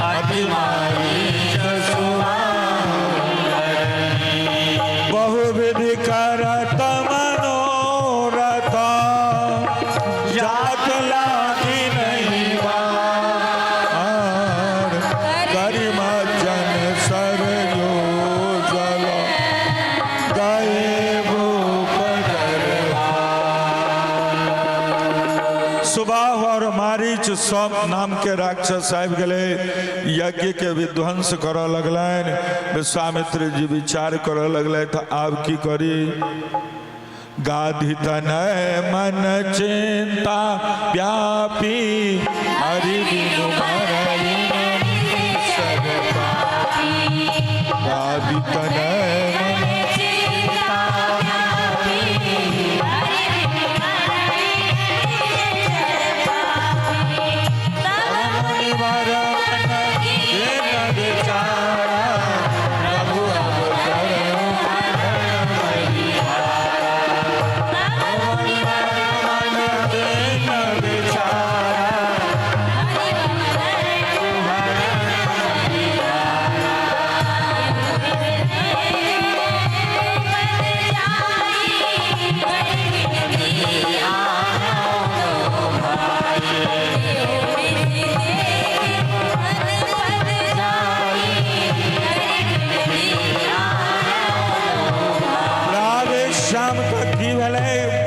अति मारीच सुबाहु बहुविधि करत मनोरथ जात लागी नहीं बार गरिमा जन सरयो जल गए भूप दरबार। सुबाहु और मारीच सब नाम के राक्षस आबि गेले, यज्ञ के विध्वंस करऽ लगलनि। विश्वामित्र जी विचार करऽ लगले तो आब की करी। गाधि तनय मन चिंता व्यापी हरि बिनु मरहि निसर पापी। गाधि तनय मन चिंता व्यापी हरि बिनु मरहि निसर पापी। तब मुनि वर मन जेन विचारा प्रभु अवसर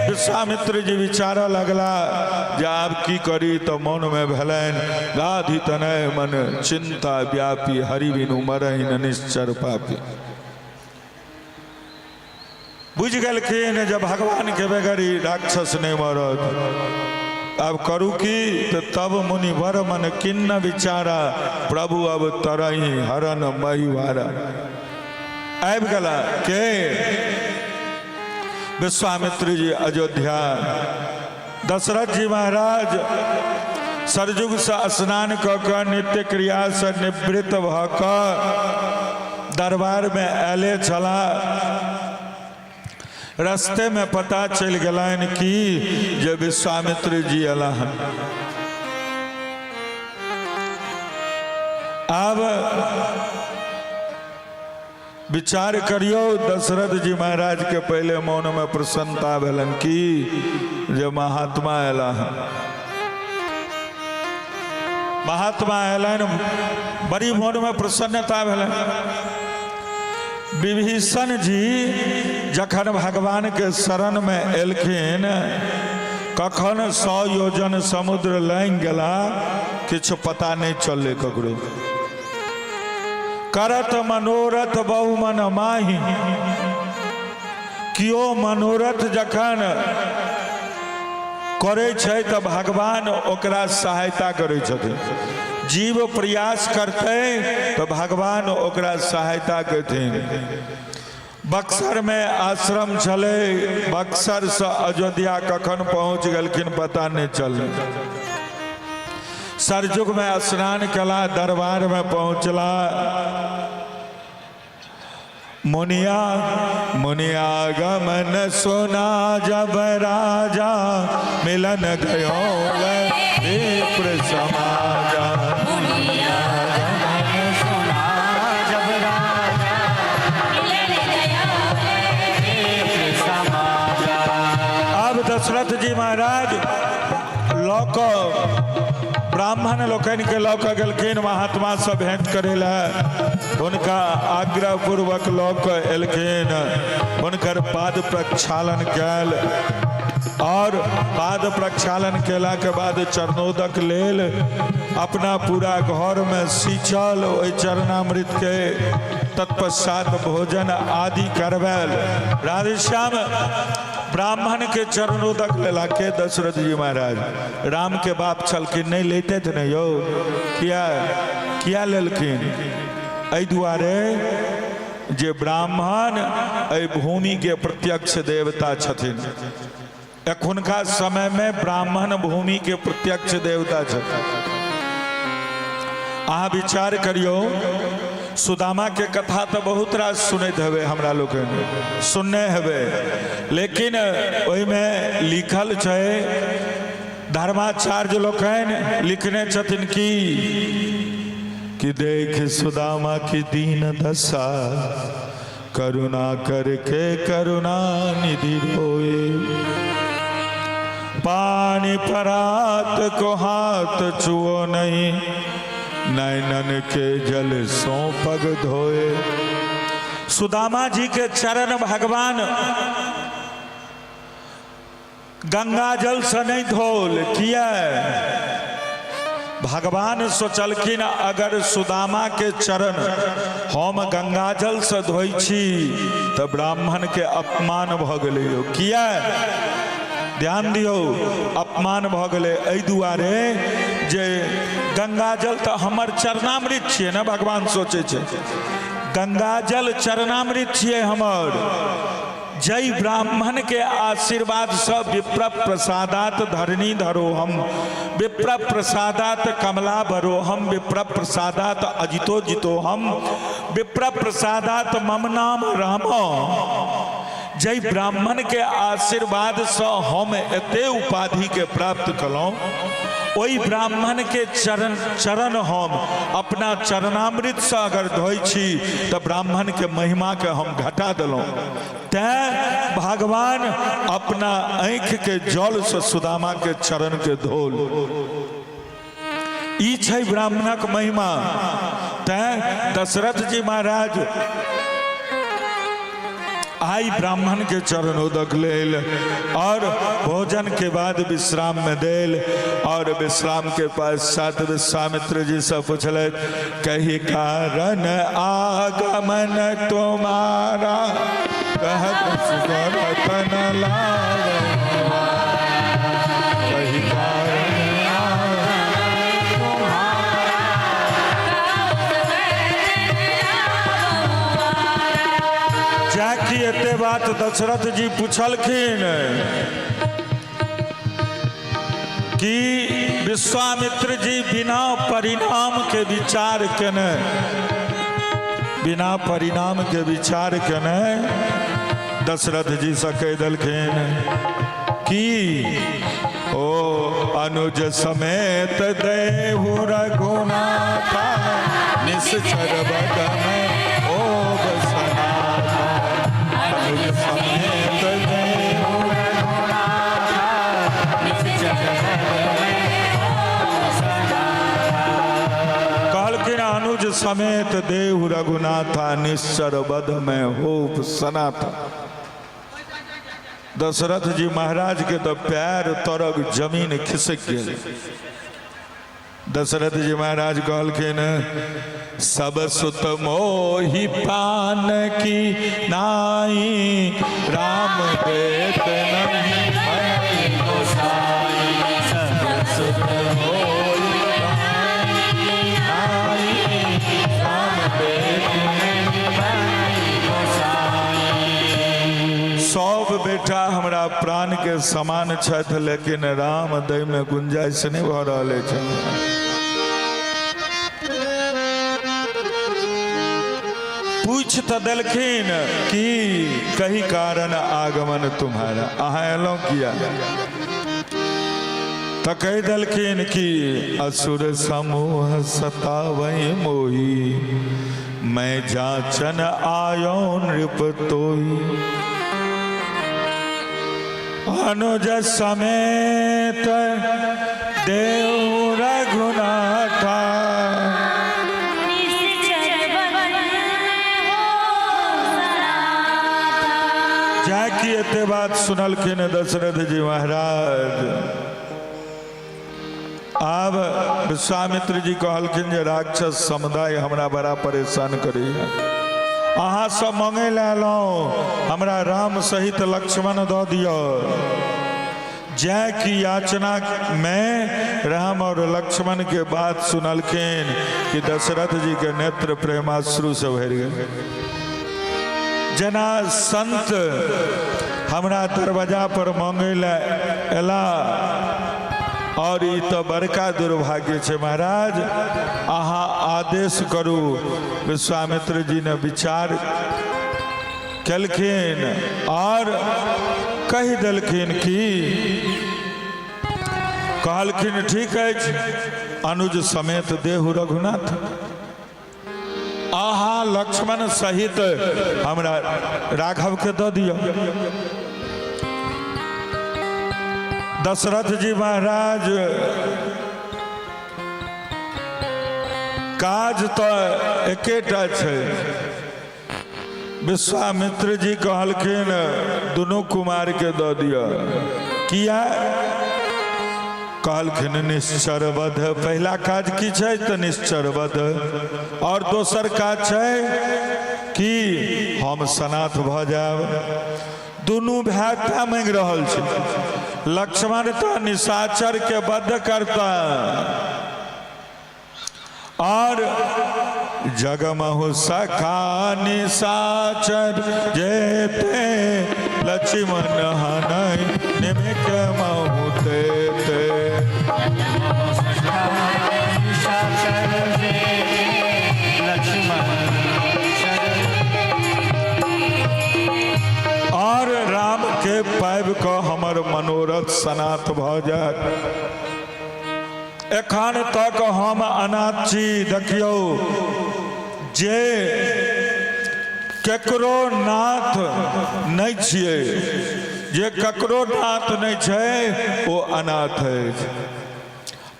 विश्वामित्र जी विचार लगला जे आब की करी। तो मन में भेलनि गाधि तनय मन चिंता व्यापी हरि बिनु मरहि निश्चर पापी। बुझ गेलखिन जब भगवान के बगैर राक्षस नहीं मरत, अब करू की। तो तब मुनि वर मन किन्न विचारा प्रभु अब तरही हरन महिवारा। आबि गेला के विश्वामित्र जी अयोध्या। दशरथ जी महाराज सरजुग से स्नान कऽ नित्य क्रिया से निवृत्त भऽ दरबार में आले चला। रास्ते में पता चल गलनि कि जे विश्वामित्र जी अयलाह। अब विचार करियो, दशरथ जी महाराज के पहले मौन में प्रसन्नता भेलन कि जे महात्मा अयला। महात्मा अयलन, बड़ी मौन में प्रसन्नता भेलन। विभीषण जी जखन भगवान के शरण में एलखिन, कखन 100 योजन समुद्र लंघि गेला, किछु पता नहीं चलले ककरो। करत मनोरथ बहु मन माही। कियो मनोरथ जखन करे छै तो भगवान ओकरा सहायता करे छथिन। जीव प्रयास करते तो भगवान ओकरा सहायता करथिन। बक्सर में आश्रम चले, बक्सर से अयोध्या कखन पहुंच गेलखिन पता नहीं चल। सरजुग में स्नान कला, दरबार में पहुंचला। मुनिया मुनिया गमन सुना जब राजा मिलन गयो विप्र समाजा। मुनिया गमन सुना जब राजा मिलन गयो विप्र समाजा। अब दशरथ जी महाराज लोक ब्राह्मण लोकन के लौक गेलखिन महात्मा से भेंट करेला। उनका आग्रह पूर्वक लौक एलखिन, उनकर पाद प्रक्षालन कैल और पाद प्रक्षालन केला के बाद चरणोदक लेल अपना पूरा घर में सींचल, ओहि चरणामृत के तत्पश्चात भोजन आदि करवैल। राधेश्याम ब्राह्मण के चरणोदक लेला के दशरथ जी महाराज राम के बाप छलखिन, नहीं लेते थे नहीं यो। किया लेलखिन? एहि दुआरे जे ब्राह्मण एहि भूमि के प्रत्यक्ष देवता छथिन। एखुनका समय में ब्राह्मण भूमि के प्रत्यक्ष देवता छे। अहाँ विचार करियो, सुदामा के कथा तो बहुत रास सुनते हवे, हमरा लोग सुनने हवे, लेकिन ओहि में लिखल छे, धर्माचार्य लोग लिखने छथिन कि देख सुदामा की दीन दशा, करुणा करके करुणा निधि रोए, पानी परात को हाथ छुओ नहीं, नैनन के जल सो पग धोए। सुदामा जी के चरण भगवान गंगा जल से नहीं धोल, किया? भगवान सोचलखिन अगर सुदामा के चरण हम गंगा जल से धोई छी तो ब्राह्मण के अपमान भ गेलै। किया? ध्यान दियो, अपमान भ गेलै एहि दुआरे जे गंगा जल तो हमर चरणामृत छियै ने। भगवान सोचे छे गंगा जल चरणामृत छियै हमर। जय ब्राह्मण के आशीर्वाद से विप्र प्रसादात धरणी धरो हम, विप्र प्रसादात कमला भरो हम, विप्र प्रसादात अजितो जितो हम, विप्र प्रसादात मम नाम रामो। जय ब्राह्मण के आशीर्वाद से हम एते उपाधि के प्राप्त कलौं। ओई ब्राह्मण के चरण हम अपना चरणामृत से अगर धोई छी तो ब्राह्मण के महिमा के हम घटा दिलों। तैं भगवान अपना आँख के जल से सुदामा के चरण के धोल। ई छै ब्राह्मणक महिमा। तैं दशरथ जी महाराज आई ब्राह्मण के चरण उदक लेल और भोजन के बाद विश्राम में देल। और विश्राम के पश्चात विश्वामित्र जी से पूछल, कही कारण आगमन तुम्हारा, कहत सुगरतन लागे, कही कारण जाकी एते बात दशरथ जी पूछलखिन कि विश्वामित्र जी बिना परिणाम के विचार केने, बिना परिणाम के विचार केने दशरथ जी से कह दलखिन कि ओ अनुज समेत देहु रघुनाथा, निश्चर बदन ओ बसनाथा, अनुज समेत देहु रघुनाथा, निश्चर कहलखिन अनुज समेत देहु रघुनाथा, निश्चर बद में हो सनाथा। दशरथ जी महाराज के तो पैर तरक जमीन खिसक गए। दशरथ जी महाराज कहलखिन सब सुत मोहि पान की नाई, राम देत नहीं मैं गोसाई, सब सुत मोहि पान की नाई, राम देत नहीं मैं गोसाई। सब बेटा हमरा प्राण के समान छथि, लेकिन राम दय में गुंजाइश नहीं भ रहल छै। पूछ तो दलखिन कि कही कारण आगमन तुम्हारा, अहाँ एलौं किया? तो कह दलखिन कि असुर समूह सतावै मोही, मैं जाचन आयो नृप तोई, अनुज समेत देहु रघुनाथा। जाकी एते बात सुनलखिन दशरथ जी महाराज। अब विश्वामित्र जी कहलखिन जे राक्षस समुदाय हमरा बड़ा परेशान करैया, अहाँ सब मंगे लौं, हमरा राम सहित लक्ष्मण दऽ दियो। जय की याचना में राम और लक्ष्मण के बात सुनलखिन कि दशरथ जी के नेत्र प्रेमाश्रु से भरि गए। जना संत हमरा दरवाजा पर मांगे ला एला और ई तो बड़का दुर्भाग्य है महाराज। अहाँ आदेश करू। विश्वामित्र जी ने विचार कलखिन और कह देलखिन कि कहलखिन ठीक है अनुज समेत देहु रघुनाथ, अहाँ लक्ष्मण सहित हमरा राघव के दऽ दियौ। दशरथ जी महाराज काज तो एकेटा छै। विश्वामित्र जी कहलखिन दुनू कुमार के दऽ दियौ। किया? कहलखिन निश्चर वध। पहला काज की छै तऽ निश्चर वध, और दोसर काज छै कि हम सनाथ भऽ जायब। दुनू भाई ता मांगि रहल छै। लक्ष्मण तो निशाचर के वध करता और जगमहु सखा निशाचर जेते लक्ष्मण हनय निमिक महु तेते। और राम के पाबि कऽ हमर मनोरथ सनाथ भऽ जायत। एखन तक हम अनाथ छी। देखियौ जे केकरो नाथ नहीं छियै, जे ककरो नाथ नहीं छै ओ अनाथ है।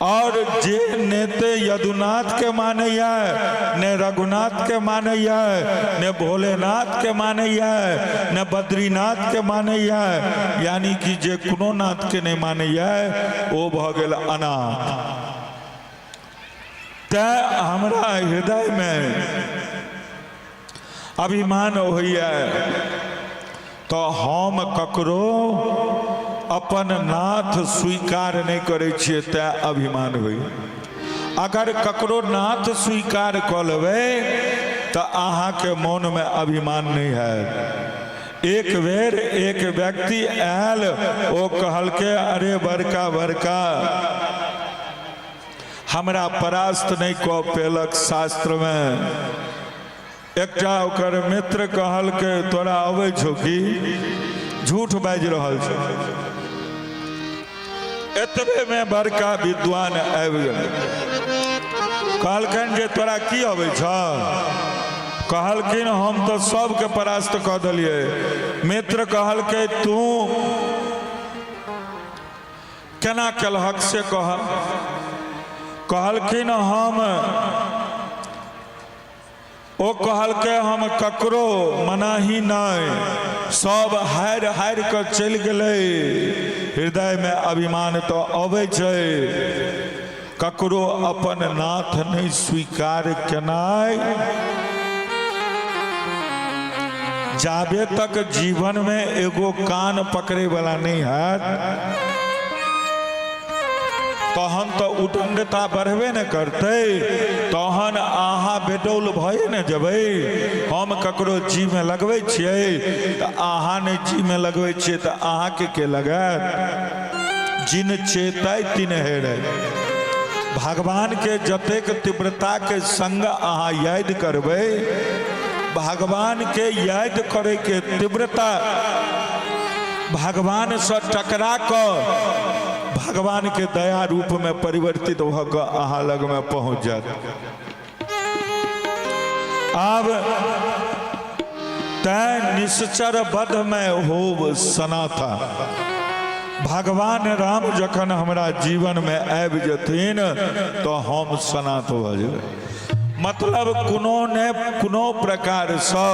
और जे नेते यदुनाथ के मानैया, ने रघुनाथ के मानैया, ने भोलेनाथ के मानैया, ने बद्रीनाथ के मानैया, यानी कि जे कोनो नाथ के नहीं मानैया ओ भऽ गेल अनाथ। तैं हमरा हृदय में अभिमान होइया तो हम ककरो अपन नाथ स्वीकार नहीं करे छियै, तैं अभिमान होई। अगर ककरो नाथ स्वीकार कऽ लेबै तो अहाँ के मन में अभिमान नहीं है। एक बेर एक व्यक्ति आयल, ओ कहलके अरे बड़का बड़का हमरा परास्त नहीं कऽ पेलक शास्त्र में। एकटा ओकर मित्र कहलके तोरा अबै छौ कि? झूठ बाजि रहल छौ। एतबे में बड़का विद्वान आबि गेल। कहलखिन जे तोरा की अबै छौ? कहलखिन हम तो सबके परास्त कऽ देलियै। मित्र कहलकै तू केना केलहक से कह। कहलखिन हम, ओ कहलकै हम ककरो मनाही नहीं, सब हारि हारि कऽ चलि गेलै। हृदय में अभिमान तो अबै छै, ककरो अपन नाथ नहीं स्वीकार केनाइ। जाबे तक जीवन में एगो कान पकड़े वाला नहीं है तहन तो उदंडता बढ़बे न करते। तहन अहाँ बेडौल भए न जेबै। हम ककरो जी में लगबै छियै तो अहाँ नहीं जी में लगबै छियै तो अहाँ के लगायत। जिन चेतै तिन हेरै। भगवान के जतेक तीव्रता के संग अहाँ याद करबै, भगवान के याद करे के तीव्रता भगवान से टकरा कर भगवान के दया रूप में परिवर्तित होकर अहाँ लग में पहुंच जात। अब तै निश्चर वध में होब सनाथा। भगवान राम जखन हमरा जीवन में आबि जथिन तो हम सनाथ भऽ जेबै। मतलब कोनो प्रकार से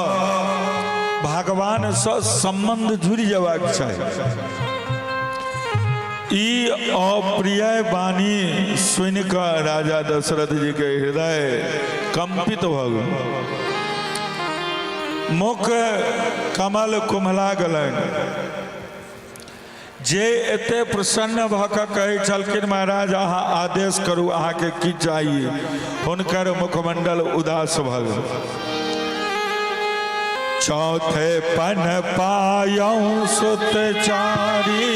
भगवान से संबंध जुड़ जेबाक चाही। ई अप्रिय वाणी सुनि कऽ राजा दशरथ जी के हृदय कंपित भऽ गेल। मुख कमल कुम्हला गेलनि। जे एते प्रसन्न भऽ कऽ कहै छलखिन महाराज अहाँ आदेश करू अहाँ के की चाहिए, हुनकर मुखमंडल उदास भऽ गेल। चौथे पन पायऊं सुत चारी।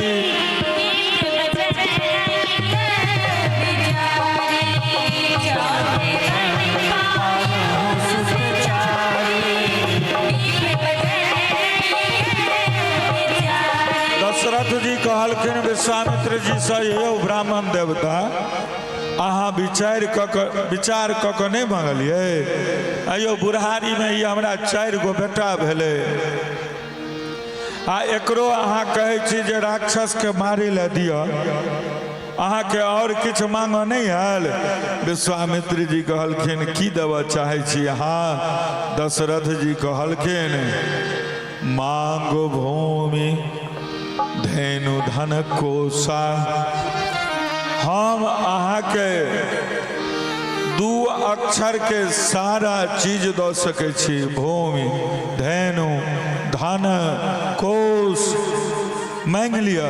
दशरथ जी कहलखिन विश्वामित्र जी से, हे ब्राह्मण देवता, अहाँ विचार क के नहीं मंगलिए? अयो बुढ़ारी में ये हमरा 4 गो बेटा भेले, आ एकरो अहाँ कहे छी जे राक्षस के मारे ला दिया, अहाँ के और किछ मांग नहीं आयल? विश्वामित्र जी कहलखिन की देव चाहे छी अहाँ? दशरथ जी कहलखिन मांगो भूमि धेनु धन कोसा। हम अहाँ के 2 अक्षर के सारा चीज दो सके छी, भूमि धेनु धन कोश, मांग लिया।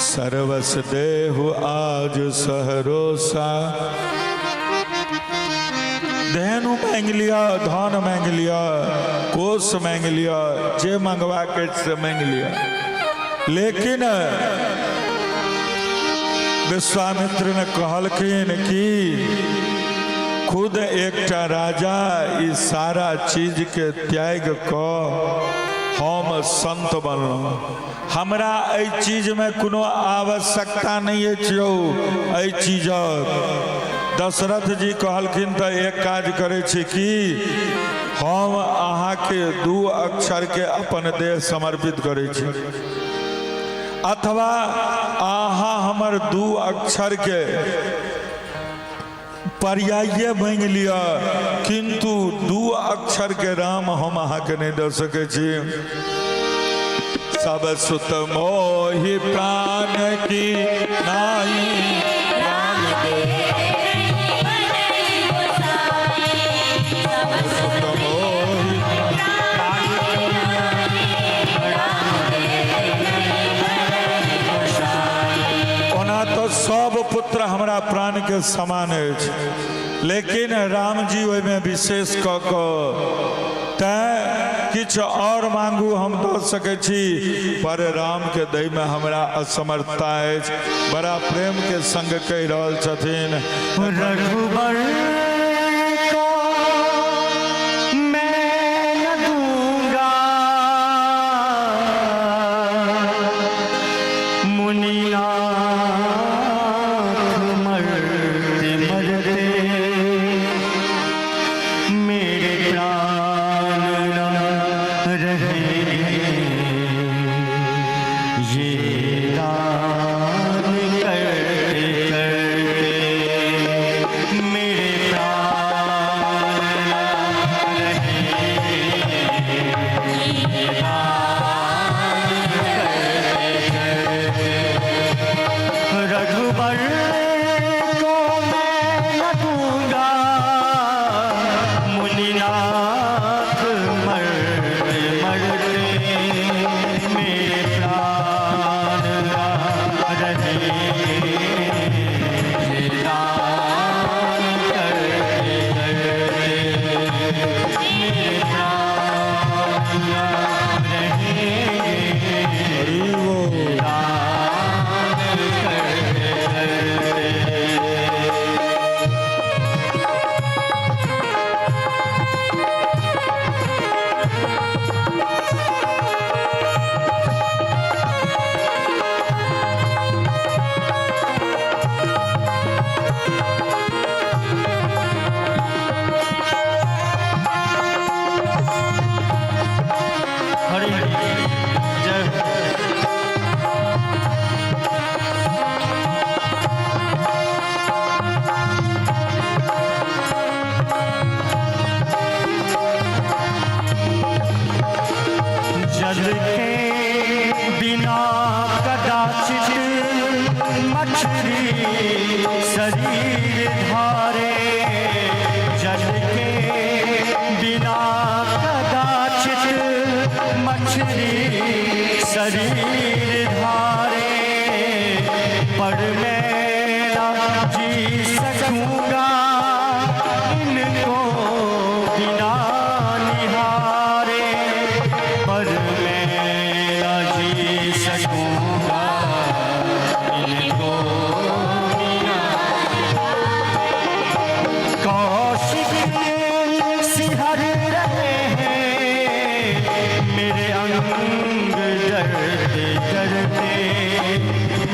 सर्वस देहु आज सहरोसा। धेनु मांग लिया, धन मांग लिया, कोष मांग लिया, जे मंगवा के से मांग लिया। लेकिन विश्वामित्र ने कहलखिन कि खुद एकटा राजा इस सारा चीज के त्याग क हम संत बनलहुँ, हमरा एहि चीज में कोनो आवश्यकता नहीं है एहि चीजक। दशरथ जी कहलखिन तो एक काज करे छी कि हम अहाँ के 2 अक्षर के अपन देह समर्पित करे छी, अथवा अहाँ हमर 2 अक्षर के पर्याय मांग लिया, किंतु 2 अक्षर के राम हम अहाँ के नहीं दे सके छी। सब सुत मोहि प्राण की नाई, राम दे तो सब पुत्र हमारा प्राण के समान है, लेकिन राम जी ओहि में विशेष क किछ और मांगू हम दो सके छी, पर राम के दय में हमरा असमर्थता है। बड़ा प्रेम के संग कह रहल छथिन, रघुबर को मैं न दूंगा, मुनिनाथ मरते मरते मेरे प्राण न रहेंगे, ये दान करते करते मेरे प्राण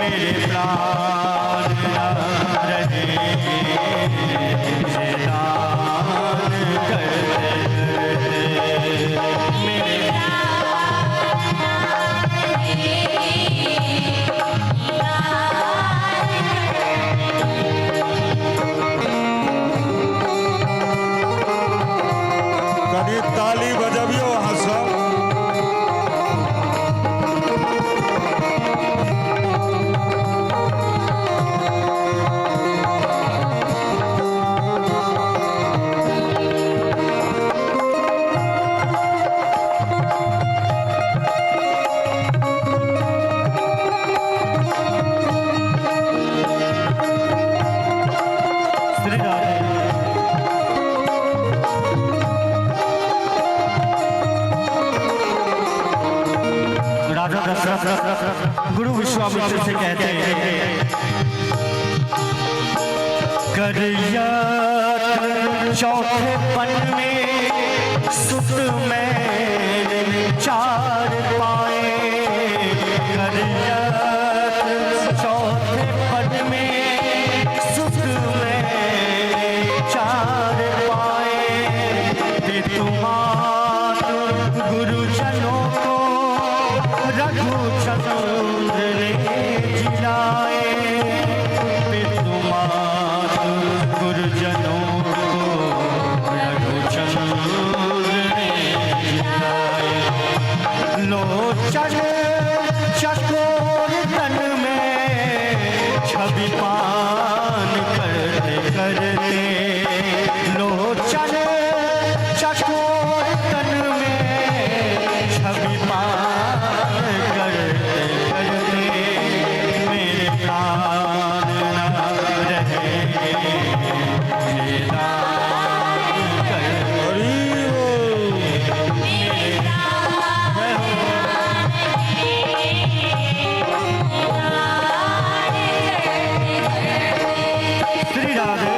मेरे प्राण न रहेंगे ये दान करते मेरे कनी ताली बजबियो अहाँ सब। श्री राधे राजा दशरथ गुरु विश्वामित्र से कहते हैं करिया चौथे पन में सुत मैंने चार पाए करिया चौथे पन में सुत मैंने चार पाए ते तुम्हारे गुरुजनों को रघुचंद्र ने जिलाए पे तुम्हारे गुरुजनों को रघुचंद्र ने जिलाए लोचन चकोर तन में छवि पान करते करते लोचन चकोर तन में छवि पान करते करते मेरे प्राण न रहेंगे ये दान करते श्री राधे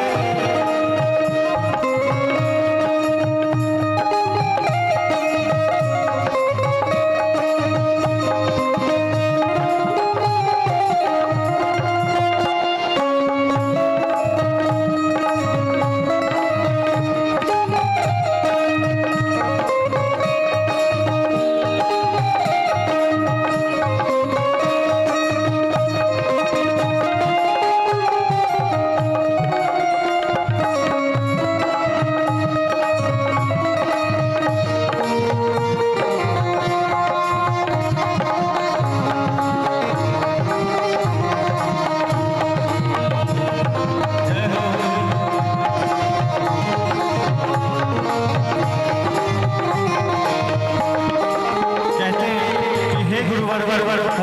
कहते हैं कि हे गुरुवर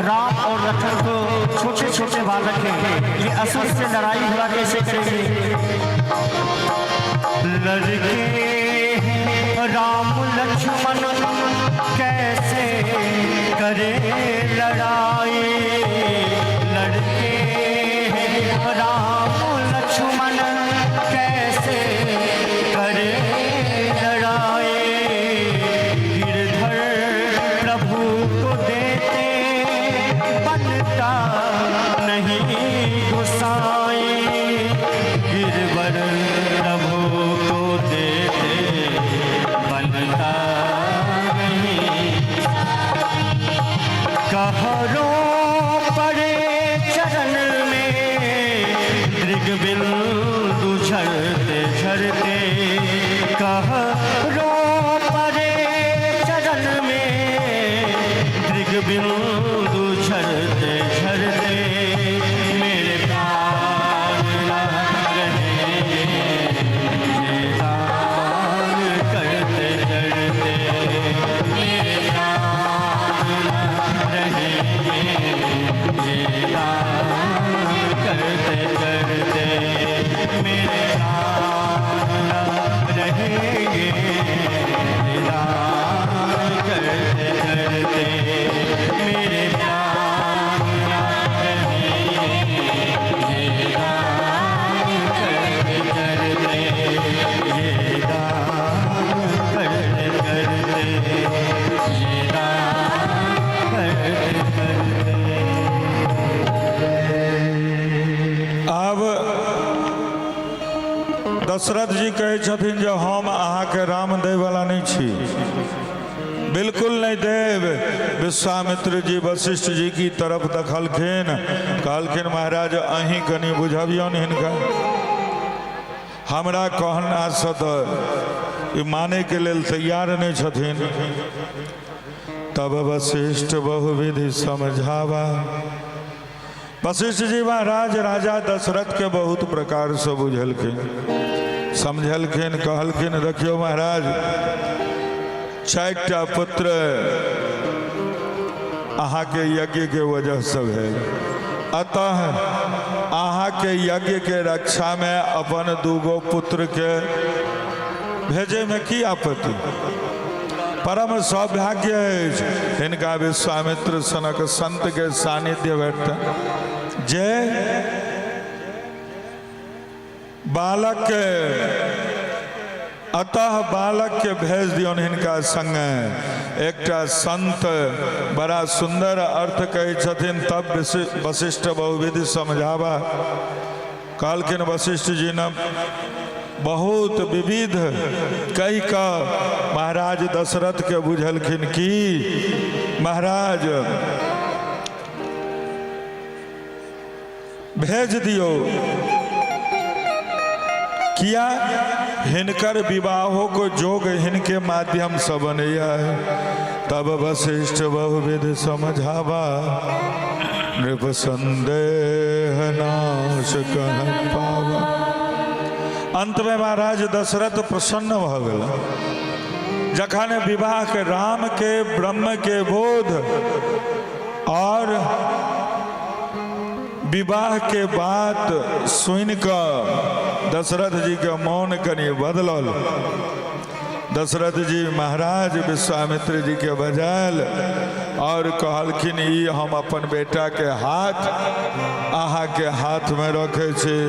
राम और लखन को छोटे छोटे बालक हैं ये असुर से लड़ाई हुआ कैसे करेंगे लड़के हैं राम लक्ष्मण कैसे करे लड़ाई लड़के हैं राम लक्ष्मण कैसे करे लड़ाई गिरधर प्रभु को देते बनता नहीं गुसाई गिरवर प्रभु को देते बनता नहीं कहरो पड़े चरण में दृगबिंदु झरते झरते कहरो पड़े चरण में दृगबिंदु झरते झरते मेरे प्राण न रहेंगे ये दान करते करते मेरे प्राण न रहेंगे ये दान करते करते मेरे प्राण न रहेंगे ये दान करते करते मेरे प्राण न रहेंगे ये दान करते करते ये दान करते करते ये दान करते करते दशरथ जी कहै छथिन जे हम अहाँके राम दै वाला नहीं छी, बिल्कुल नहीं देव। विश्वामित्र जी वशिष्ठ जी की तरफ देखलखिन, कहलखिन महाराज अहीं कनि बुझबियौन हिनका, हमरा कहनासँ तऽ ई माने के लेल तैयार नहीं छथिन। तब वशिष्ठ बहुविधि समझावा। वशिष्ठ जी महाराज राजा दशरथ के बहुत प्रकार से बुझलखिन, समझलखिन, कहलखिन देखियो महाराज 4टा पुत्र अहाँ के यज्ञ के वजह से भेल, अतः अहाँ के यज्ञ के रक्षा में अपन 2 पुत्र के भेजे में की आपत्ति, परम सौभाग्य है हिनका विश्वामित्र सनक संत के सानिध्य भेटतनि जे बालक के, अतः बालक के भेज दियौन हिनका संगे। एकटा संत बड़ा सुंदर अर्थ कहै छथिन, तब वशिष्ठ बहुविधि समझावा। कहलखिन वशिष्ठ जी ने बहुत विविध कही का महाराज दशरथ के बुझलखिन कि महाराज भेज दियो, किया हिनकर विवाहों को जोग हिनके माध्यम से बनैया है। तब वशिष्ठ बहुविध समझावा, नृप संदेह नाश कह पावा। अंत में महाराज दशरथ प्रसन्न भ गेल, जखन विवाह के राम के ब्रह्म के बोध और विवाह के बात सुन कर दशरथ जी के मौन कनि बदलल। दशरथ जी महाराज विश्वामित्र जी के बजायल और कहलखिन ई हम अपन बेटा के हाथ अहाँ के हाथ में रखे छे,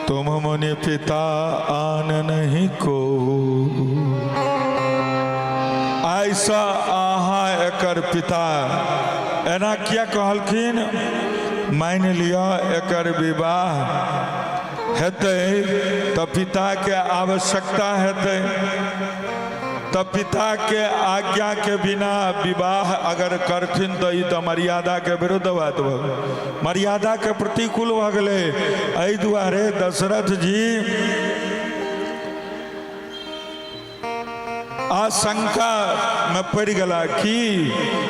तुम मुनि पिता आन नहीं को, ऐसा अहाँ एकर पिता। एना किया कहलखिन, मान लिया एकर विवाह हेतै तो पिता के आवश्यकता हेतै, तो पिता के आज्ञा के बिना विवाह अगर करथिन तो ई तो मर्यादा के विरुद्ध बात भ, मर्यादा के प्रतिकूल भ गेलै। एहि दुआरे दशरथ जी आशंका में पड़ गला कि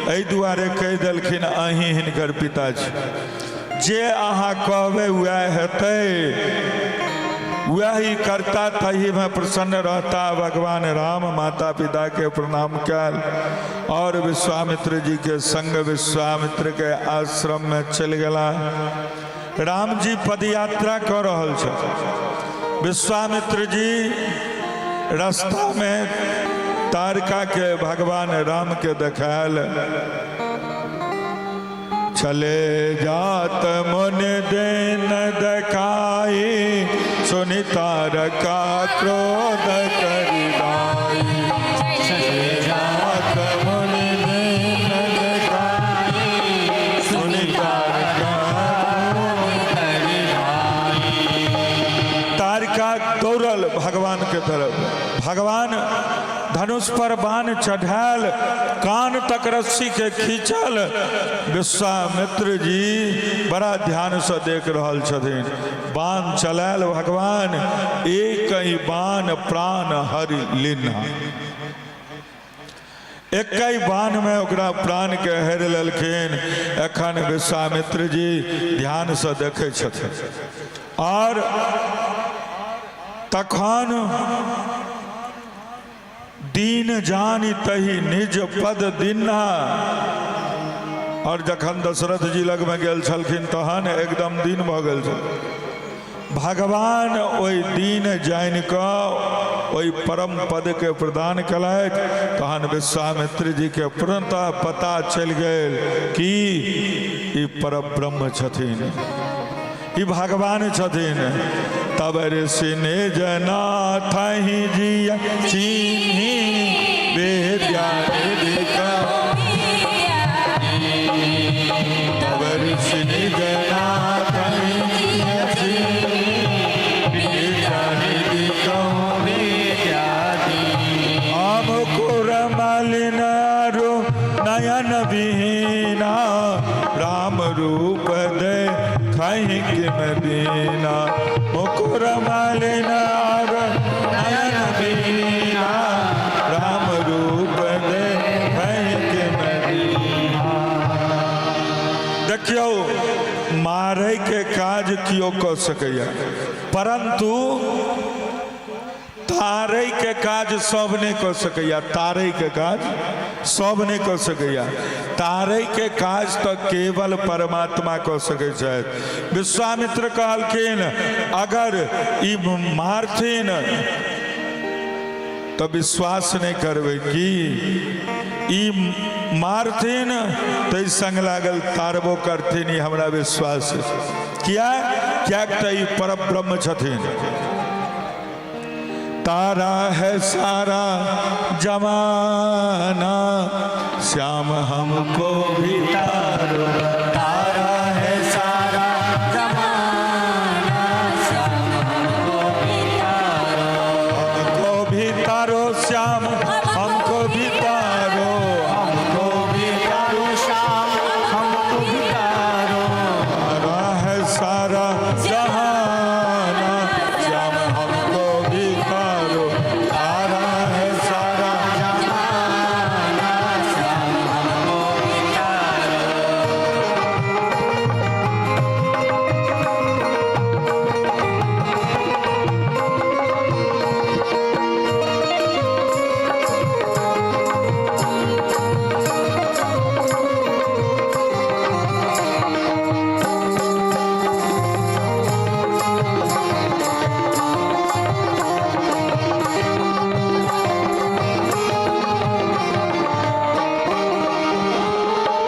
एहि दुआरे कह देलखिन अहीं हिनकर पिता छी, जे अहाँ कहबै वह हेतै, वह ही करता तही में प्रसन्न रहता। भगवान राम माता पिता के प्रणाम कल और विश्वामित्र जी के संग विश्वामित्र के आश्रम में चल गला। राम जी पद यात्रा कर रहल छथि, विश्वामित्र जी रास्ता में तारका के भगवान राम के देखायल, चले जात मन देन देखाई, सुनि तारका क्रोध करि गाई। चले जात मन देन देखाई, सुनि तारका क्रोध करि गाई। तारका दौड़ल भगवान के तरफ, भगवान धनुष पर बाण चढ़ायल, कान तक रस्सी के खींचल। विश्वामित्र जी बड़ा ध्यान से देख रहल छथिन, बाण चलायल भगवान, एक ही बाण प्राण हरि लीन्हा। एक ही बाण में ओकरा प्राण के हरि लेलखिन। एखन विश्वामित्र जी ध्यान से देखे छथिन और तखन दीन जानी तही निज पद दीन्हा। और जखन दशरथ जी लग में गेल छलखिन तहन एकदम दीन भ गेल छल। भगवान ओहि दीन जानि कऽ ओहि परम पद के प्रदान कलैथ। तहन विश्वामित्र जी के पूर्णतः पता चलि गेल कि ई परब्रह्म छथिन, ई भगवान छथिन। तब ऋषि ने जनाथ जिया चीन्ही विद्या तब ऋषि ने जनाथ जिया चीन्ही विद्या कऽ सकैया, परंतु तारै के काज सब नहीं कऽ सकैया। तारै के काज सब नहीं कऽ सकैया। तारै के काज तो केवल परमात्मा कऽ सकै छथि। विश्वामित्र कहलखिन अगर ई मारथिन तो विश्वास नहीं करबै कि ई मारथिन तो ई संग लागल तारबो करथिन, ई हमरा विश्वास किया तो ई परब्रह्म छथिन। तारा है सारा जमाना श्याम हमको भी तारो। तारा है सारा जमाना श्याम हमको भी तारो। हमको भी तारो श्याम हमको भी तारो। हमको भी तारो श्याम हमको भी तारो। तारा है सारा जहाना श्याम हमको भी तारो। तारा है सारा जहाना श्याम हमको भी तारो।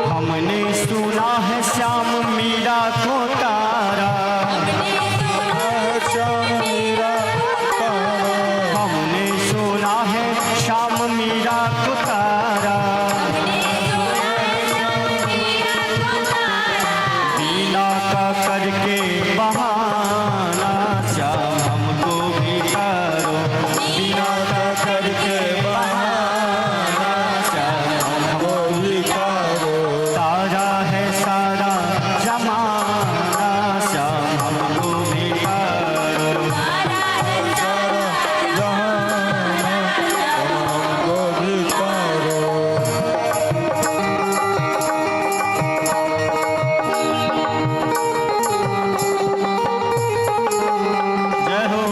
हमने सुना है श्याम मीरा को तारा। श्याम मीरा तारा। हमने सुना है श्याम मीरा को तारा। बीना का करके बहाना श्याम हमको भी तारो। बीना का करके बहाना श्याम हमको भी तारो। तारा है सारा जमाना श्याम हमको भी तारो। हमको भी तारो। जय हो।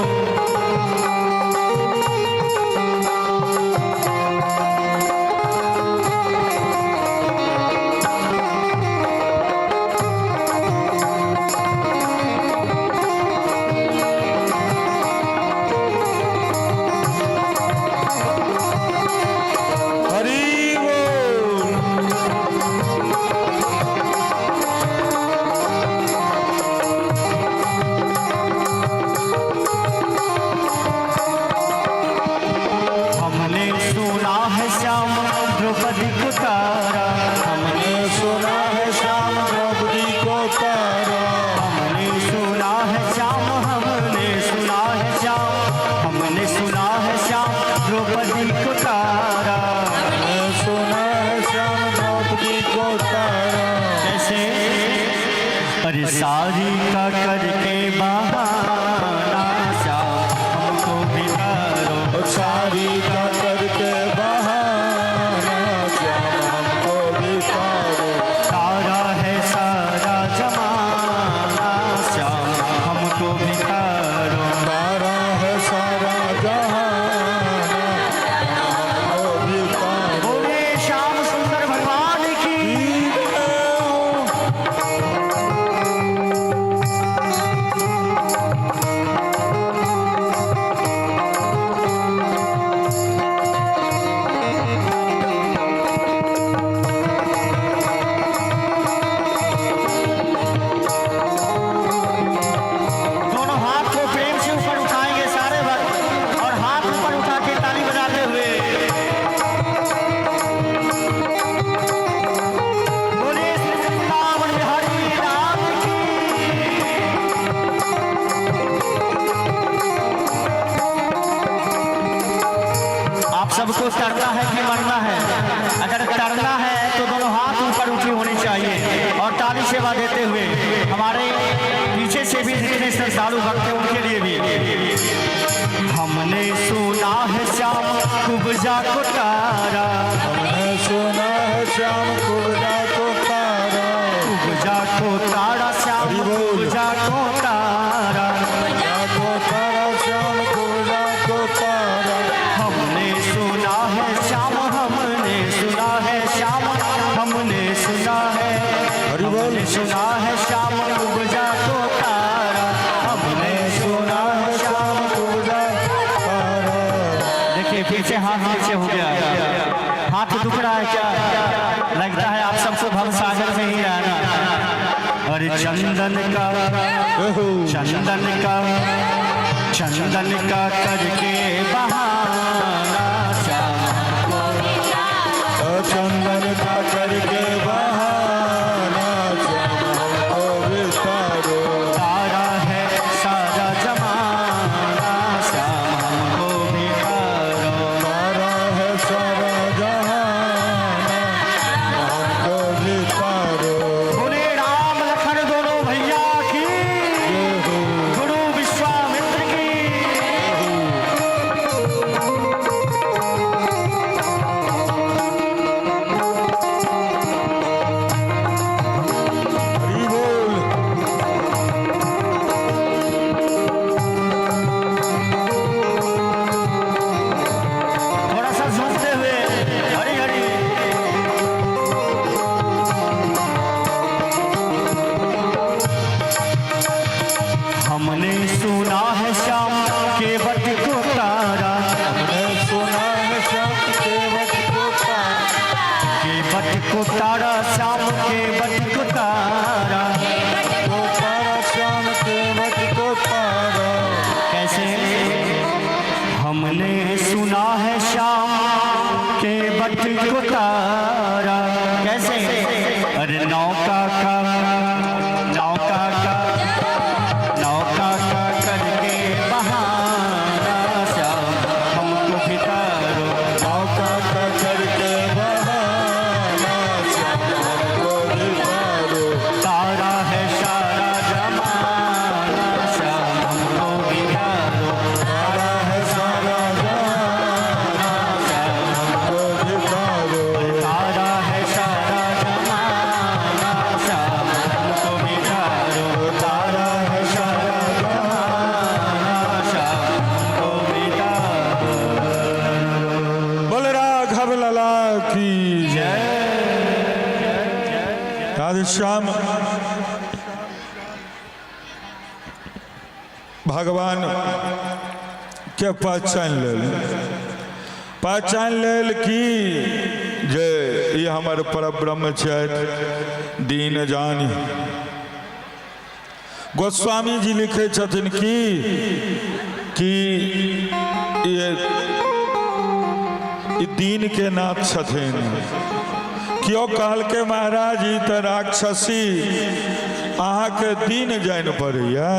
हरि बोल। हमने सुना है श्याम द्रौपदी को तारा। हमने सुना है श्याम द्रौपदी को तारा। हमने सुना है श्याम। हमने सुना है श्याम। हमने सुना है श्याम द्रौपदी को तारा। सुना है श्याम द्रौपदी को तारा। कैसे अरे सारी का करके बहाना श्याम हमको भी तारो। सारी का करके बहाना श्याम हमको भी तारो। तारा है सारा जमाना श्याम हमको भी तारो। तारा है सारा जहाना हमको भी तारो। बोले श्याम सुंदर भगवान की। दोनों हाथ को प्रेम से ऊपर उठाएंगे सारे भक्त, और हाथ ऊपर उठा के ताली बजाते हुए बोले श्री वृंदावन बिहारी राम की। आप सबको तरना है कि मरना है? अगर तरना है तो दोनों हाथ ऊपर उठी होनी चाहिए और ताली सेवा देते हुए हमारे पीछे से भी जितने श्रद्धालु भक्त हैं उनके लिए भी। हमने सुना है श्याम कुब्जा को तारा। हमने सुना है श्याम कुब्जा को तारा। कुब्जा को तारा श्याम कुब्जा को तारा। देखिए फिर से हाथ नीचे हो गया। हाथ दुख रहा है क्या? लगता है आप सबको भव सागर में ही रहना। अरे चंदन का करके बहाना श्याम चंदन का करके बहाना हमको विसारो। तारा है सारा जमाना श्याम हमको भिखारो। तारा है सारा जहान हमको विसारो। बोले राम लखन दोनों भैया की, गुरु विश्वामित्र की। हरि बोल। थोड़ा सा झूमते हुए हरि हरि। हमने सुना है श्याम के बट को तारा, हमने सुना है श्याम के वट को तारा। के बट को तारा श्याम के बट को तारा। को तारा श्याम के वट को तारा। कैसे? हमने सुना है श्याम के बट को तारा। कैसे? अरे नौका का करके बहाना श्याम हमको भिखारो। नौका का करके बहाना श्याम हमको विसारो। तारा है सारा जमाना श्याम हमको भिखारो। तारा है सारा जहान हमको विसारो। तारा है सारा जमाना श्याम हमको भिखारो। तारा है सारा जमाना श्याम हमको भिखारो। बोल राघव लला की जय। राधे श्याम भगवान के पहचान लेल की जे ये हमार परब्रह्म छथि दीन जानी। गोस्वामी जी लिखे छथिन कि ये दीन के नाथ छथिन। क्यों कहलके महाराज ई तो राक्षसी अहाँके दीन जान पड़ैया।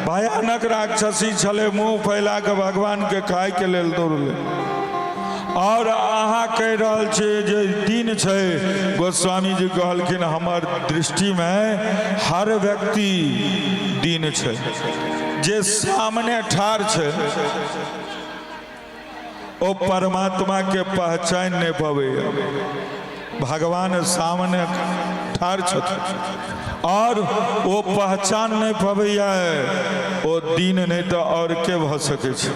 भयानक राक्षसी छले, मुंह फैला के भगवान के खाय के लेल दौड़ले। और अहाँ कह रहल छे जे दीन छै। गोस्वामी जी कहलखिन हमर दृष्टि में हर व्यक्ति दीन छै। जे सामने ठाड़ छै ओ परमात्मा के पहचान नहीं पावे। भगवान सामने ठाड़ छथिन और वो पहचान नहीं पावे। वो दीन नहीं तो और के भ सके छै।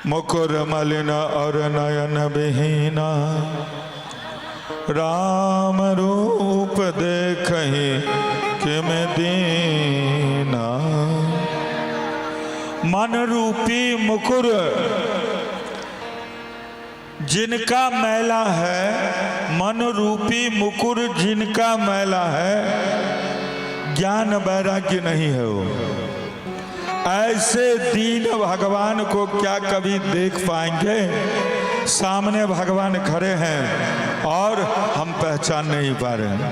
मुकुर मलिन और नयन विहीना राम रूप देखहि किम दीना। मन रूपी मुकुर जिनका मैला है, मन रूपी मुकुर जिनका मैला है, ज्ञान वैराग्य नहीं है वो। ऐसे दीन भगवान को क्या कभी देख पाएंगे? सामने भगवान खड़े हैं और हम पहचान नहीं पा रहे हैं।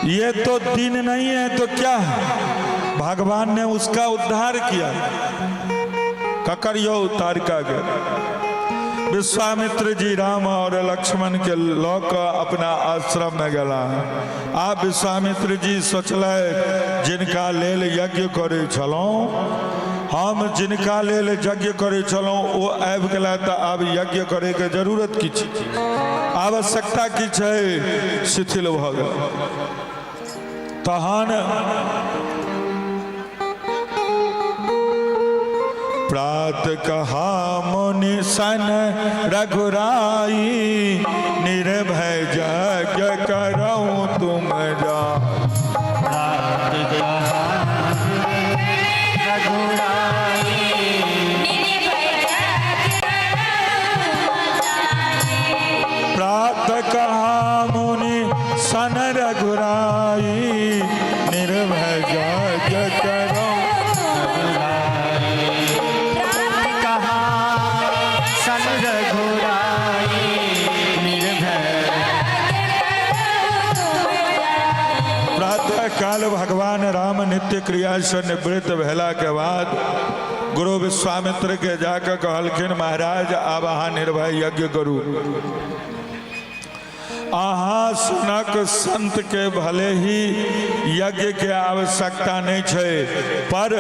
ये तो दीन नहीं है तो क्या है? भगवान ने उसका उद्धार किया। ककरियो उतार का गया। विश्वामित्र जी राम और लक्ष्मण के लौक अपना आश्रम में गला। आप विश्वामित्र जी सोचले जिनका लेल यज्ञ करे छलौं, हम जिनका लेल यज्ञ करे छलौं वो आबि गेला तऽ आब यज्ञ करे के जरूरत की छै, आवश्यकता की छै, शिथिल भऽ गेल। तहन प्रात कहा मुनि सन रघुराई, निर्भय यज्ञ करऊं तुम जा। प्रात कहा रघुराई, नित्य क्रिया से निवृत्त भेला के बाद गुरु विश्वामित्र के जाकर कहलखिन महाराज आब अहाँ निर्भय यज्ञ करू। अहाँ सनक संत के भले ही यज्ञ के आवश्यकता नहीं है, पर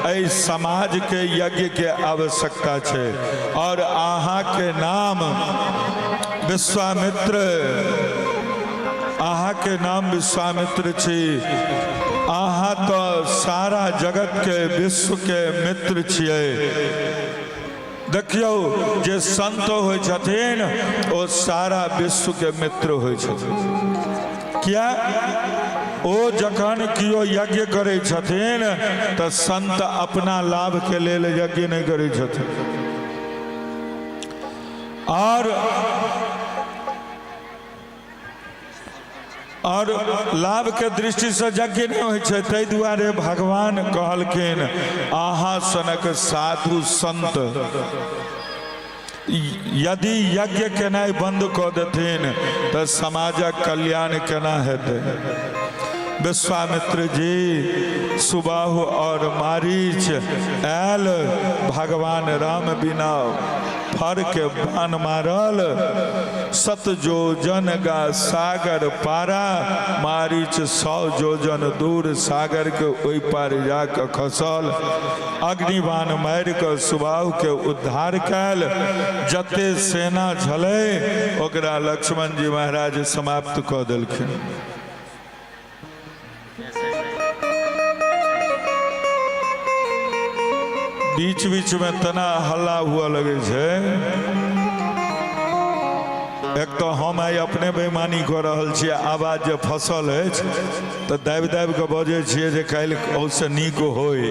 एहि समाज के यज्ञ के आवश्यकता है। और अहाँ के नाम विश्वामित्र, अहाँ के नाम विश्वामित्र छी। अहाँ तो सारा जगत के विश्व के मित्र छियै। देखियो जे संत होइ छथिन ओ सारा विश्व के मित्र होइ छथिन। क्या ओ जखन कियो यज्ञ करै छथिन तऽ संत अपना लाभ के लेल यज्ञ नहीं करै छथिन। और लाभ के दृष्टि से यज्ञ नहीं होइ छै। ताहि दुआरे भगवान कहलखिन अहाँ सनक साधु संत यदि यज्ञ केनाइ बंद कऽ देथिन तऽ समाजक कल्याण केना हेतै। विश्वामित्र जी सुबाहु और मारीच आयल, भगवान राम बिना फर के बाण मारल। सत जोजन गा सागर पारा, मारीच 100 जोजन दूर सागर के ओहि पार जाके खसल। अग्निबाण मारि कऽ सुबाहु के उद्धार कैल। जते सेना छलै ओकरा लक्ष्मण जी महाराज समाप्त कऽ देलखिन। बीच बीच में तना हल्ला हुआ लगे छे। एक तो हम आई अपने बेईमानी कर रहल छी, आवाज जे फसल अछि तऽ दाबि दाबि कऽ बजै छियै जे काल्हि ओहिसँ नीक होय।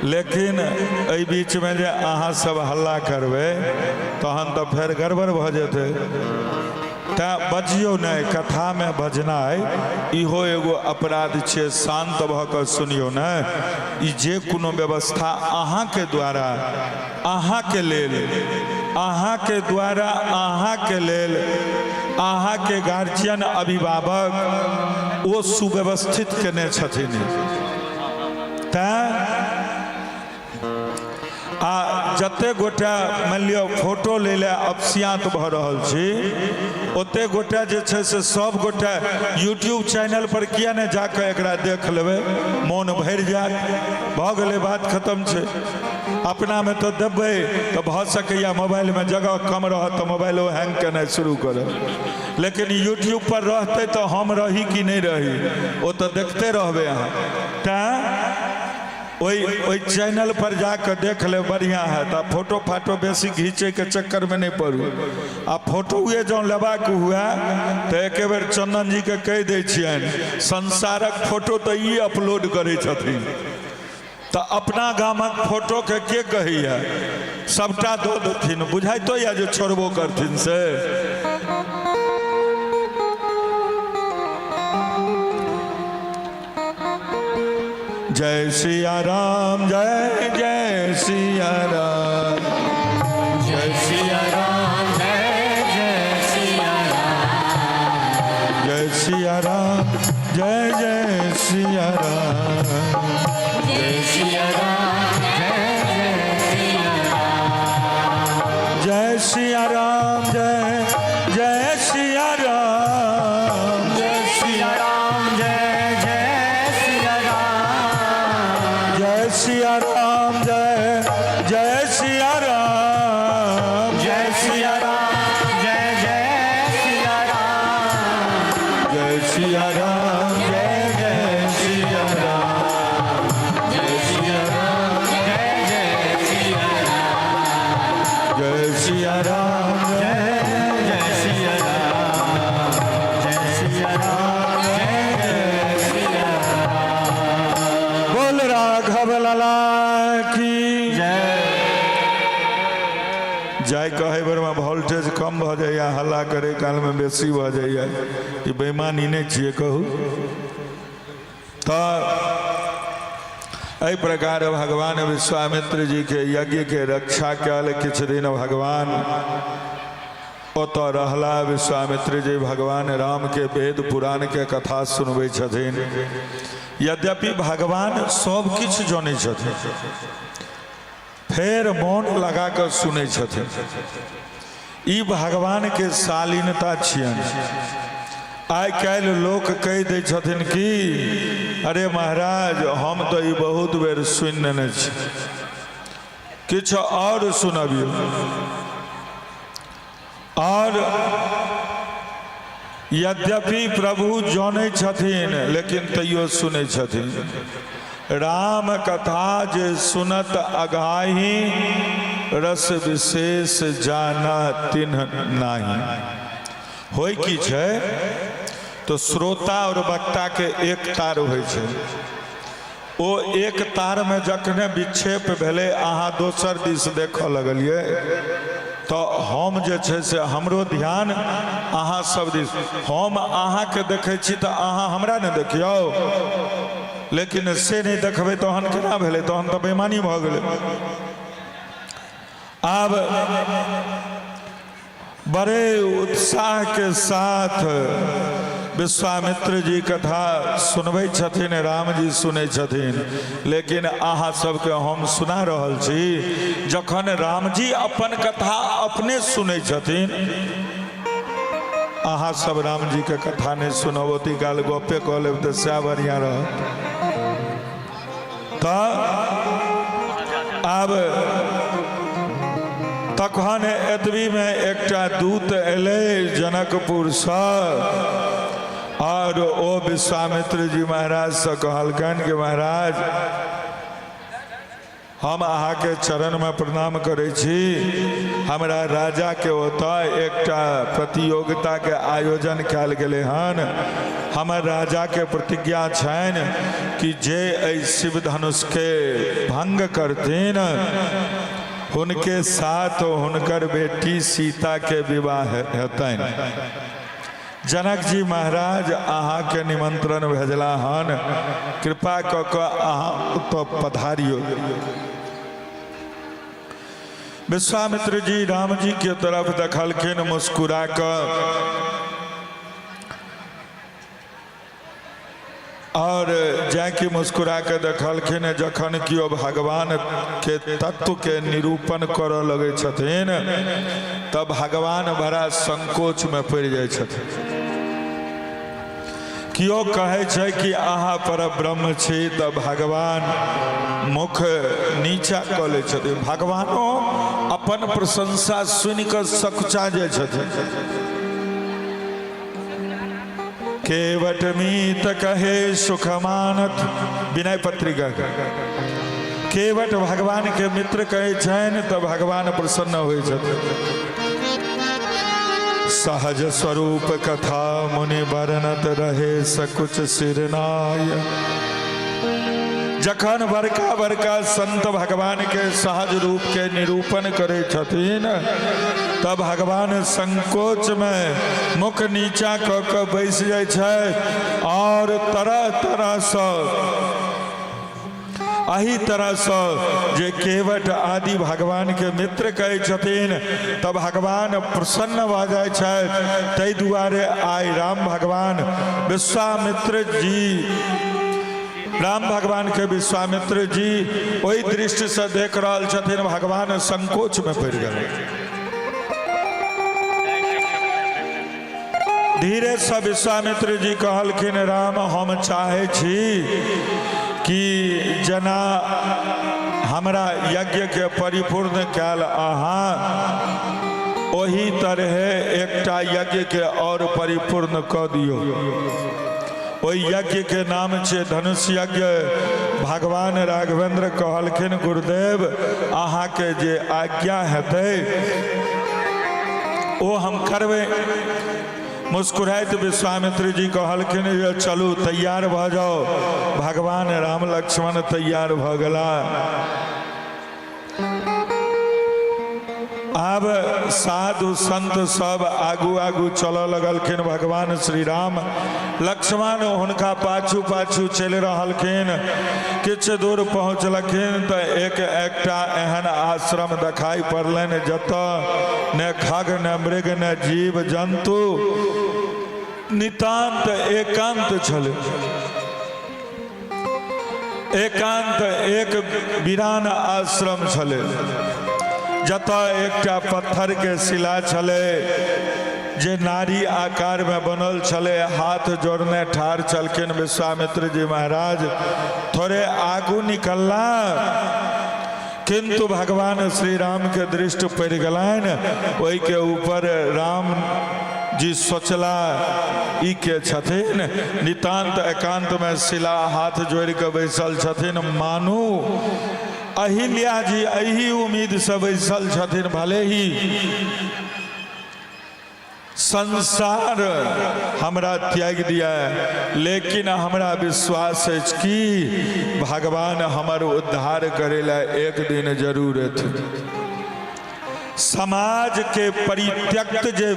लेकिन एहि बीच में जे अहाँ सब हल्ला करबै तहन तऽ फेर गड़बड़ भऽ जेतै। तैं बजियो नहीं, कथा में बजनाइ इहो एगो अपराध छे। शांत भऽ कऽ सुनियो न। ई जे कोनो व्यवस्था अहाँ के द्वारा अहाँ के लेल, अहाँ के द्वारा अहाँ के लेल, अहाँ के गार्जियन अभिभावक ओ सुव्यवस्थित केने छथिन। तैं आ जते गोटा मान लियो फोटो ले ले अपसियात भऽ रहल छी, ओते गोटा जे छै से सब गोटा यूट्यूब चैनल पर किया ने जाकर एकरा देख लेबै, मोन भरि जात। भऽ गेलै, बात खत्म छै। अपना में तो देबै तो भऽ सकैया मोबाइल में जगह कम रहत तो मोबाइलो हैंग केनाइ शुरू करत। लेकिन यूट्यूब पर रहते तो हम रही कि नहीं रही वो तो देखते रहबै अहाँ। तैं ओई चैनल पर जाकर देख ले, बढ़िया है। तो फोटो फाटो बेसी घींचे के चक्कर में नहीं पड़ू। आ फोटो हुए जो लेबाक हुआ तो एक बेर चंदन जी के कह दे छियन, संसारक फोटो तो ई अपलोड करे छथिन, तो अपना गामक फोटो के कहैया सबटा दो देथिन। बुझाइतो या जो छोड़बो करथिन से। जय सिया राम, जय जय सिया राम, जय सिया राम, जय जय सिया राम, जय सिया राम, जय जय सिया राम, जय सिया राम, जय जय जय सिया राम, सिया राम, जय जय सिया राम, जय सिया राम, जय जय सिया राम, जय सिया राम, जय जय सिया राम, जय सिया राम, जय जय सिया राम, जय सिया राम, जय जय सिया राम, जय सिया राम, जय जय सिया राम, जय सिया राम, जय जय सिया राम, जय सिया राम, जय जय सिया राम। बोल राघव लला की जय। जाय कहे बेर में वोल्टेज कम भ जाइए, हल्ला करे काल में बेसी भ जाइए। ई बेईमानी नहीं छिए कहू। तो एहि प्रकार भगवान विश्वामित्र जी के यज्ञ के रक्षा कल। किछु दिन भगवान ओतऽ रहला विश्वामित्र जी भगवान राम के वेद पुराण के कथा सुनबै छथिन। यद्यपि भगवान सब किछु जानै छथिन, फेर मौन लगा कऽ सुनै छथिन। ई भगवान के शालीनता छियनि। आइ काल्हि लोक कहि दै छथिन कि अरे महाराज हम तो ई बहुत बेर सुनि लेने छी, किछु और सुनबियौ। और यद्यपि प्रभु जानै छथिन लेकिन तैयो सुनै छथिन। राम कथा जे सुनत अगाही, रस विशेष जाना तिन्ह नाही। होय की छै तो श्रोता और वक्ता के एक तार होइ छै। ओ एक तार में जखने विक्षेप भेलै अहाँ दोसर दिस देखऽ लगलियै तो हम जे छै से हमरो ध्यान अहाँ सब दिस, हम अहाँके देखै छी तऽ अहाँ हमरा ने देखियौ, लेकिन से नहीं देखबै तहन केना भेलै, तहन तऽ बेईमानी भऽ गेलै। आब बड़े उत्साह के साथ विश्वामित्र जी कथा सुनबै छथिन, राम जी सुनै छथिन। लेकिन अहाँ सबके हम सुना रहल छी, जखन राम जी अपन कथा अपने सुनै छथिन, अहाँ सब राम जी के कथा नहीं सुनब, ओती काल गपे कऽ लेब तऽ सएह बढ़िया रहत। आब तखन एतबी में एकटा दूत एलै जनकपुर से, और ओ विश्वामित्र जी महाराज से कहलकनि कि महाराज हम अहाँ के चरण में प्रणाम करै छी। हमरा राजा के ओतऽ एकटा प्रतियोगिता के आयोजन कयल गेलै हन। हमर राजा के प्रतिज्ञा छनि कि जे एहि शिव धनुष के भंग करथिन हुनके साथ हुनकर बेटी सीता के विवाह हेतनि। जनक जी महाराज अहाँ के निमंत्रण भेजला हन, कृपा कऽ कऽ अहाँ ओतऽ पधारियो। विश्वामित्र जी राम जी के तरफ देखलखिन मुस्कुरा कऽ, और जाकि मुस्कुरा के देखलखिन जखन किओ भगवान के तत्व के निरूपण करऽ लगे छथिन तब भगवान बड़ा संकोच में पड़ जाय छथिन। किओ कहे छै कि अहाँ पर ब्रह्म छी तऽ भगवान मुख नीचा कऽ लै छथिन। भगवानो अपन प्रशंसा सुनि कऽ सकुचा जाइ छथिन। केवट मीत कहे सुख मानत, विनय पत्रिका। केवट भगवान के मित्र कहे छनि तो भगवान प्रसन्न होइ छथिन। सहज स्वरूप कथा मुनि वर्णत रहे सकुच सिरनाय। जखन बड़का बड़का संत भगवान के सहज रूप के निरूपण करे छथिन तब भगवान संकोच में मुख नीचा कऽ कऽ बैस जाइ छै, और तरह तरह से अही तरह से जे केवट आदि भगवान के मित्र कहै छथिन तब भगवान प्रसन्न भऽ जाइ छै। ताहि दुआरे आइ राम भगवान विश्वामित्र जी, राम भगवान के विश्वामित्र जी ओहि दृष्टि से देख रहल छथिन, भगवान संकोच में पड़ि गेल। धीरे से विश्वामित्र जी कहलखिन राम हम चाहे छी कि जेना हमरा यज्ञ के परिपूर्ण कयल अहाँ, ओही तरह एकटा यज्ञ के और परिपूर्ण कऽ दियौ। ओहि यज्ञ के नाम छै धनुष यज्ञ। भगवान राघवेंद्र कहलखिन गुरुदेव अहाँ के जे आज्ञा हेतै ओ हम करबै। मुस्कुराइत विश्वामित्र जी कहलखिन जे चलू तैयार भऽ जाओ। भगवान राम लक्ष्मण तैयार भऽ गेला। आब साधु संत सब आगू आगू चल लगलखिन। भगवान श्री राम लक्ष्मण हुनका पाछू पाछू चल रहलखिन। किछु दूर पहुँचलखिन तो एकटा एहन आश्रम देखाई पड़लनि जतऽ न खग न मृग न जीव जंतु, नितांत एकांत छल। एकांत एक वीरान आश्रम छले, जतऽ एकटा पत्थर के शिला छले जे नारी आकार में बनल छले। हाथ जोड़ने ठाड़ चलखिन विश्वामित्र जी महाराज। थोड़े आगू निकलला किंतु भगवान श्री राम के दृष्टि पड़ गलनि। ओहि के ऊपर राम जी सोचला ई के छथिन, नितांत एकांत में शिला हाथ जोड़ के बैसल छथिन। मानू अहिल्या जी एही उम्मीद से बैसल छथिन, भले ही संसार हमरा त्याग दिया, लेकिन हमरा विश्वास है कि भगवान हमर उद्धार करेला एक दिन जरूर एथिन। समाज के परित्यक्त जे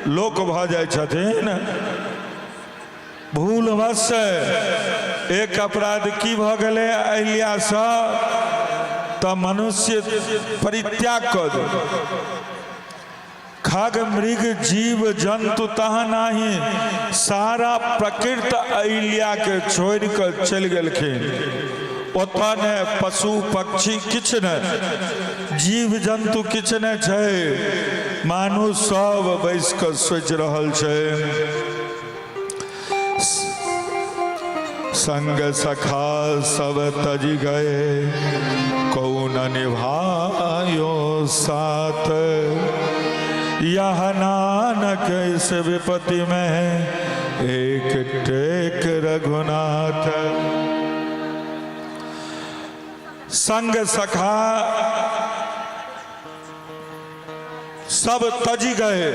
लोक भ जाय छथिन, भूलवश एक अपराध की भ गेलै अहिल्या सँ तऽ मनुष्य परित्याग कऽ दे। खग मृग जीव जंतु तह नाही, सारा प्रकृति अहिल्या के छोड़ कर चल गेलखिन। ओतऽ ने पशु पक्षी किछ ने, जीव जंतु किछ ने छै, मानुष सब बैस कर सोच रहल छै। संग सखा सब तज गए, कौन निभायो साथ। यह नानक इस विपत्ति में एक टेक रघुनाथ। संग सखा सब तजी गए,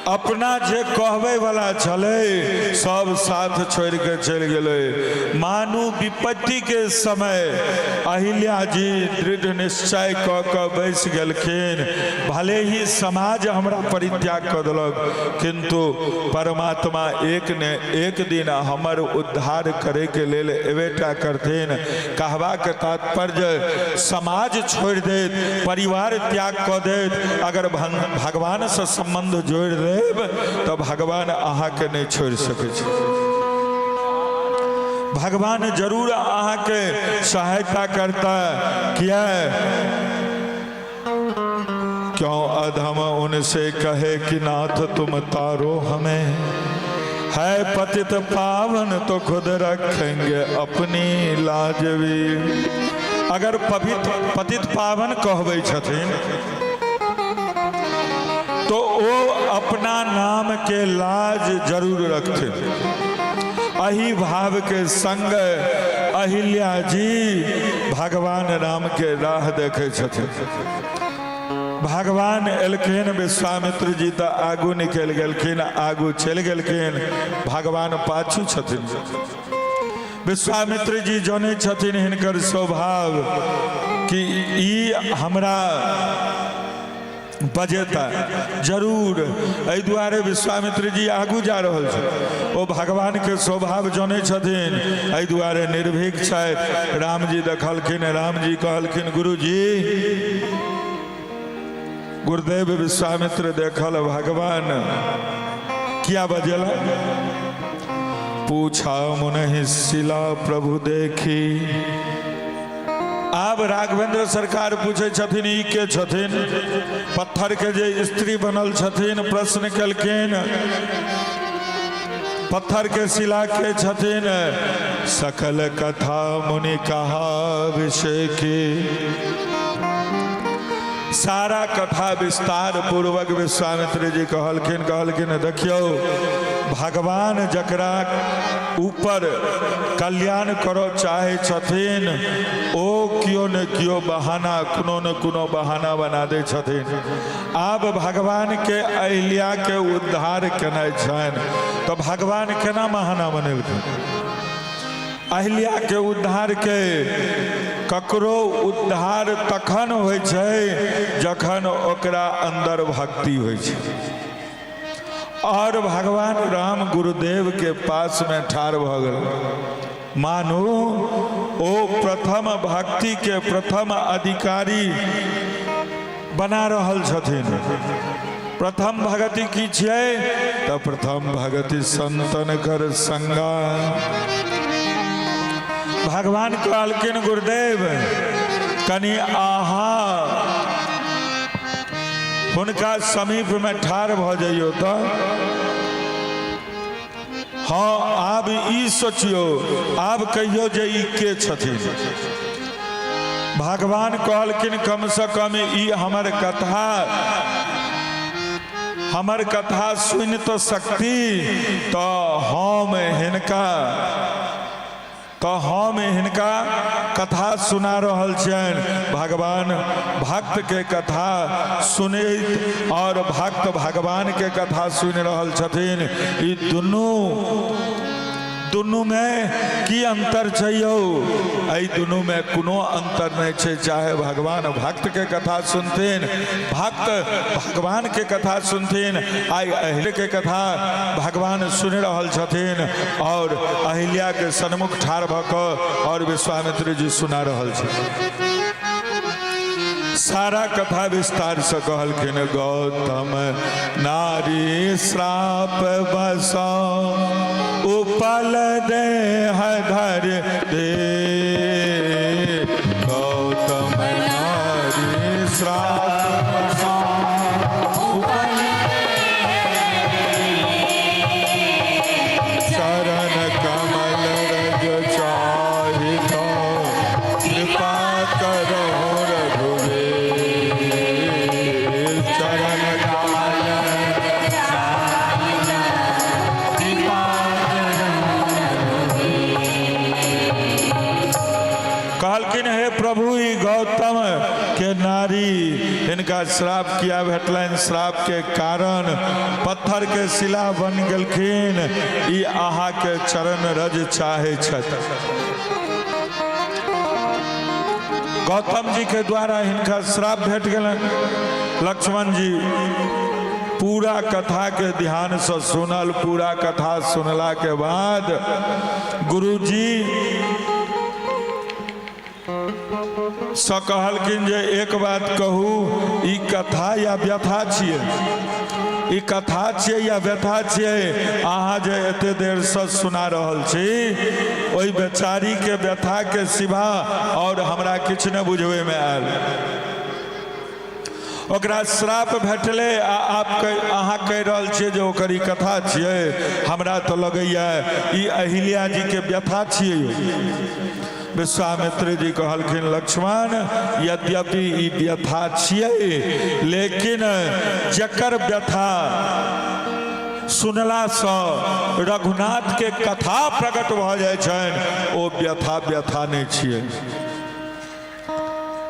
अपना जे कहबे वाला छले सब साथ छोड़ के चल गए। मानू विपत्ति के समय अहिल्या जी दृढ़ निश्चय क के बैस गेलखिन। भले ही समाज हमरा परित्याग कर देलक, किंतु परमात्मा एक ने एक दिन हमर उद्धार करे के लेल एवेटा करथिन। कहबा के तात्पर्य समाज छोड़ देत, परिवार त्याग क देत, अगर भगवान से संबंध जोड़ दे तो भगवान अहाँ के नहीं छोड़ सके। भगवान जरूर अहाँ के सहायता करता। क्या क्यों अधम उनसे कहे कि नाथ तुम तारो हमें, है पतित पावन तो खुद रखेंगे अपनी लाज भी। अगर पतित पावन कहबै छथिन तो वो अपना नाम के लाज जरूर रखते। अही भाव के संग अहिल्या जी भगवान राम के राह देखे छथिन। भगवान एलखिन, विश्वामित्र जी तो आगू निकल गेलखिन, आगू चल गेलखिन, भगवान पाछू छथिन। विश्वामित्र जी जाने छथिन हिनकर स्वभाव कि ई हमरा बजेता जरूर, एहि दुआरे विश्वामित्र जी आगू जा रहल छै। ओ भगवान के स्वभाव जाने छथिन, एहि दुआरे निर्भीक छथि। राम जी देखलखिन, राम जी कहलखिन गुरुजी। गुरुदेव विश्वामित्र देखल भगवान क्या बजेला। पूछा मुनि शिला प्रभु देखी। आब राघवेंद्र सरकार पूछे छथिन ई के छथिन, पत्थर के जे स्त्री बनल छथिन। प्रश्न केलखिन पत्थर के शिला के छथिन। सकल कथा मुनि कहा विषय की। सारा कथा विस्तार पूर्वक विश्वामित्र जी कहलखिन देखियो, भगवान जकरा ऊपर कल्याण करो चाहे छथिन, ओ क्यों न क्यों बहाना, कोनो न कोनो बहाना बना दे छथिन। आब भगवान के अहिल्या के उद्धार केनाइ छनि, तो भगवान केना बहाना बनेलखिन। अहिल्या के उद्धार के ककरो उद्धार तखन होइ छै जखन ओकरा अंदर भक्ति होइ छै। और भगवान राम गुरुदेव के पास में ठाढ़ भ गेल। मानू ओ प्रथम भक्ति के प्रथम अधिकारी बना रहल छथिन। प्रथम भगति की छियै तऽ प्रथम भगति संतन कर संगा। भगवान कहलखिन गुरुदेव कनि अहाँ हुनका समीप में ठाढ़ भ जाइयो तऽ। हाँ आब ई सोचियो, आब कहियो जे ई के छथिन। भगवान कहलखिन कम से कम ई हमर कथा सुनि तो सकती तऽ हम हिनका कथा सुना रहल छियनि। भगवान भक्त के कथा सुनैत और भक्त भगवान के कथा सुनि रहल छथिन। ई दुनू में की अंतर छै यौ? एहि दुनू में कोनो अंतर नहीं छै। चाहे भगवान भक्त के कथा सुनथिन, भक्त भगवान के कथा सुनथिन। आई अहिल्या के कथा भगवान सुनि रहल छथिन और अहिल्या के सन्मुख ठाढ़ भ कऽ और विश्वामित्र जी सुना रहल छथिन। सारा कथा विस्तार से कहलखिन। गौतम नारी श्राप बसा उपल देह धर दे। गौतम नारी श्राप बसा उपल चरण कमल रज चाहित कृपा करो प्रभु। ई गौतम के नारी इनका श्राप किया भेटलन। श्राप के कारण पत्थर के शिला बन गेलखिन। ई अहाँ के चरण रज चाहे छथि। गौतम जी के द्वारा इनका श्राप भेट गेलन। लक्ष्मण जी पूरा कथा के ध्यान से सुनल। पूरा कथा सुनला के बाद गुरुजी स कहलखिन जे एक बात कहू, ई कथा या व्यथा छियै? ई कथा छियै या व्यथा छियै? अहाँ जे एते देर से सुना रहल छी ओहि बेचारी के व्यथा के सिवा और हमरा किछु नहि बुझबे में आयल। ओकरा श्राप भेटले अहाँ कहि रहल छियै जे ओकर ई कथा छियै? हमरा तो लगैया ई अहिल्या जी के व्यथा छियै। विश्वामित्र जी कहलखिन लक्ष्मण यद्यपि ई व्यथा छियै, लेकिन जकर व्यथा सुनला से रघुनाथ के कथा प्रकट भ जाय छनि ओ व्यथा नहीं छियै।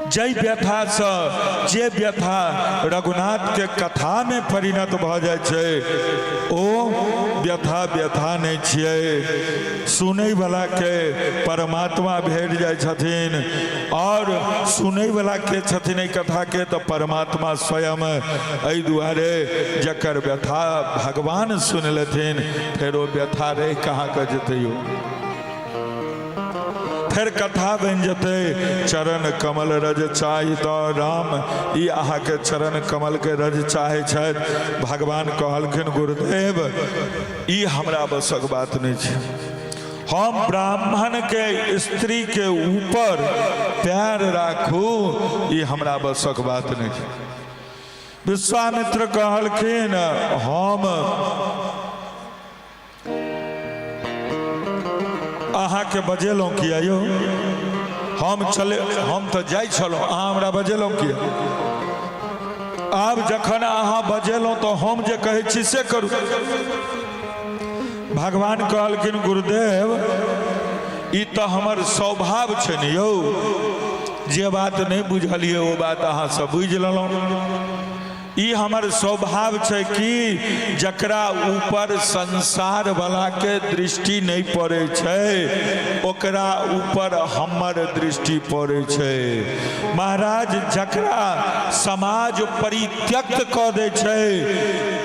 जय व्यथा से जे व्यथा रघुनाथ के कथा में परिणत भ जाय छै ओ व्यथा नहीं छियै। सुनै वाला के परमात्मा भेट जाय छथिन और सुनै वाला के छथिन एहि कथा के तो परमात्मा स्वयं। एहि दुआरे जकर व्यथा भगवान सुन लेथिन फिर ओ व्यथा रहि कहाँ के जेतै यौ? फिर कथा बन जते चरण कमल रज चाहित। राम ई अहाँ के चरण कमल के रज चाहे छथि। भगवान कहलखिन गुरुदेव ई हमरा बसक बात नहीं छै। हम ब्राह्मण के स्त्री के ऊपर पैर राखू ई हमरा बसक बात नहीं छै। विश्वामित्र कहलखिन हम अहाँ के बजेलहुँ किया यौ? हम तो जाय छलहुँ, अहाँ हमरा बजेलहुँ किया? आब जखन अहाँ बजेलहुँ तो हम जे कहै छी से करू। भगवान कहलखिन गुरुदेव ई तो हमर स्वभाव छै ने यौ। जे बात नहीं बुझलिए वो बात अहाँ सब बुझ लेलहुँ। ई हमर स्वभाव छै कि जकरा ऊपर संसार वाला के दृष्टि नहीं पड़े छै ओकरा ऊपर हमर दृष्टि पड़े छै। महाराज जकरा समाज परित्यक्त कऽ दै छै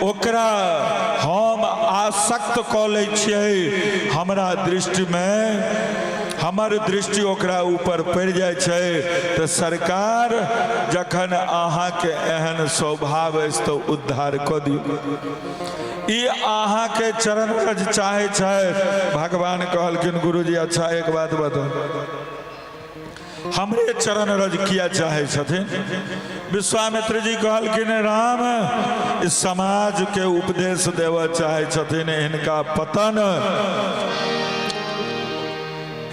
ओकरा हम आसक्त कऽ लै छियै। हमरा दृष्टि में हमर दृष्टि ओकरा ऊपर पड़ जाय छै। तो सरकार जखन अहाँ के एहन स्वभाव अछि तो उद्धार कऽ दियौ। ई अहाँ के चरण रज चाहे छै। भगवान कहलखिन गुरुजी अच्छा एक बात बताओ, हमरे चरण रज किया चाहे छथिन? विश्वामित्र जी कहलखिन राम इस समाज के उपदेश देव चाहे छथिन। इनका पतन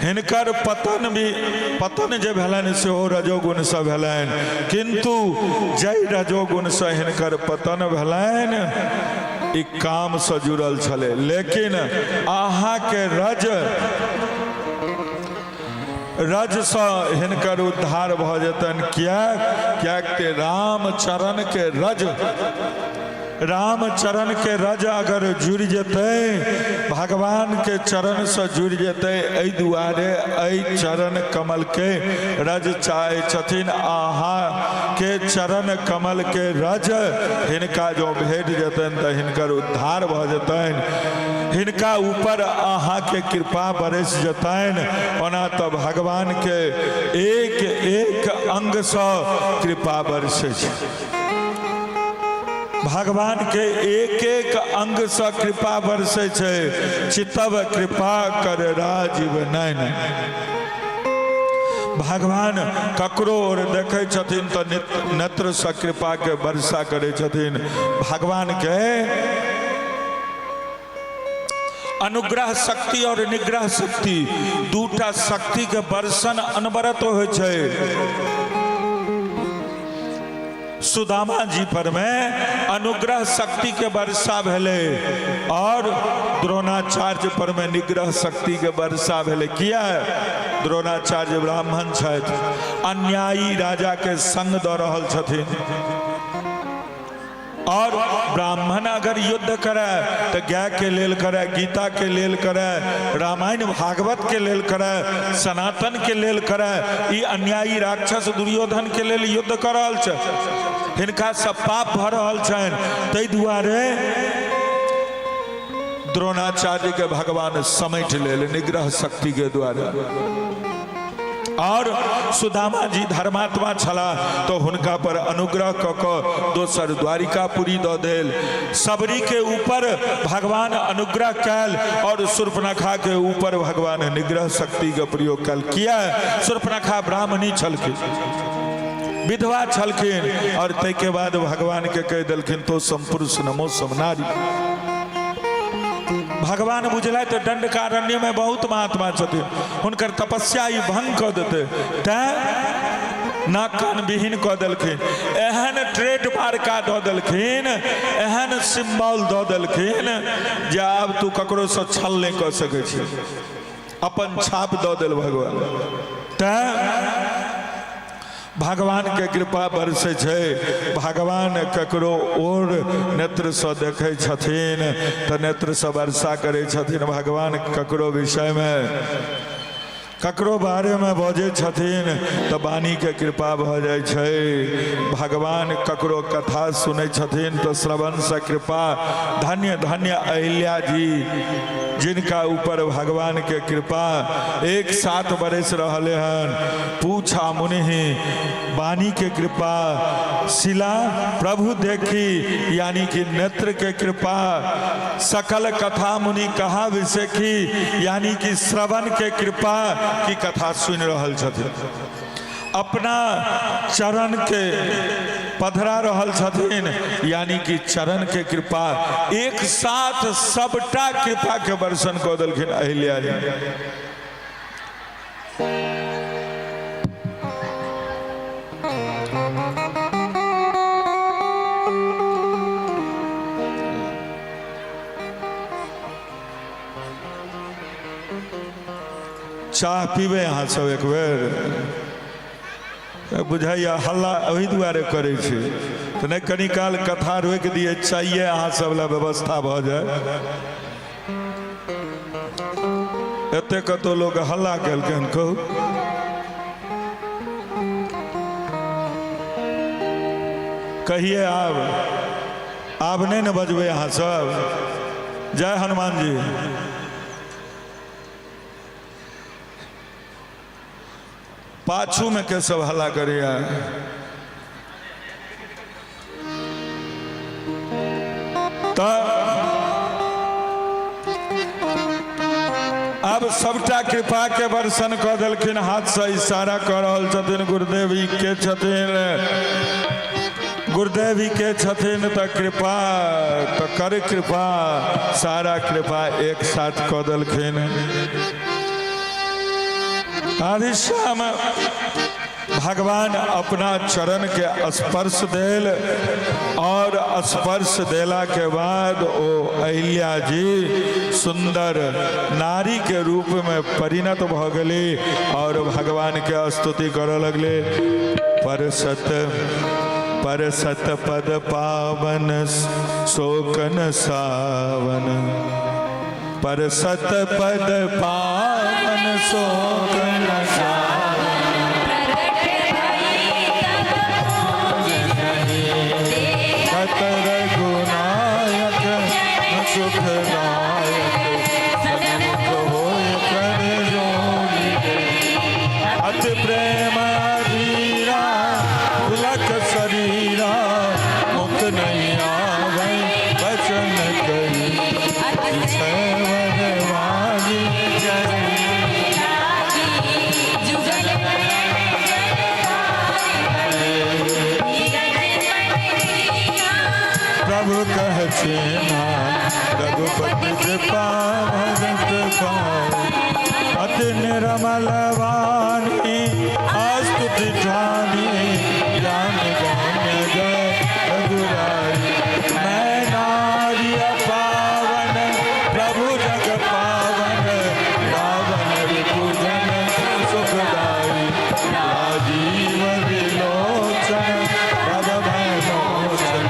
हिनकर पतन जे भेलनि सेहो रजोगुण से भेलनि, किंतु जय रजोगुण से हिनकर पतन भेलनि ई काम से जुड़ल छले। लेकिन अहाँ के रज से हिनकर उद्धार भ जेतन। क्या राम चरण के रज अगर जुड़ जेते भगवान के चरण से जुड़ जेते। एहि दुआरे एहि चरण कमल के रज चाहे छथिन। अहाँ के चरण कमल के रज हिनका जो भेट जेतन तो हिनकर उद्धार भ जेतन, हिनका ऊपर अहाँ के कृपा बरस जेतन। ओना तो भगवान के एक एक अंग से कृपा बरसे छै। भगवान के एक एक अंग से कृपा बरसे छै। चितव कृपा कर राजीव नैन। भगवान ककरो और देखे छथिन तो नेत्र से कृपा के वर्षा करे छथिन। भगवान के अनुग्रह शक्ति और निग्रह शक्ति दूटा शक्ति के वर्षण अनवरत हो छै। सुदामा जी पर में अनुग्रह शक्ति के वर्षा भेले और द्रोणाचार्य पर में निग्रह शक्ति के वर्षा भेले। किया द्रोणाचार्य ब्राह्मण छथि, अन्यायी राजा के संग दऽ रहल छथिन। और ब्राह्मण अगर युद्ध करे तो गाय के लेल करे, गीता के लेल करे, रामायण भागवत के लेल करे, सनातन के लेल करे। ई अन्यायी राक्षस दुर्योधन के लेल युद्ध कर रहल छै, हिनका सब पाप भ रहल छनि। ताहि दुआरे द्रोणाचार्य के भगवान समेट लेल निग्रह शक्ति के द्वारा। और सुदामा जी धर्मात्मा छला तो हुनका पर अनुग्रह क के दोसर द्वारिकापुरी दऽ देल। सबरी के ऊपर भगवान अनुग्रह कैल और शूर्पणखा के ऊपर भगवान निग्रह शक्ति के प्रयोग कैल। किया शूर्पणखा ब्राह्मणी छलखिन, विधवा छलखिन और तै के बाद भगवान के कह देलखिन तो संपुरुष नमो समनारी। भगवान बुझल तो दंडकारण्य में बहुत महात्मा छथिन, हुनकर तपस्या ही भंग कर देते तैं नाक कान विहीन कऽ देलखिन। एहन ट्रेड मार्का दऽ देलखिन, एहन सिंबल दऽ देलखिन जे आब तू ककरो से छल नहीं कऽ सकै छी। अपन छाप दऽ देल भगवान। तैं भगवान के कृपा बरसे छै। भगवान ककरो और नेत्र से देखे छथिन तो नेत्र से वर्षा करे छथिन। भगवान ककरो विषय में ककरो बारे में बजे छथिन तो वाणी के कृपा भ जाय छै। भगवान ककरो कथा सुने छथिन तो श्रवण से कृपा। धन्य धन्य अहिल्या जी जिनका ऊपर भगवान के कृपा एक साथ बरस रहले हन। पूछा मुनि वाणी के कृपा, शिला प्रभु देखी यानी कि नेत्र के कृपा, सकल कथा मुनि कहा विषेखी यानी कि श्रवण के कृपा की कथा सुन रहल छथिन। अपना चरण के पधरा रहल छथिन यानी कि चरण के कृपा एक साथ सबटा कृपा के वर्षण कऽ देलखिन अहिल्या जी। चाह पीबे यहाँ सब एक बेर। बुझाइया हल्ला ओहि दुआरे करै छै तऽ नहि कनी काल कथा रोकि दिए चाहिए अहाँ सब ला व्यवस्था भऽ जाए। एते कतौ लोग हल्ला केलखिन कहू कहिए आब नहीं न बजबै अहाँ सब। जय हनुमान जी। पाछू में के सब हल्ला करिए। अब सबटा कृपा के वर्षन कऽ देलखिन, हाथ से इशारा कऽ रहल छथिन गुरुदेव जी के छथिन, गुरुदेव जी के छथिन तो कृपा तो कर कृपा, सारा कृपा एक साथ कऽ देलखिन। आदि श्याम भगवान अपना चरण के स्पर्श देल और स्पर्श देला के बाद ओ अहिल्या जी सुंदर नारी के रूप में परिणत भ गली और भगवान के स्तुति करे लगले। पर सत पद पावन शोकन सावन, पर सत पद पावन शोकन सावन, रघुनायक सुखदायक, सन्मुख होय कर जोड़ी, अति प्रेम धीरा पुलक शरीरा, मुख नहीं आवे वचन कही, वाली प्रभु कहते ना रघुपति कृपा भगत पाए, अति निर्मल वाणी स्तुति ठानी, ज्ञान गम्य जय रघुराई। मैं नारी पावन प्रभु जग पावन, रावण रिपुजन सुखदाई, राजीव विलोचन प्रभ भय मोचन,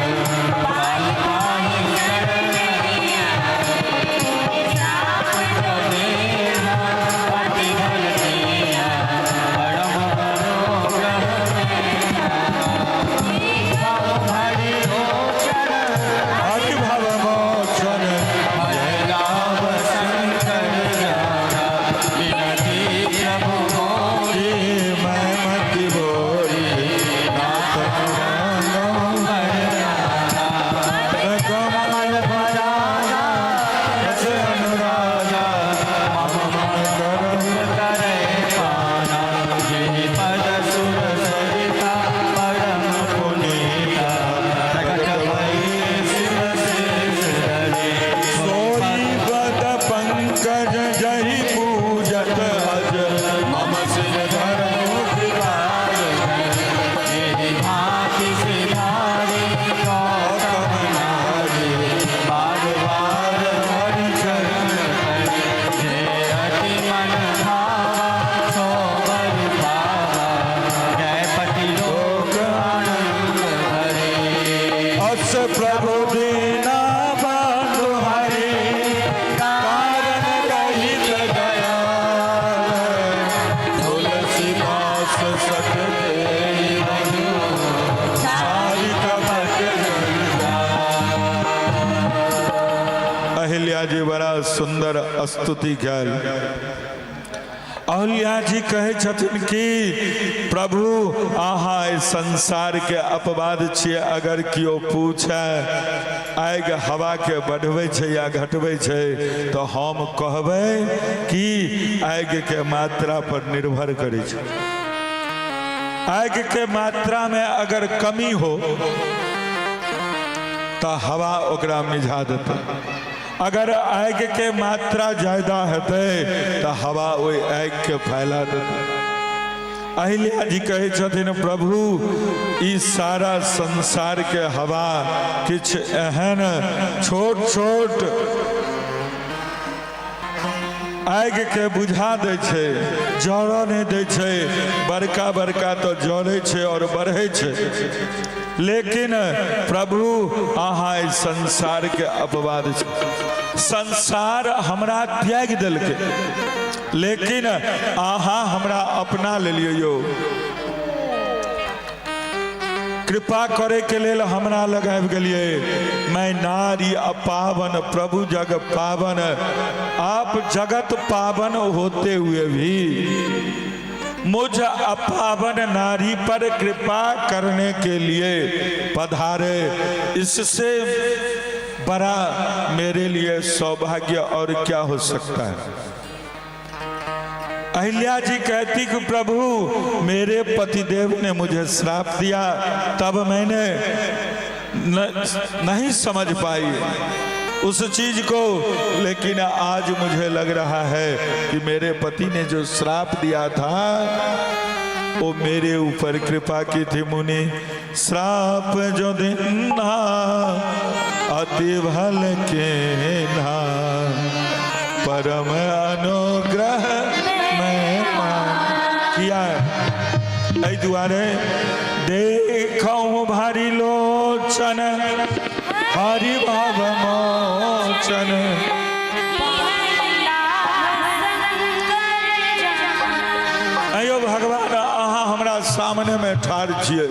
जी बड़ा सुंदर स्तुति कल। अहिल्या जी कहे छथिन कि प्रभु अहाँ संसार के अपवाद छियै, अगर कियो पूछे आगि हवा के बढ़बै छै या घटबै छै तो हम कहबै कि आगि के मात्रा पर निर्भर करै छै। आगि के मात्रा में अगर कमी हो तो हवा ओकरा मिझा देतै, अगर आगि के मात्रा ज्यादा हेतै तो हवा ओहि आगि के फैला देतै। अहिल्या जी कहे छथिन प्रभु ई सारा संसार के हवा किछ एहन छोट छोट आगि के बुझा दै छै, जरऽ नहि दै छै। बड़का बड़का तो जरै छै और बढ़ै छै, लेकिन प्रभु अहाँ इस संसार के अपवाद छै। संसार हमरा त्याग देलकै, लेकिन अहाँ हमरा अपना लेलियै यौ। कृपा करे के लेल हमरा लग आबि गेलिए। मैं नारी अपावन प्रभु जग पावन, आप जगत पावन होते हुए भी मुझ अपावन नारी पर कृपा करने के लिए पधारे। इससे बड़ा मेरे लिए सौभाग्य और क्या हो सकता है। अहिल्या जी कहती कि प्रभु मेरे पतिदेव ने मुझे श्राप दिया, तब मैंने नहीं समझ पाई उस चीज को, लेकिन आज मुझे लग रहा है कि मेरे पति ने जो श्राप दिया था वो मेरे ऊपर कृपा की थी। मुनि श्राप जो देना अति भल के ना, परम अनुग्रह किया। ऐ दुआरे देखऊं भारी लोचन, हरि भाव मोचन। अयो भगवान अहाँ हमरा सामने में ठाढ़ छियै।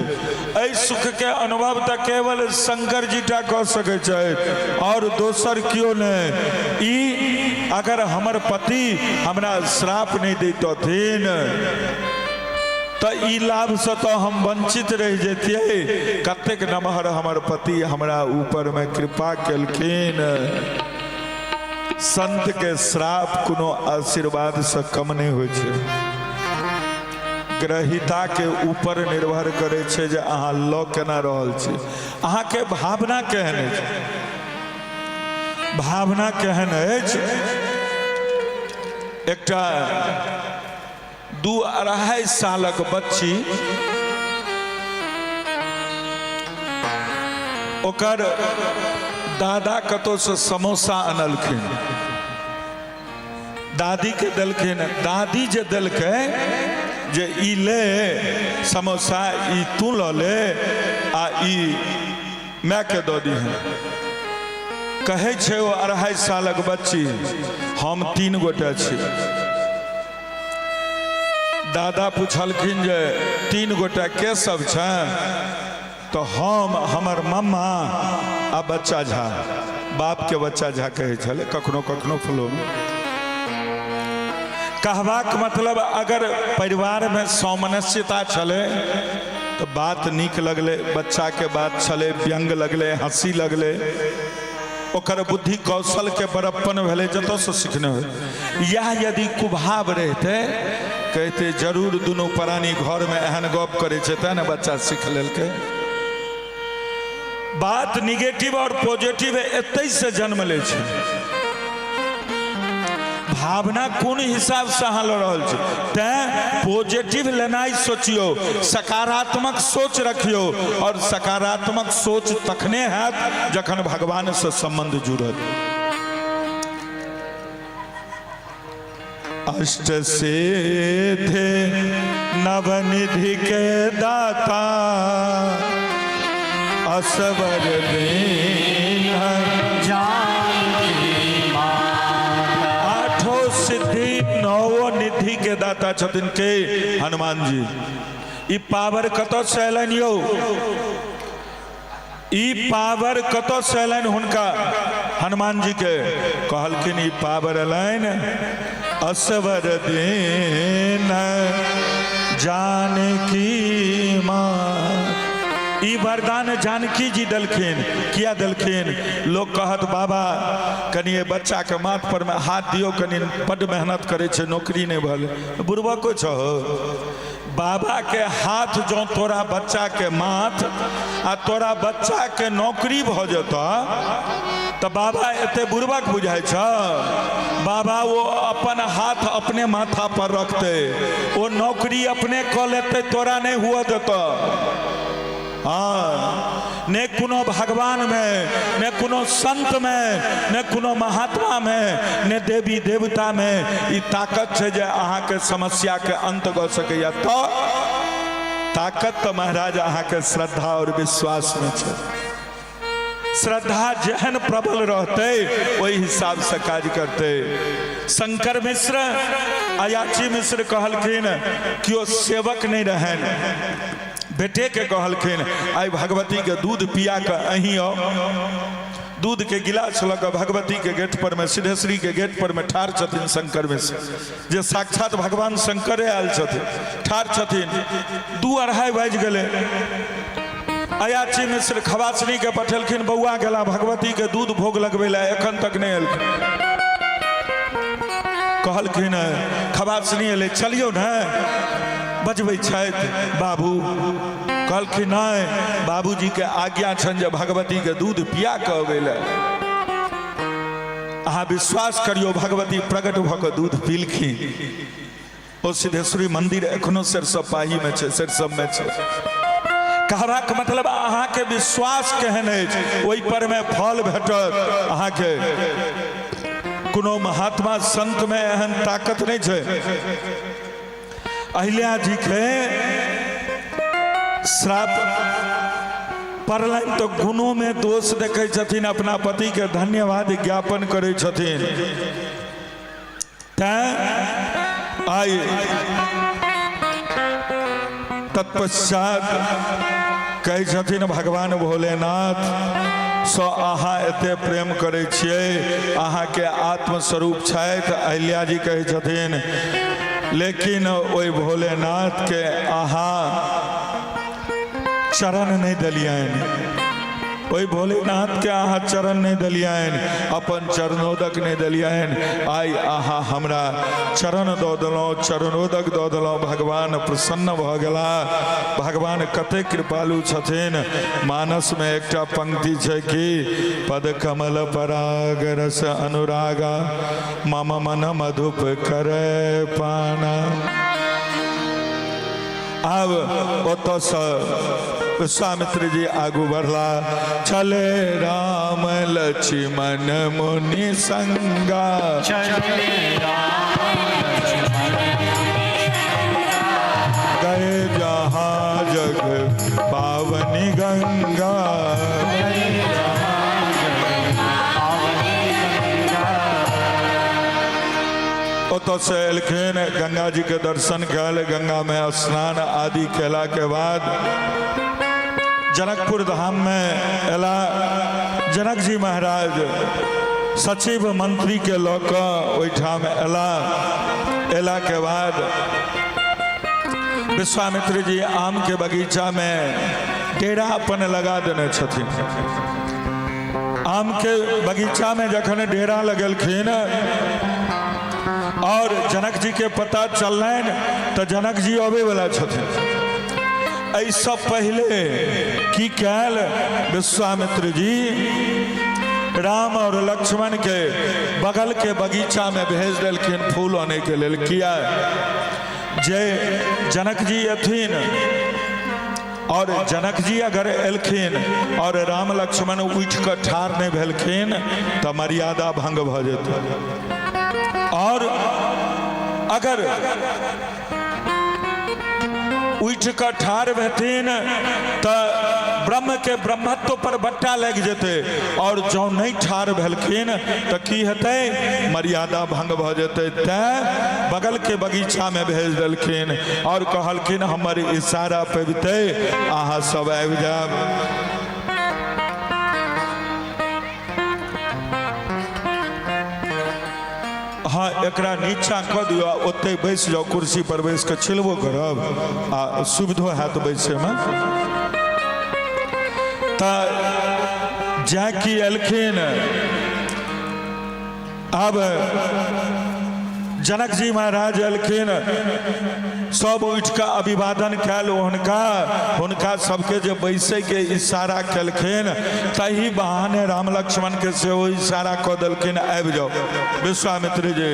ऐ सुख के अनुभव तो केवल शंकर जी टा कऽ सकै छै और दोसर कियो नहीं। ई अगर हमर पति हमरा श्राप नहीं दैतथिन तो ई लाभ से तो हम वंचित रह जैतिए। कतेक नमहर हमर पति हमरा ऊपर में कृपा केलखिन। संत के श्राप कोनो आशीर्वाद से कम नहीं होइ छै, ग्रहिता के ऊपर निर्भर करे छै जे अहाँ लऽ केना रहल छी, अहाँ के भावना केहन अछि। भावना केहन अछि। एकटा 2-2.5 सालक बच्ची ओकर दादा कतौ से समोसा अनलखिन, दादी के देलखिन। दादी जे देलकै जे ई ले समोसा, ई तू लऽ ले आ ई माय के दऽ दीहे। कहे छै ओ 2.5 सालक बच्ची हम 3 गोटे छी। दादा पूछलखिन जे 3 गोटे के सब छै, तो हम, हमर मम्मा आ बच्चा झा, बाप के बच्चा झा कहे छले कखनो कखनो फ्लो में। कहबाक मतलब अगर परिवार में सौमनस्यता चले तो बात नीक लगले, बच्चा के बात चले, व्यंग लगले, हंसी लगले, ओकर बुद्धि कौशल के बड़प्पन भेले, जतो से सीखने हो। यह यदि कुभाव रहते कहते जरूर दोनों प्राणी घर में एहन गप करे छै त ने बच्चा सीख लेलकै। बात निगेटिव और पॉजिटिव एतै से जन्म ले छै। भावना कोन हिसाब से अहाँ लऽ रहल छी, तैं पॉजिटिव लेनाइ सोचियो, सकारात्मक सोच रखियो, और सकारात्मक सोच तखने हैत जखन भगवान से संबंध जुड़त। अष्ट सिद्धि नवनिधि के दाता, असवर दीन आठों सिद्धि 9 निधि के दाता छथिन के हनुमान जी। ई पावर कतौ से एलनि यौ, ई पावर कतौ से एलनि हुनका हनुमान जी के। कहलखिन ई पावर एलनि असवर दीन जानकी माँ। ई वरदान जानकी जी दलखिन। किया दलखिन? लोग कहत बाबा कनी ये बच्चा के माथ पर में हाथ दियो, कनी बड़ मेहनत करे छे, नौकरी नहीं भल। बुढ़वा को छो बाबा के हाथ जो तोरा बच्चा के माथ आ तोरा बच्चा के नौकरी भ जता तो बाबा एते बुढ़बक बुझाई छ। बाबा वो अपन हाथ अपने माथा पर रखते, वो नौकरी अपने क लेते, तोरा नहीं हुआ देता। हाँ, ने कोनो भगवान में, ने कोनो संत में, ने कोनो महात्मा में, ने देवी देवता में ई ताकत है जे अहाँ के समस्या के अंत ग सकैया। तो ताकत तो महाराज अहाँ के श्रद्धा और विश्वास में है। श्रद्धा जहन प्रबल रहते वही हिसाब से काज करते। शंकर मिश्र अयाची मिश्र कहलखिन कि वो सेवक नहीं रहन, बेटे के कहलखिन आई भगवती के दूध पिया के अहीं आओ। दूध के गिलास लग भगवती के गेट पर में, सिद्धेश्वरी के गेट पर में ठार छथिन शंकर मिश्र, जे साक्षात भगवान शंकरे आयल छथिन, ठार छथिन। 2-2:30 बाजि गेलै। अयाची मिश्र खवासनी के पठेलखिन बौआ गेला भगवती के दूध भोग लगबै ला, एखन तक नहीं एलखिन। कहलखिन खवासनी एलै, चलियौ ने बजबै छथि बाबू। कहलखिन नहीं, बाबूजी के आज्ञा छनि जे भगवती के दूध पिया के अबै ला। अहाँ विश्वास करियो भगवती प्रकट भऽ कऽ दूध पीलखिन। ओ सिद्धेश्वरी मंदिर एखनो सरिसब पाही में छै, सरिसब में छै। कहबाक मतलब अहाँ के विश्वास केहन अछि ओहि पर में फल भेटत। अहाँ के कोनो महात्मा संत में एहन ताकत नहीं छै। अहिल्या जी के श्राप पड़लनि तो गुणों में दोष देखै छथिन, अपना पति के धन्यवाद ज्ञापन करै छथिन। आई तत्पश्चात कहै छथिन भगवान भोलेनाथ सो अहाँ एते प्रेम करै छियै, अहाँ के आत्मस्वरूप छथि। अहिल्या जी कहै छथिन लेकिन ओहि भोलेनाथ के अहाँ चरण नहीं दलियनि, ओहि भोलेनाथ के अहाँ चरण नहीं दलियनि, अपन चरणोदक नहीं दलियनि। आई अहाँ हमरा चरण दऽ देलहुँ, चरणोदक दऽ देलहुँ। भगवान प्रसन्न भऽ गेला। भगवान कते कृपालु छथिन। मानस में एकटा पंक्ति छै कि पद कमल पराग रस अनुरागा मम मन मधुप करे पाना। अब ओतऽ से विश्वामित्र जी आगू बढ़ला। चले राम लक्ष्मण मुनि संगा, गए जहाँ जग पावनी गंगा। ओतऽ से एलखिन, गंगा जी के दर्शन कल, गंगा में स्नान आदि केला के बाद जनकपुर धाम में एला। जनक जी महाराज सचिव मंत्री के लऽ कऽ ओहिठाम एला। एला के बाद विश्वामित्र जी आम के बगीचा में डेरा अपन लगा देने छथिन। आम के बगीचा में जखन डेरा लगेलखिन और जनक जी के पता चललनि तो जनक जी अबै वाला छथिन। ऐसा पहले की कैल विश्वामित्र जी राम और लक्ष्मण के बगल के बगीचा में भेज देलखिन फूल आने के लिए। किया जे जनक जी अथिन और जनक जी अगर एलखिन और राम लक्ष्मण उठ कर ठार नहीं भेलखिन तो मर्यादा भंग भ जेतै। और अगर उठ कर ठार भेथिन तो ब्रह्म के ब्रह्मत्व पर बट्टा लग जेते। और जो नहीं ठार भेलखिन तो की हेतै, मर्यादा भंग भ जेतै। तैं बगल के बगीचा में भेज देलखिन और कहलखिन हमर इशारा पेबते अहाँ सब आबि जाब। हाँ एकरा नीचा कऽ दियो, ओते बैस जाओ, कुर्सी पर बैस के छिलबो करब आ सुविधो हैत बैसे में। जाकी एलखिन। अब जनक जी महाराज अलखिन सब उठ का अभिवादन कैल हुनका सबके जे बैसे के इशारा केलखिन तही बहाने राम लक्ष्मण के से वो इशारा कऽ देलखिन आबि जाओ। विश्वामित्र जी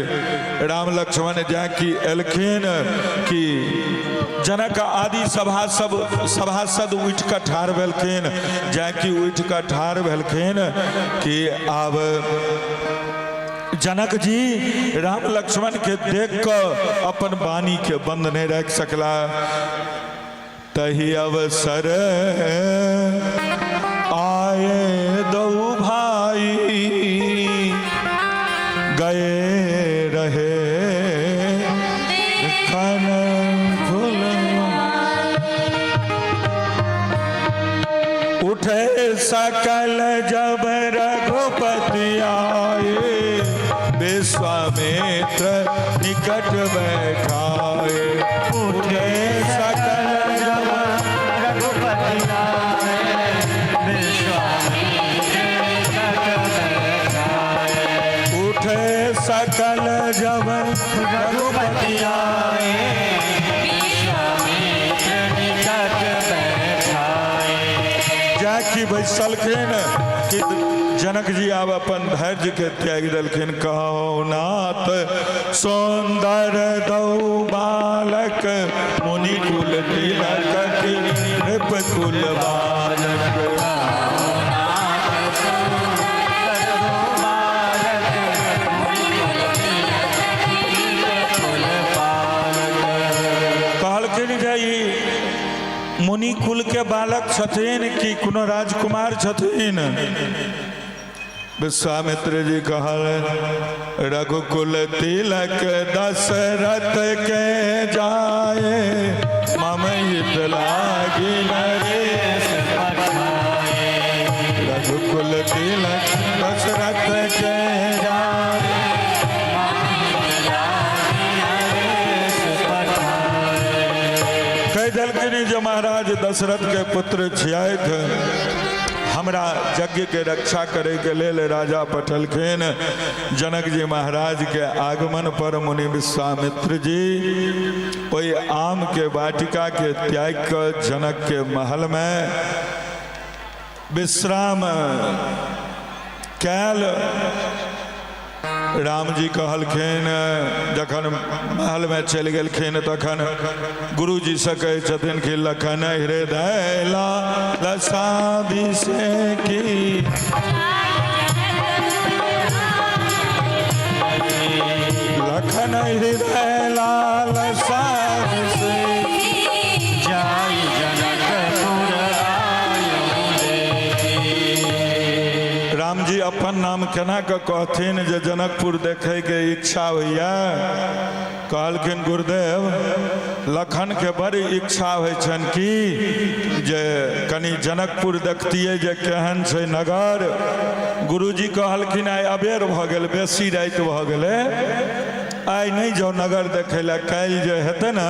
राम लक्ष्मण जाए कि एलखिन कि जनक आदि सभासद उठ कऽ ठाढ़ भेलखिन जाए कि उठ कऽ ठाढ़ भेलखिन कि आब जनक जी राम लक्ष्मण के देख कर अपन वाणी के बंद नहीं रख सकला। तही अवसर आए दो भाई गए रहे खन फूल उठे सकल जब रघुपति आए विश्वामित्र निकट बैठाए। उठे सकल जब रघुपति आए विश्वामित्र निकट बैठाए। उठे सकल जब रघुपति आए विश्वामित्र निकट बैठाए। जाकि बैसलखिन कि जनक जी आब अपन धैर्य के त्याग देलखिन। कहो नाथ सौंदर दौ बालक मुनि कुल तिलक नृप कुल बालक। कहलखिन जे ई मुनि कुल के बालक छथिन कि कोनो राजकुमार छथिन। विश्वामित्र जी कहल रघुकुल तिलक दशरथ के जाए मम हित लागी नरेश पठाए। रघुकुल तिलक दशरथ के जाए कह दिलखिन जे महाराज दशरथ के पुत्र छियाथ हमरा यज्ञ के रक्षा करे के लेल राजा पठलखिन। जनक जी महाराज के आगमन पर मुनि विश्वामित्र जी ओई आम के वाटिका के त्याग कर जनक के महल में विश्राम कैल। राम जी कहलखिन जखन महल में चल गेलखिन तखन गुरु जी से कहै छथिन कि लखन हृदय लालसाभिषेकी लखन हृदय लालसाभिषेकी जाय जनकपुर राम जी अपन नाम केना के कहथिन जे जनकपुर देखे के इच्छा होइया। कहलखिन गुरुदेव लखन के बड़ी इच्छा होइ छन कि जे कनी जनकपुर देखतिए जे केहन छै नगर। गुरुजी कहलखिन आइ अबेर भऽ गेल बेसी राति भऽ गेलै आइ नहीं जाओ नगर देखे ला। काल्हि जे हेतै ने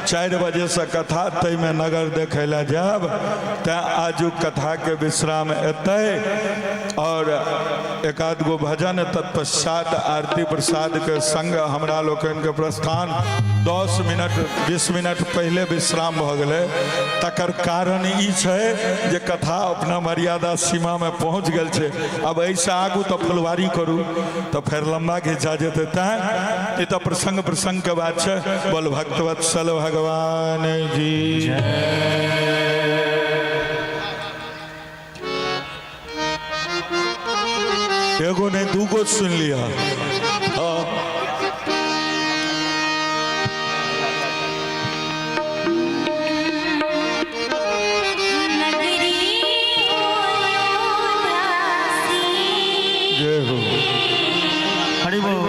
4 बजे से कथा तै में नगर देखे ला जाब तैं आजू कथा के विश्राम एतै और एकाध गो भजन तत्पश्चात आरती प्रसाद के संग हमरा लोकन के प्रस्थान 10 मिनट 20 मिनट पहले विश्राम भऽ गेलै। तकर कारण ई छै जे कथा अपना मर्यादा सीमा में पहुँच गेल छै। अब ऐसा आगू तो फुलवारी करू तो फिर लंबा घिंचा जेतै। तैं ये तो प्रसंग के बात है। बोल भक्तवत्सल भगवान जी एगो ने दूगो सुन लिया। जय हो हरि बोल।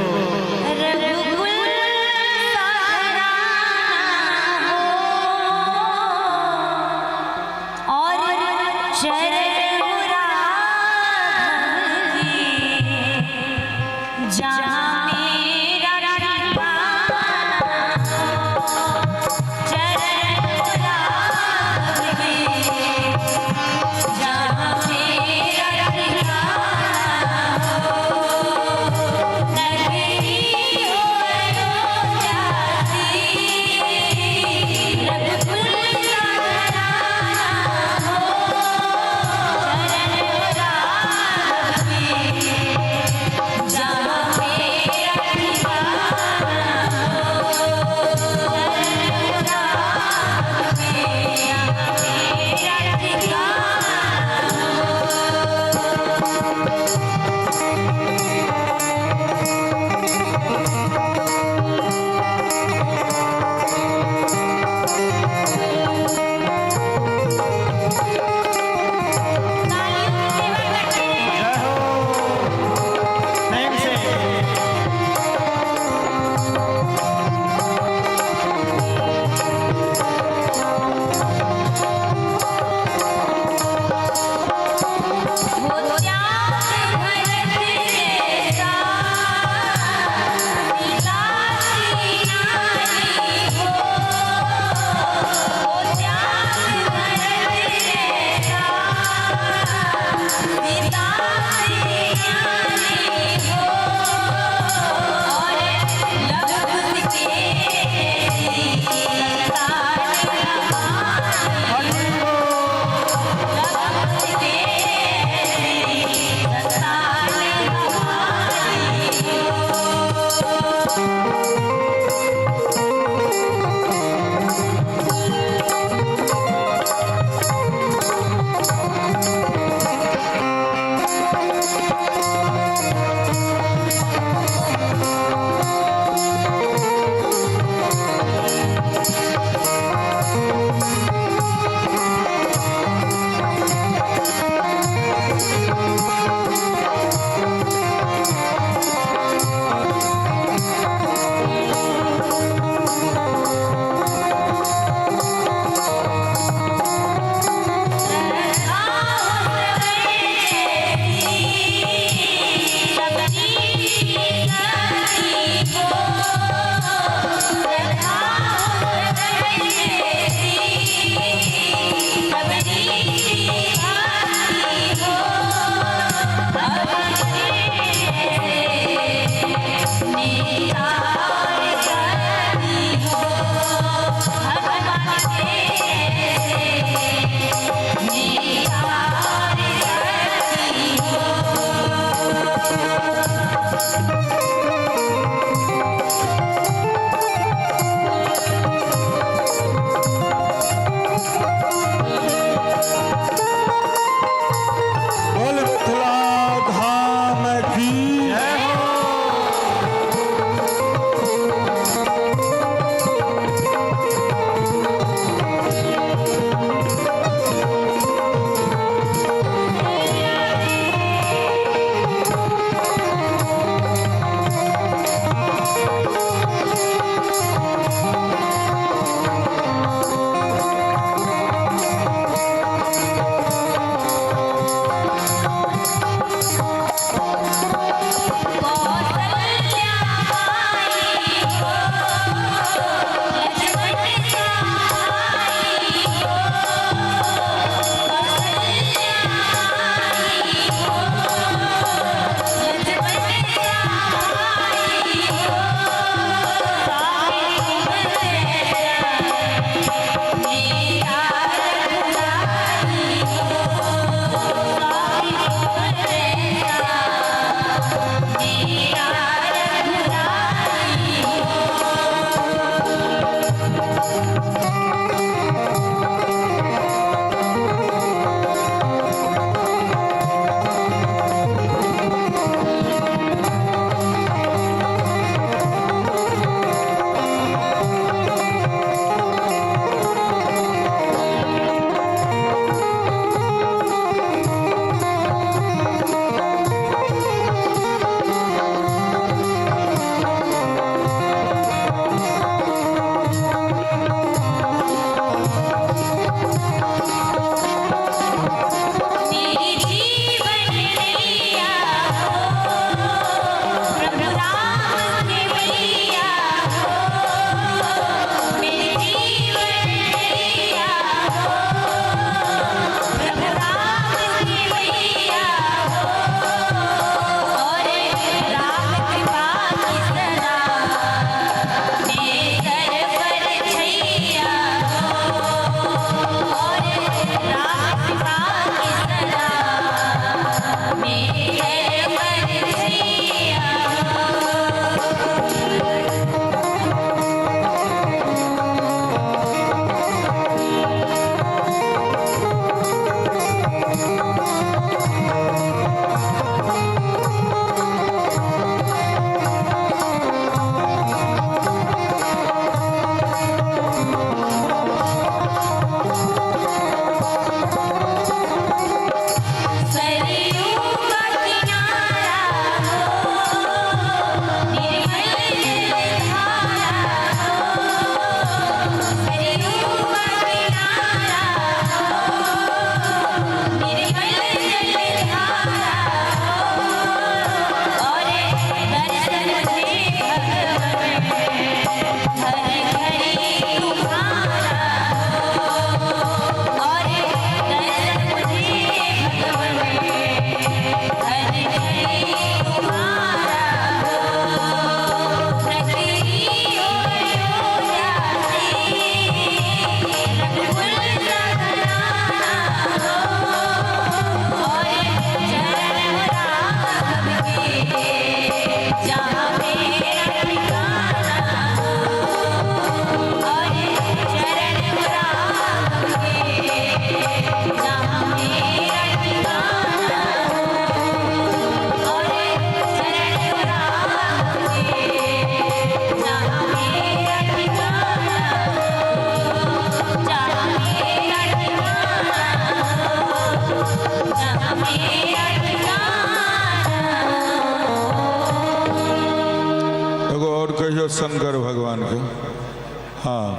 हाँ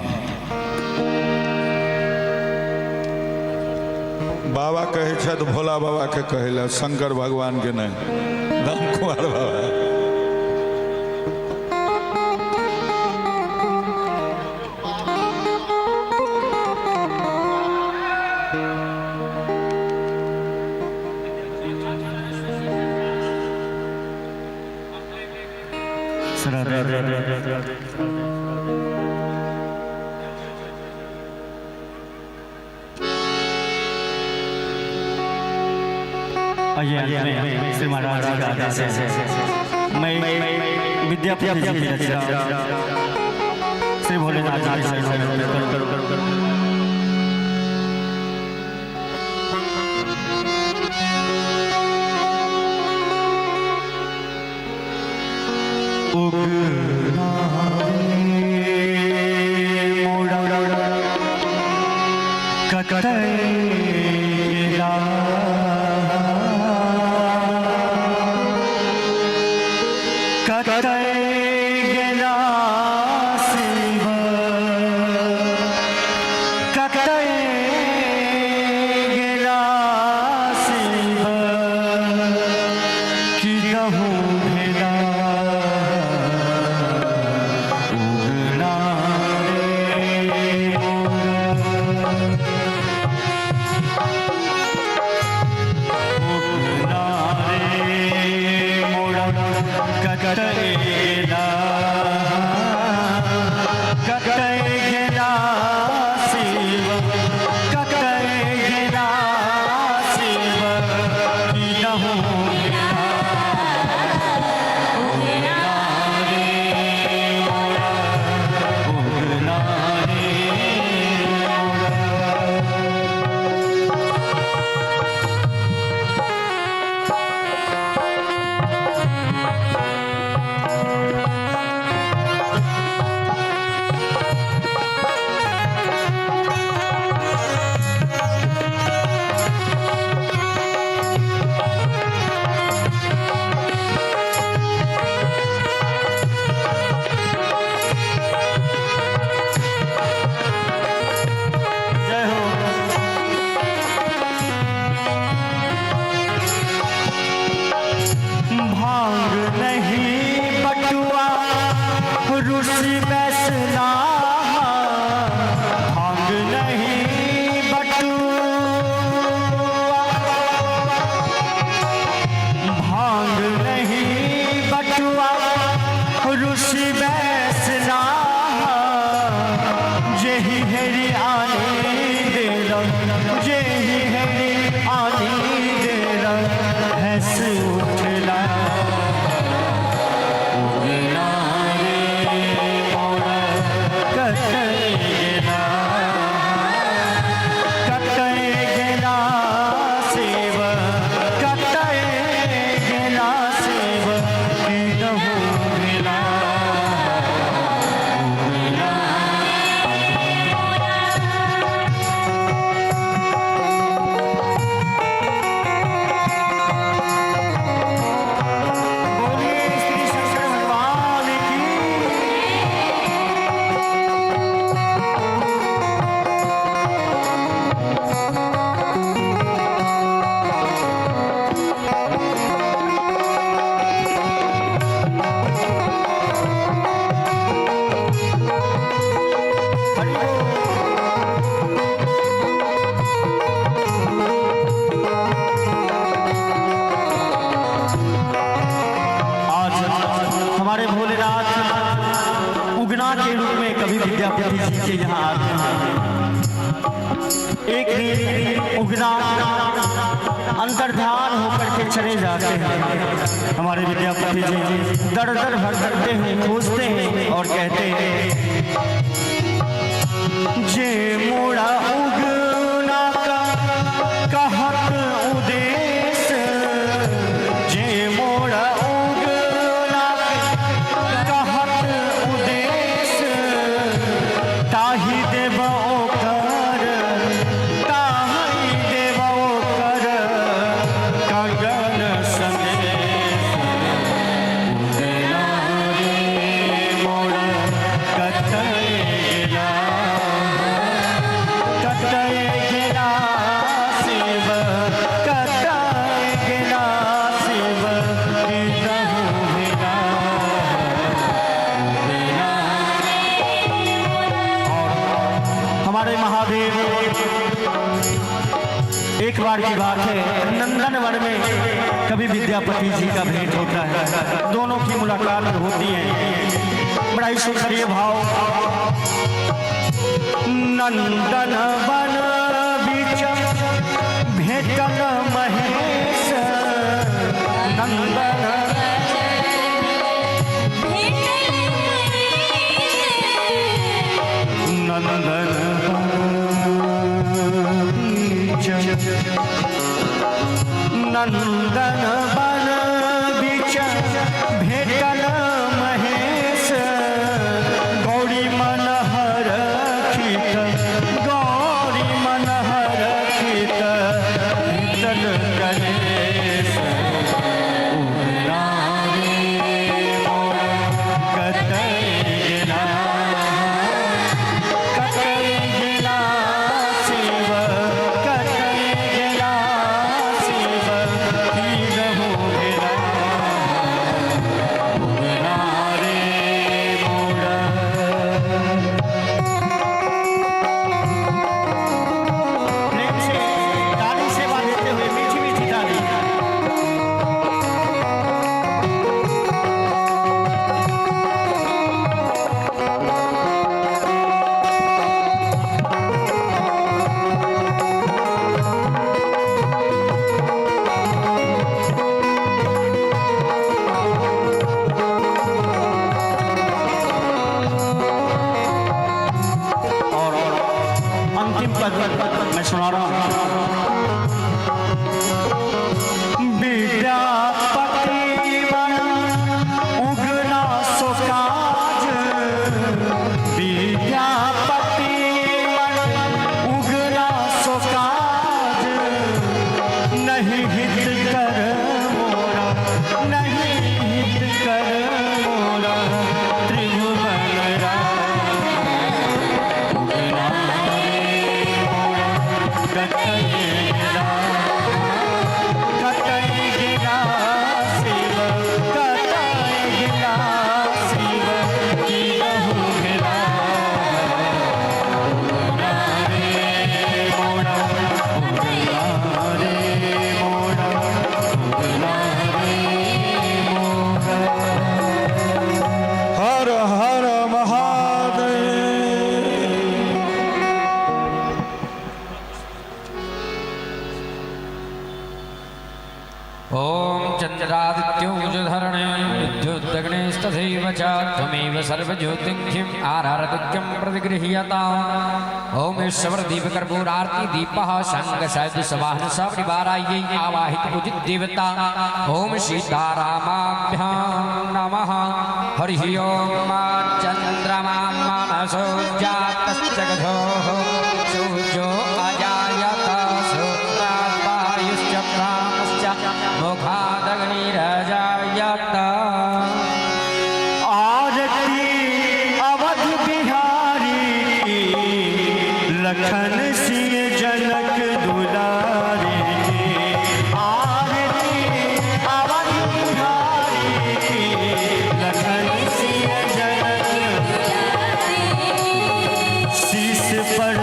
बाबा कहे छथि भोला बाबा के कहेला, शंकर भगवान के नहीं, राम कुमार बाबा। श्री महाराज जी का आदेश है। मैं विद्यापति जी की रचना श्री भोलेनाथ जी के शरण में करूं। अंतर्धान होकर के चले जाते हैं। हमारे विद्यापति जी दर दर भटकते हैं, खोजते हैं और कहते हैं जे मोड़ा उगना का कहत उदेश, जे मोड़ा उगना कहत उदेश, ताही देव ओकर ताही देव ओकर गगन संदेश, उगना रे मोड़ा कथय एक बार की बात है, नंदनवन में कभी विद्यापति जी का भेंट होता है, दोनों की मुलाकात होती है। बड़ा ही सुखरीय भाव। नंदनवन बीच भेटल महेश, नंदन नंदन बन बीच भेटल महेश, गौरी मनहर खित, गौरी मनहर खित चल गणेश। मैं सुना रहा हूं। विद्यापति बन उगना सुकाज, विद्यापति बन उगना सुकाज, नहीं हित कर मोरा, नहीं हित कर मोरा त्रिभुवन राज। हर हर महादेव। ओम चंद्रादित्योजधरणे विद्युद्दग्नेस्तथैव च त्वमेव सर्वज्योतिङ्घ्रिम् आरारदुग्यं प्रतिगृह्यताम्। ओम ईश्वरदीपकर्पूरार्ति दीपः शङ्खशब्दसवाहनसपरिवारायै आवाहित उदित देवता। ओम सीतारामाभ्यां नमः। हरिः ओम चन्द्रमा मनसो जातश्च गधोः सूर्यो अजायत सूत्रात् वायुश्च प्राणश्च मुखादग्निरजायत। आरती अवध बिहारी की, लखन सिंह जनक दुलारे की। आरती अवध बिहारी की, लखन सिंह जनक, शीश पर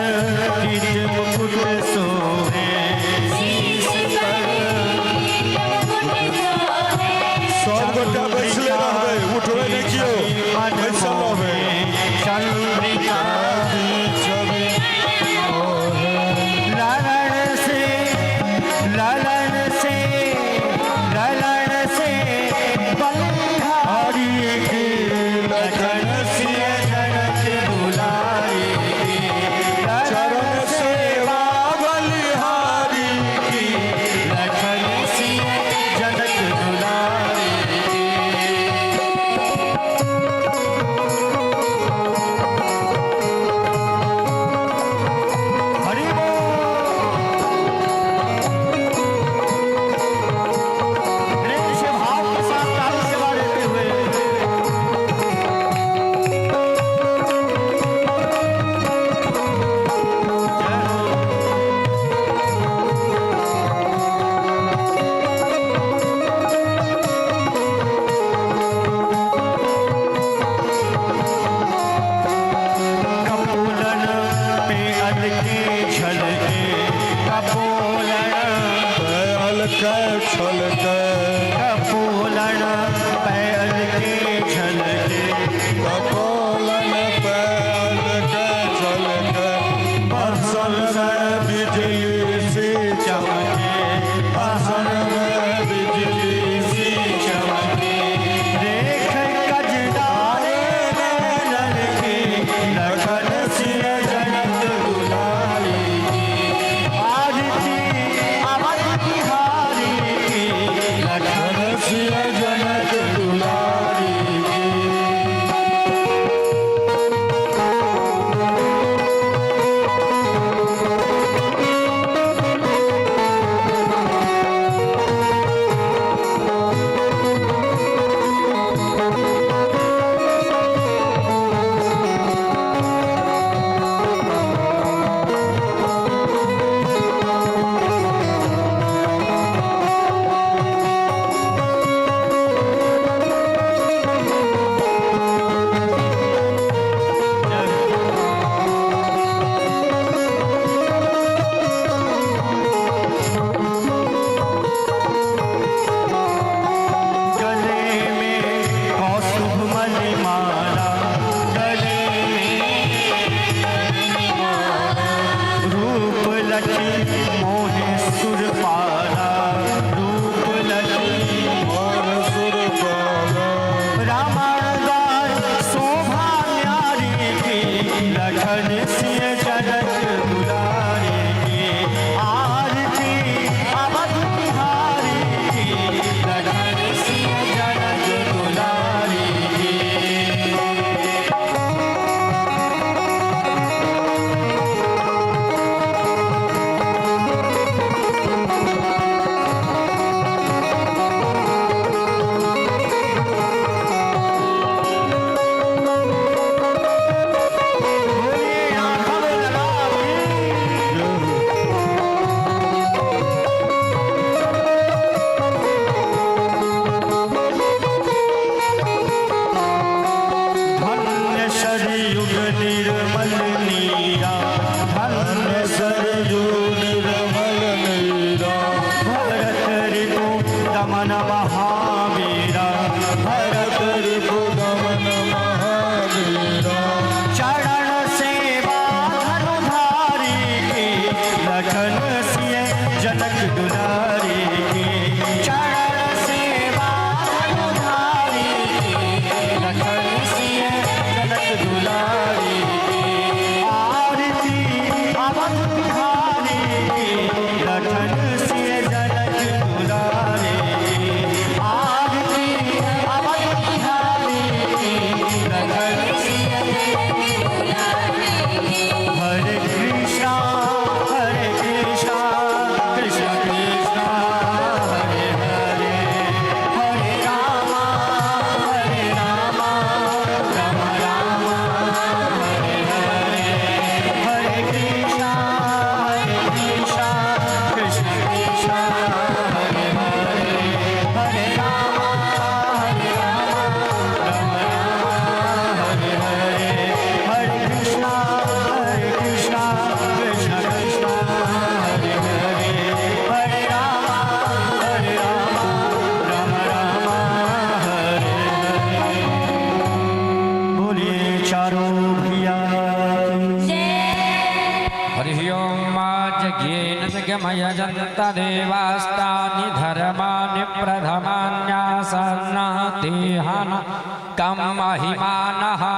कपोलन पैल के छल के कपोलन पैल के झलके कपोलन पैल के छल के बरसल में बिजली सी चमके बरसल में बिजली सी चमके रेख कजदारे नैनन के लखन सिय जनक दुलारी आरती अवध बिहारी की लखन सिय जनक दुलारी गले में कौस्तुभ मणिमाला गले में रूप लकी मोहे सुरपाला रूप लकी और सुर पाला रामायण गाय शोभा न्यारी की लखन सिय जनक दुलारी की आरती अवध बिहारी की लखन सिय जनक दुलारी की बोलिए आंखों में लगा धन्य सरयुग निर्मल नीरा धन्य सरयू निर्मल नीरा भरत ऋतु दमन महावीरा भरत रिपुदमन महावीरा चरण सेवा धनुधारी की लखन सिय जनक दुलारी की चरण सेवा धनुधारी की लखन सिय जनक दुलारी की आरती अवध बिहारी की लखन सिय जनक दुलारी की आरती अवध बिहारी की लखन सिय हरे कृष्णा कृष्ण कृष्ण हरे हरे हरे राम राम राम हरे हरे हरे कृष्ण कृष्ण कृष्ण हरे हरे हरे राम राम हरे हरे हरे कृष्ण कृष्ण कृष्ण हरे हरे हरे राम राम राम हरे हरे बोलिए चारों भैया हरि ओम यज्ञेन जगमयजन्त देवास्तानि धर्माणि प्रथमान्यासन्नाति हन कम महिमानः